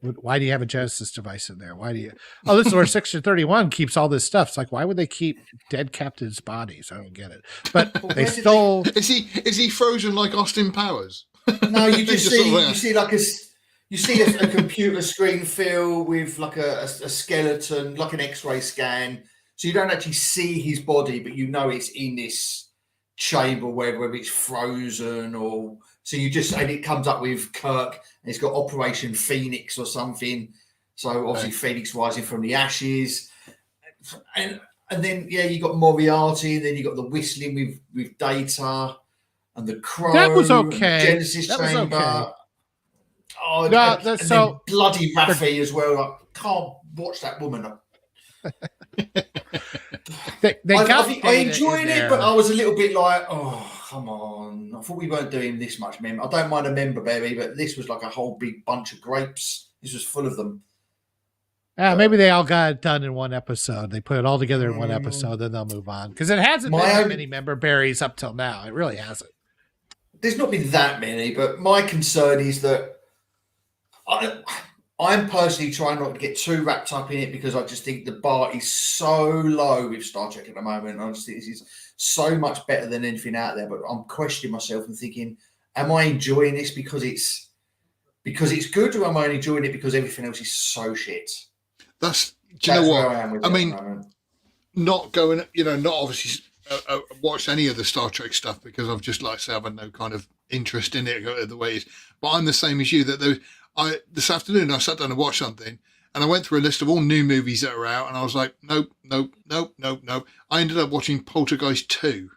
Why do you have a Genesis device in there? Why do you? Oh, this is where Section 31 keeps all this stuff. It's like, why would they keep dead captains' bodies? I don't get it. But they stole. Is he frozen like Austin Powers? No, you just Just sort of see like a computer screen fill with like a skeleton, like an X-ray scan. So you don't actually see his body, but you know it's in this chamber, whether it's frozen or. So you just, and it comes up with Kirk, and it's got Operation Phoenix or something. So obviously Phoenix rising from the ashes, and then you got Moriarty, and then you got the whistling with Data, and the Crow. That was and the okay. Genesis That was chamber. okay. Oh, No, and so- then bloody Raffi as well. I can't watch that woman. They I got enjoyed Data in it, but there. I was a little bit like, oh, come on. I thought we weren't doing this much member. I don't mind a member berry, but this was like a whole big bunch of grapes. This was full of them. Maybe they all got it done in one episode. They put it all together in one episode, then they'll move on. Because it hasn't been that many member berries up till now. It really hasn't. There's not been that many, but my concern is that I'm personally trying not to get too wrapped up in it because I just think the bar is so low with Star Trek at the moment. I just think this is so much better than anything out there. But I'm questioning myself and thinking, am I enjoying this because it's good, or am I enjoying it because everything else is so shit? Do you That's know where what? I am with I it mean, at the moment. not going, not obviously watched any of the Star Trek stuff because I've just, like I say, I've had no kind of interest in it the way it is. But I'm the same as you. This afternoon I sat down and watched something, and I went through a list of all new movies that are out, and I was like, nope. I ended up watching Poltergeist 2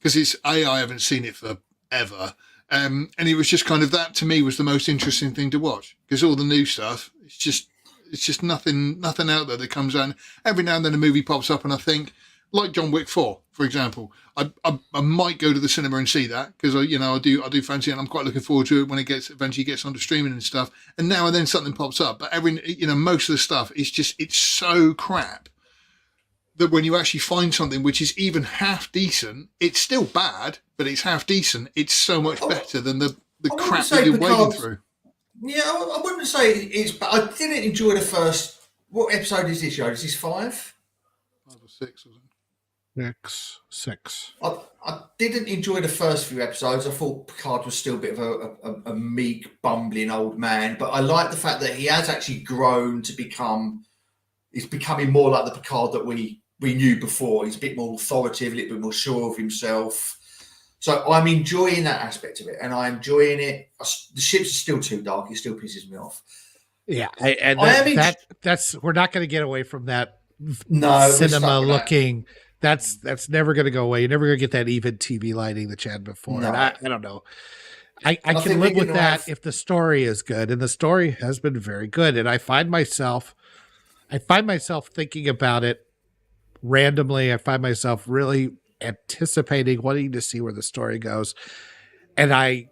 because I haven't seen it forever. And it was just kind of, that to me was the most interesting thing to watch, because all the new stuff, it's just nothing out there that comes out. Every now and then a movie pops up and I think, like John Wick 4, for example, I might go to the cinema and see that because I do fancy it, and I'm quite looking forward to it when it eventually gets onto streaming and stuff. And now and then something pops up, but most of the stuff it's so crap that when you actually find something which is even half decent, it's still bad, but it's half decent. It's so much better than the crap that you're wading through. Yeah, I wouldn't say it's. But I didn't enjoy the first. What episode is this, Joe? Is this 5? 5 or 6, wasn't it? 6. I didn't enjoy the first few episodes. I thought Picard was still a bit of a meek, bumbling old man. But I like the fact that he has actually grown to become. He's becoming more like the Picard that we knew before. He's a bit more authoritative, a little bit more sure of himself. So I'm enjoying that aspect of it, and I'm enjoying it. The ships are still too dark. It still pisses me off. Yeah, that's we're not going to get away from that. No, cinema looking. That's never going to go away. You're never going to get that even TV lighting that you had before. No. And I don't know. I can think live we're with gonna that have- if the story is good, and the story has been very good. And I find myself thinking about it randomly. I find myself really anticipating, wanting to see where the story goes, and I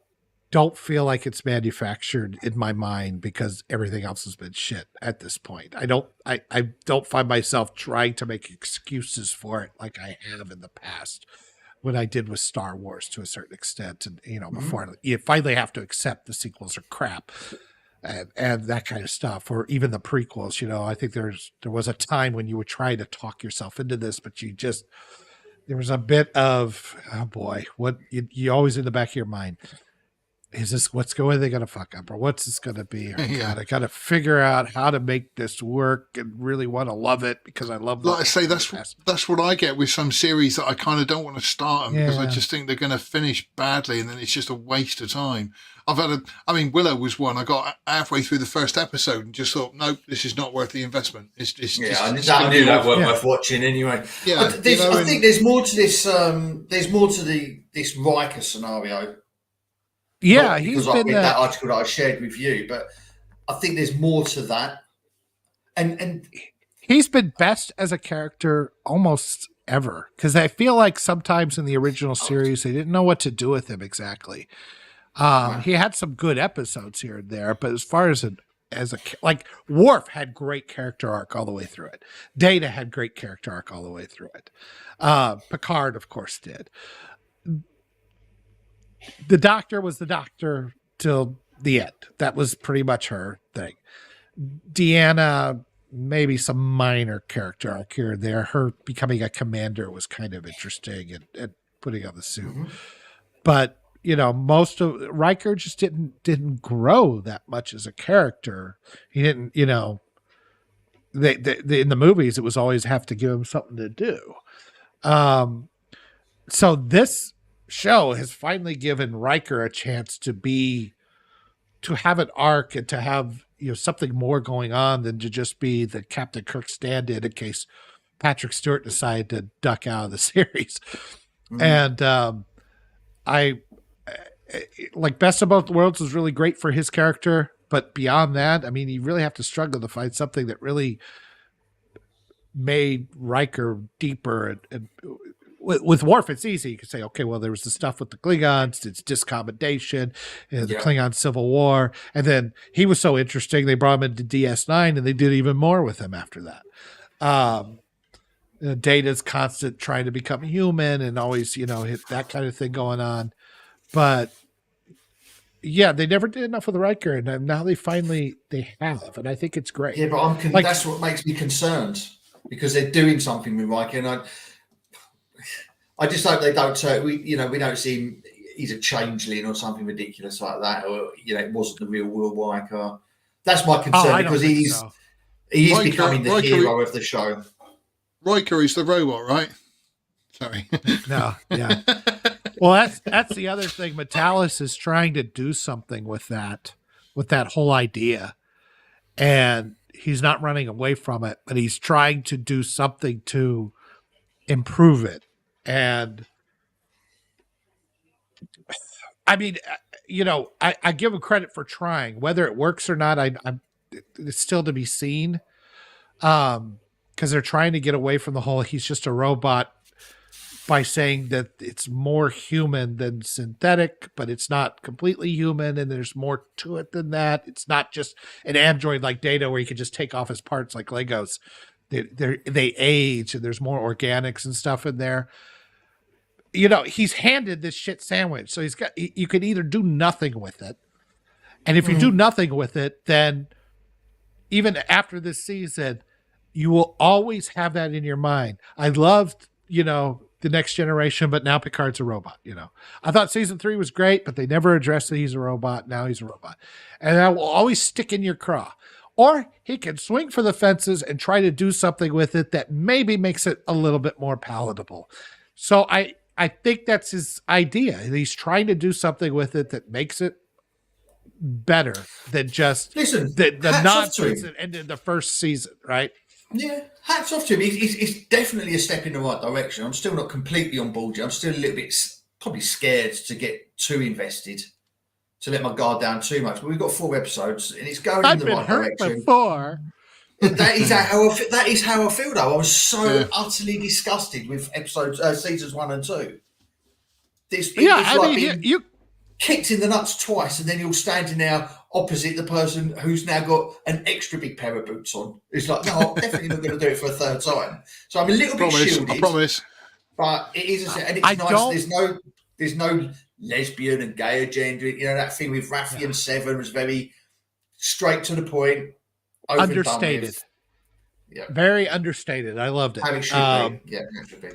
don't feel like it's manufactured in my mind because everything else has been shit at this point. I don't find myself trying to make excuses for it like I have in the past when I did with Star Wars to a certain extent. And, before you finally have to accept the sequels are crap and that kind of stuff, or even the prequels. I think there was a time when you were trying to talk yourself into this, but there was a bit of, oh boy, what you always in the back of your mind. is this what's going? Are they going to fuck up, or what's this going to be? Or, Yeah. God, I got to figure out how to make this work and really want to love it because I love. Like I say, that's what I get with some series that I kind of don't want to start them because I just think they're going to finish badly, and then it's just a waste of time. Willow was one. I got halfway through the first episode and just thought, nope, this is not worth the investment. I knew that weren't worth watching anyway. Yeah, I think there's more to this. There's more to this Riker scenario. Yeah, Not because I read that article that I shared with you, but I think there's more to that. And he's been best as a character almost ever because I feel like sometimes in the original series they didn't know what to do with him exactly. He had some good episodes here and there, but as far as like Worf had great character arc all the way through it. Data had great character arc all the way through it. Picard, of course, did. The Doctor was the Doctor till the end. That was pretty much her thing. Deanna, maybe some minor character arc here and there. Her becoming a commander was kind of interesting and putting on the suit. Mm-hmm. But most of Riker just didn't grow that much as a character. He didn't, they in the movies it was always have to give him something to do. So this show has finally given Riker a chance to have an arc and to have something more going on than to just be the Captain Kirk stand-in in case Patrick Stewart decided to duck out of the series. Mm-hmm. And I like Best of Both Worlds was really great for his character, but beyond that, I mean, you really have to struggle to find something that really made Riker deeper. And with Worf, it's easy. You can say, okay, well, there was the stuff with the Klingons, it's discommodation, the Klingon Civil War, and then he was so interesting, they brought him into DS9, and they did even more with him after that. Data's constant trying to become human, and always, hit that kind of thing going on. But yeah, they never did enough with the Riker, and now they have, and I think it's great. Yeah, but that's what makes me concerned because they're doing something with Riker, and I just hope they don't. We don't see him. He's a changeling or something ridiculous like that, or it wasn't the real Will Riker. That's my concern because he is becoming the hero of the show. Riker is the robot, right? Sorry. No, yeah. Well, that's the other thing. Metalis is trying to do something with that whole idea, and he's not running away from it, but he's trying to do something to improve it. And I mean, I give him credit for trying. Whether it works or not, it's still to be seen. Because they're trying to get away from the whole he's just a robot by saying that it's more human than synthetic, but it's not completely human, and there's more to it than that. It's not just an android like Data where you can just take off his parts like Legos. They age, and there's more organics and stuff in there. He's handed this shit sandwich, so you could either do nothing with it, and if you do nothing with it, then even after this season, you will always have that in your mind. I loved, The Next Generation, but now Picard's a robot. I thought season 3 was great, but they never addressed that he's a robot. Now he's a robot, and that will always stick in your craw. Or he can swing for the fences and try to do something with it that maybe makes it a little bit more palatable. So I think that's his idea. He's trying to do something with it that makes it better than just the nonsense that ended the first season, right? Yeah, hats off to him. It's definitely a step in the right direction. I'm still not completely on board yet. I'm still a little bit probably scared to get too invested, to let my guard down too much. But we've got 4 episodes, and it's going in the right direction. Before. That is how I feel, though. I was so utterly disgusted with seasons 1 and 2. You kicked in the nuts twice, and then you're standing there opposite the person who's now got an extra big pair of boots on. It's like, no, I'm definitely not going to do it for a third time. So I'm a little bit shielded. I promise. But it is, and it's nice. There's no lesbian and gay agenda. That thing with Raffi and Seven was very straight to the point. Understated. Yeah. Very understated. I loved it. How it should be. Yeah, it should be.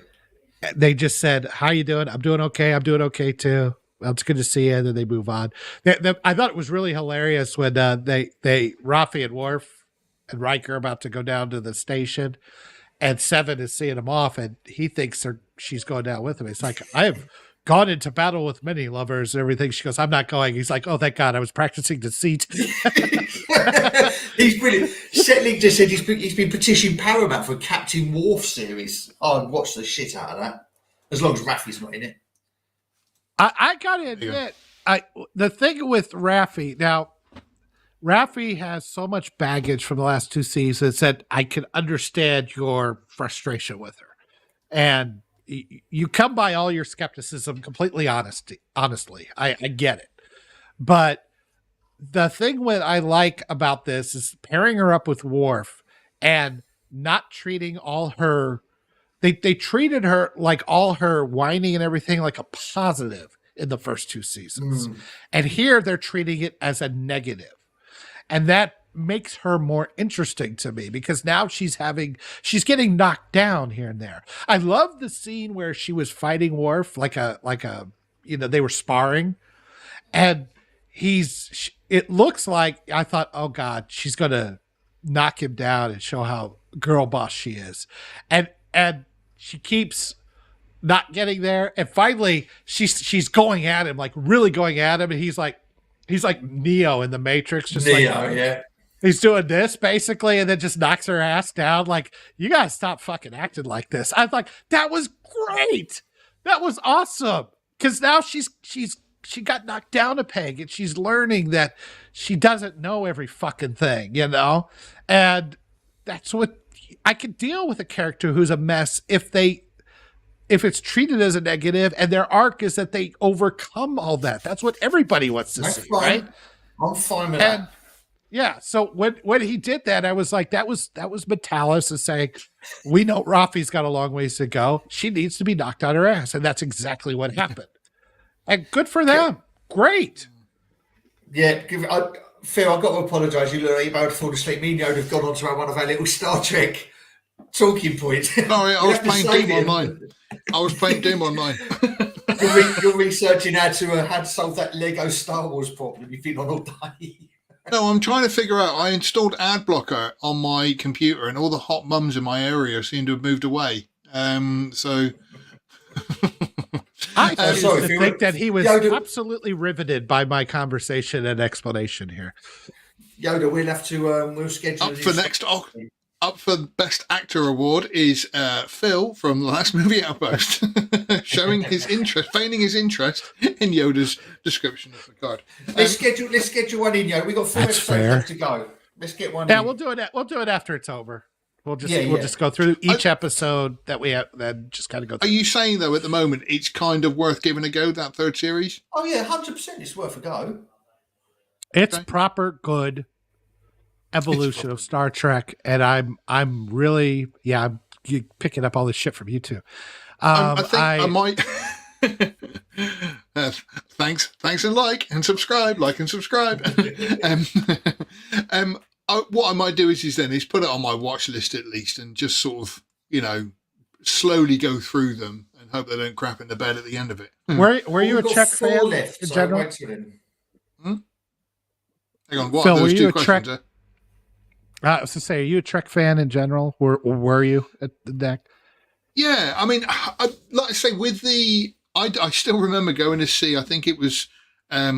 They just said, how you doing? I'm doing okay. I'm doing okay too. well, it's good to see you. And then they move on. I thought it was really hilarious when Rafi and Worf and Riker are about to go down to the station, and Seven is seeing him off, and he thinks she's going down with him. It's like, I have gone into battle with many lovers and everything. She goes, I'm not going. He's like, oh, thank God, I was practicing deceit. He's brilliant. Setling just said he's been petitioning Paramount for a Captain Worf series. I'd watch the shit out of that, as long as Raffi's not in it. I gotta admit, the thing with Raffi now, Raffi has so much baggage from the last 2 seasons that I can understand your frustration with her, and you come by all your skepticism completely honestly. I get it, but the thing that I like about this is pairing her up with Worf and not treating all her. They treated her like all her whining and everything like a positive in the first 2 seasons. And here they're treating it as a negative. And that makes her more interesting to me because now she's getting knocked down here and there. I love the scene where she was fighting Worf like a, they were sparring, and it looks like, I thought, oh God, she's going to knock him down and show how girl boss she is. And she keeps not getting there. And finally she's going at him, like really going at him. And he's like Neo in the Matrix. Just yeah. He's doing this basically, and then just knocks her ass down. Like, you gotta stop fucking acting like this. I was like, that was great. That was awesome. Cause now she got knocked down a peg, and she's learning that she doesn't know every fucking thing, and that's what I could deal with, a character who's a mess if it's treated as a negative, and their arc is that they overcome all that. That's what everybody wants to see, right? I'm fine with that. Yeah, so when he did that, I was like, that was Metalis is saying, we know Rafi's got a long ways to go. She needs to be knocked on her ass, and that's exactly what happened. And good for them. Great. Yeah, Phil, I've got to apologise. You look like you're about to fall asleep. Me and Yoda have gone on to one of our little Star Trek talking points. Sorry, I was playing Doom online. You're researching how to solve that Lego Star Wars problem you've been on all day. No, I'm trying to figure out. I installed ad blocker on my computer, and all the hot mums in my area seem to have moved away. So I think that he was absolutely riveted by my conversation and explanation here. Yoda, we'll have to we'll schedule up for Best Actor Award is Phil from the last movie Outpost, feigning his interest in Yoda's description of the card. Let's schedule one in, Yoda. We got 4 episodes left to go. Let's get one. Yeah, we'll do it. We'll do it after it's over. We'll just go through each episode that we have, then just kind of go through. Are you saying though at the moment it's kind of worth giving a go, that 3rd series? Oh yeah, 100%. It's worth a go. It's proper good evolution of Star Trek, and I'm really I'm picking up all this shit from you too. I think I might. Thanks and like and subscribe. What I might do is put it on my watch list at least, and just sort of slowly go through them and hope they don't crap in the bed at the end of it. Were you a Trek fan in general? Hang on, what Phil, are those were you two a questions? Trek? I was to say, are you a Trek fan in general? Were you at the deck? Yeah, I mean, like I say, with I still remember going to see, I think it was a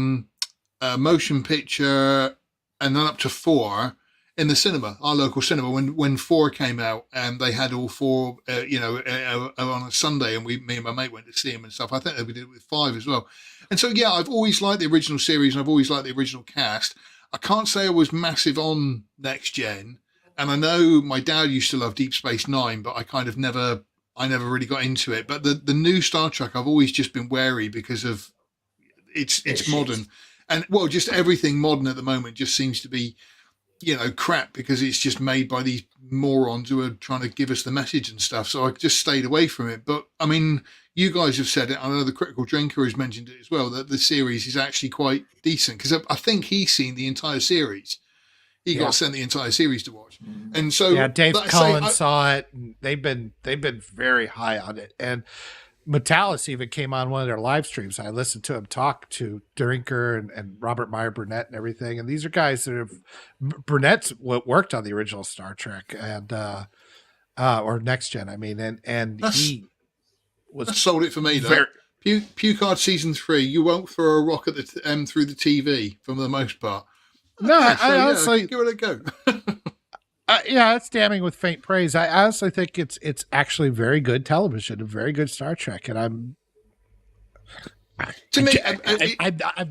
motion picture and then up to 4 in the cinema, our local cinema, when 4 came out, and they had all 4, on a Sunday, and me and my mate went to see them and stuff. I think we did it with 5 as well. And so, yeah, I've always liked the original series, and I've always liked the original cast. I can't say I was massive on Next Gen, and I know my dad used to love Deep Space Nine, but I never really got into it. But the new Star Trek, I've always just been wary because of it's modern, and just everything modern at the moment just seems to be, crap, because it's just made by these morons who are trying to give us the message and stuff. So I just stayed away from it. But I mean, you guys have said it. I know the Critical Drinker has mentioned it as well, that the series is actually quite decent, because I think he's seen the entire series. He got sent the entire series to watch. And so Dave Cullen saw it, and they've been very high on it. And Metalis even came on one of their live streams. I listened to him talk to Drinker and Robert Meyer Burnett and everything. And these are guys that have Burnett's worked on the original Star Trek and or Next Gen. I mean, and he was that sold it for me. Though. Pucard season 3. You won't throw a rock at the through the TV for the most part. No, Okay, so, I honestly give it a go. yeah, it's damning with faint praise. I honestly think it's actually very good television, and very good Star Trek, and I've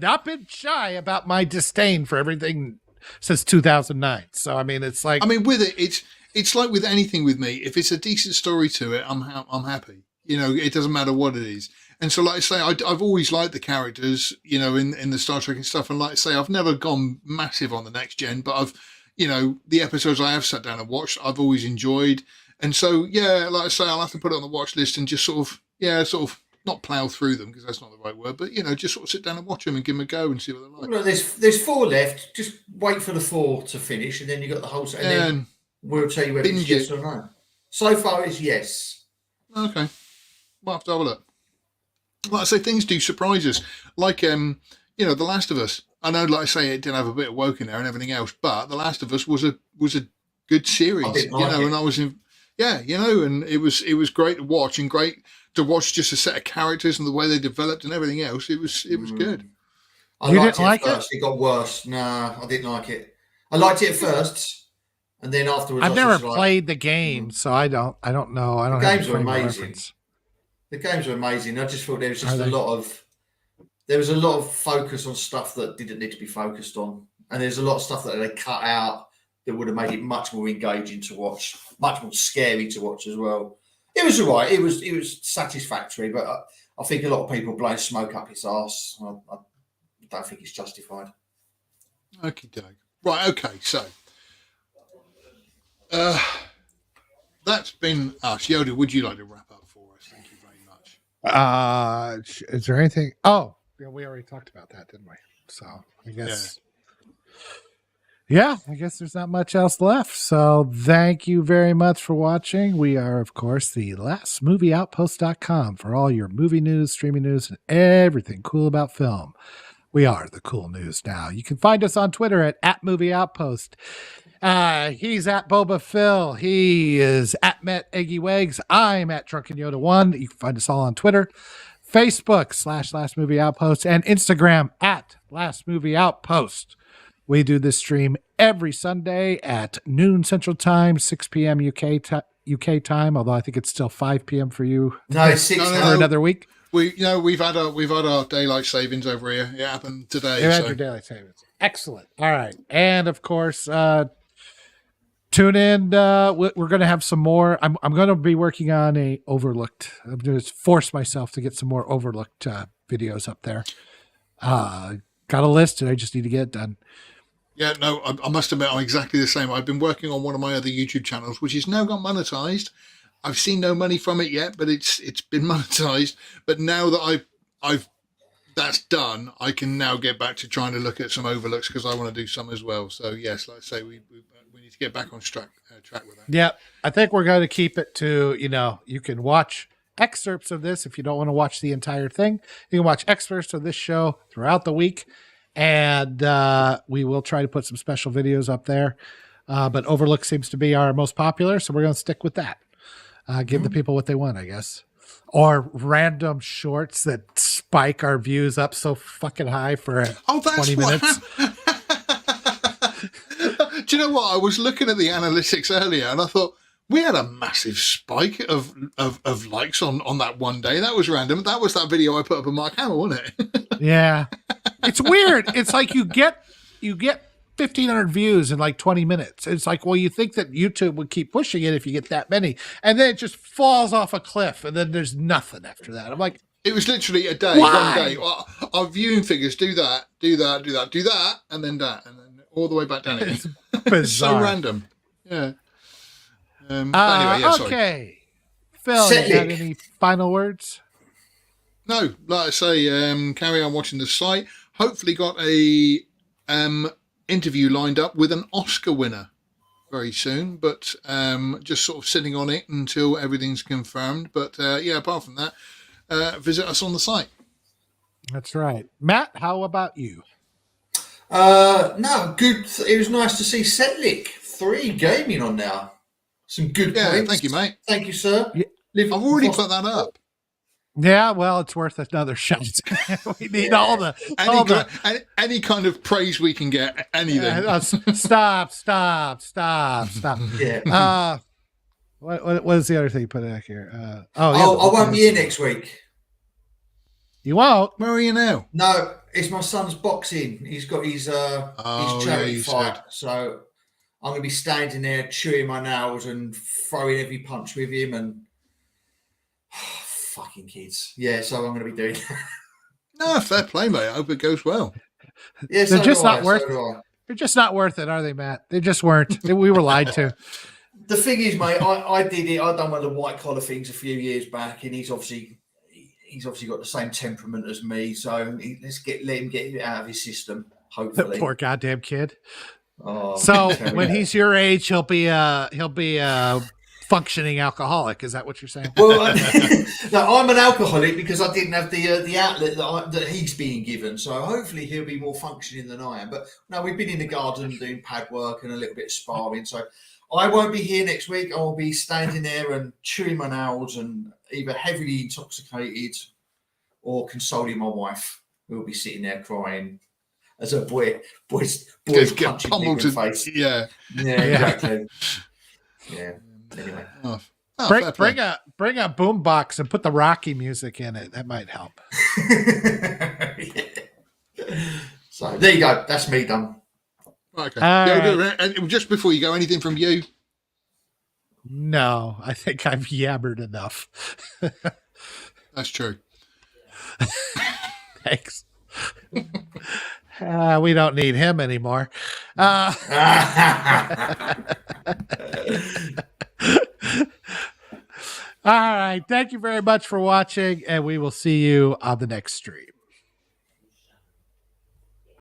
not been shy about my disdain for everything since 2009. So I mean, it's like with it, it's like with anything with me. If it's a decent story to it, I'm happy. You know, it doesn't matter what it is. And so, like I say, I've always liked the characters, you know, in the Star Trek and stuff. And like I say, I've never gone massive on the Next Gen, but I've, you know, the episodes I have sat down and watched, I've always enjoyed. And so, yeah, like I say, I'll have to put it on the watch list and just sort of not plow through them because that's not the right word, but, you know, just sort of sit down and watch them and give them a go and see what they're like. Well, there's 4 left. Just wait for the 4 to finish, and then you got the whole set. And then we'll tell you whether it's yes or no. So far, it's yes. Okay. We'll have to have a look. Like I say, things do surprise us. Like, you know, The Last of Us. I know, like I say, it did have a bit of woke in there and everything else, but The Last of Us was a good series, you know. And I was in, yeah, you know, and it was great to watch and great to watch just a set of characters and the way they developed and everything else. It was good. I liked it at first. It got worse. Nah, I didn't like it. I liked it at first, and then afterwards, I've never played the game, so I don't know. I don't. The have games a are frame of amazing. reference. The games were amazing. I just thought there was just a lot of focus on stuff that didn't need to be focused on, and there's a lot of stuff that they cut out that would have made it much more engaging to watch, much more scary to watch as well. It was all right. It was satisfactory, but I think a lot of people blowing smoke up his arse. I don't think it's justified. Okay, Doug. Right. Okay. So that's been us. Yoda, would you like to wrap up for us? Thank you very much. Is there anything? Oh, yeah, we already talked about that, didn't we? So I guess. Yeah, I guess there's not much else left. So thank you very much for watching. We are, of course, the lastmovieoutpost.com for all your movie news, streaming news, and everything cool about film. We are the cool news now. You can find us on Twitter at @movieoutpost. He's at Boba Phil. He is at Met Eggy Wags. I'm at Drunken Yoda 1. You can find us all on Twitter, Facebook /Last Movie Outpost, and Instagram at Last Movie Outpost. We do this stream every Sunday at noon Central Time, 6 p.m. UK time. Although I think it's still 5 p.m. for you. No, it's 6 for another week. We've had our daylight savings over here. It happened today. You had your daylight savings. Excellent. All right, and of course, tune in. We're going to have some more. I'm going to be working on a overlooked. I'm going to force myself to get some more overlooked videos up there. Got a list, and I just need to get it done. Yeah, no, I must admit I'm exactly the same. I've been working on one of my other YouTube channels, which has now got monetized. I've seen no money from it yet, but it's been monetized. But now that I've that's done, I can now get back to trying to look at some overlooks because I want to do some as well. So yes, like I say, we need to get back on track with that. Yeah, I think we're going to keep it to, you know, you can watch excerpts of this if you don't want to watch the entire thing. You can watch excerpts of this show throughout the week. And we will try to put some special videos up there. But Overlook seems to be our most popular, so we're going to stick with that. Give the people what they want, I guess. Or random shorts that spike our views up so fucking high for 20 minutes. Do you know what? I was looking at the analytics earlier, and I thought, we had a massive spike of likes on that one day. That was random. That was that video I put up on Mark Hamill, wasn't it? Yeah. It's weird. It's like you get 1,500 views in like 20 minutes. It's like, well, you think that YouTube would keep pushing it if you get that many. And then it just falls off a cliff, and then there's nothing after that. I'm like, it was literally a day, one day. Our viewing figures do that, and then that, and then all the way back down again. It's bizarre. So random. Yeah. Anyway, yeah, sorry. Okay. Phil, you have any final words? No, like I say, carry on watching the site. Hopefully got a interview lined up with an Oscar winner very soon, but just sort of sitting on it until everything's confirmed. But yeah, apart from that, visit us on the site. That's right. Matt, how about you? No, good. It was nice to see Setlick 3 gaming on now. Some good points. Thank you, mate. Thank you, sir. Yeah, I've already put that up. Yeah, well, it's worth another shot. We need all the any kind of praise we can get. Anything. Stop. Yeah. What is the other thing you put in here? I won't be here next week. You won't? Where are you now? No, it's my son's boxing. He's got his charity fight. So I'm going to be standing there chewing my nails and throwing every punch with him and fucking kids. Yeah, so I'm going to be doing that. No, fair play, mate. I hope it goes well. Yeah, They're just not worth it. They're just not worth it, are they, Matt? They just weren't. We were lied to. The thing is, mate, I did it. I done one of the white collar things a few years back, and he's obviously got the same temperament as me. So let him get it out of his system. Hopefully, The poor goddamn kid. Oh, so when he's your age, he'll be a functioning alcoholic. Is that what you're saying? Well, no, I'm an alcoholic because I didn't have the outlet that he's being given. So hopefully he'll be more functioning than I am. But no, we've been in the garden doing pad work and a little bit of sparring. So I won't be here next week. I'll be standing there and chewing my nails and either heavily intoxicated or consoling my wife. We'll be sitting there crying as a boys punching me in the face. Yeah, exactly. Yeah. Anyway, bring a boombox and put the Rocky music in it. That might help. So there you go. That's me done. Okay. And just before you go, anything from you? No, I think I've yabbered enough. That's true. Thanks. We don't need him anymore. All right. Thank you very much for watching, and we will see you on the next stream.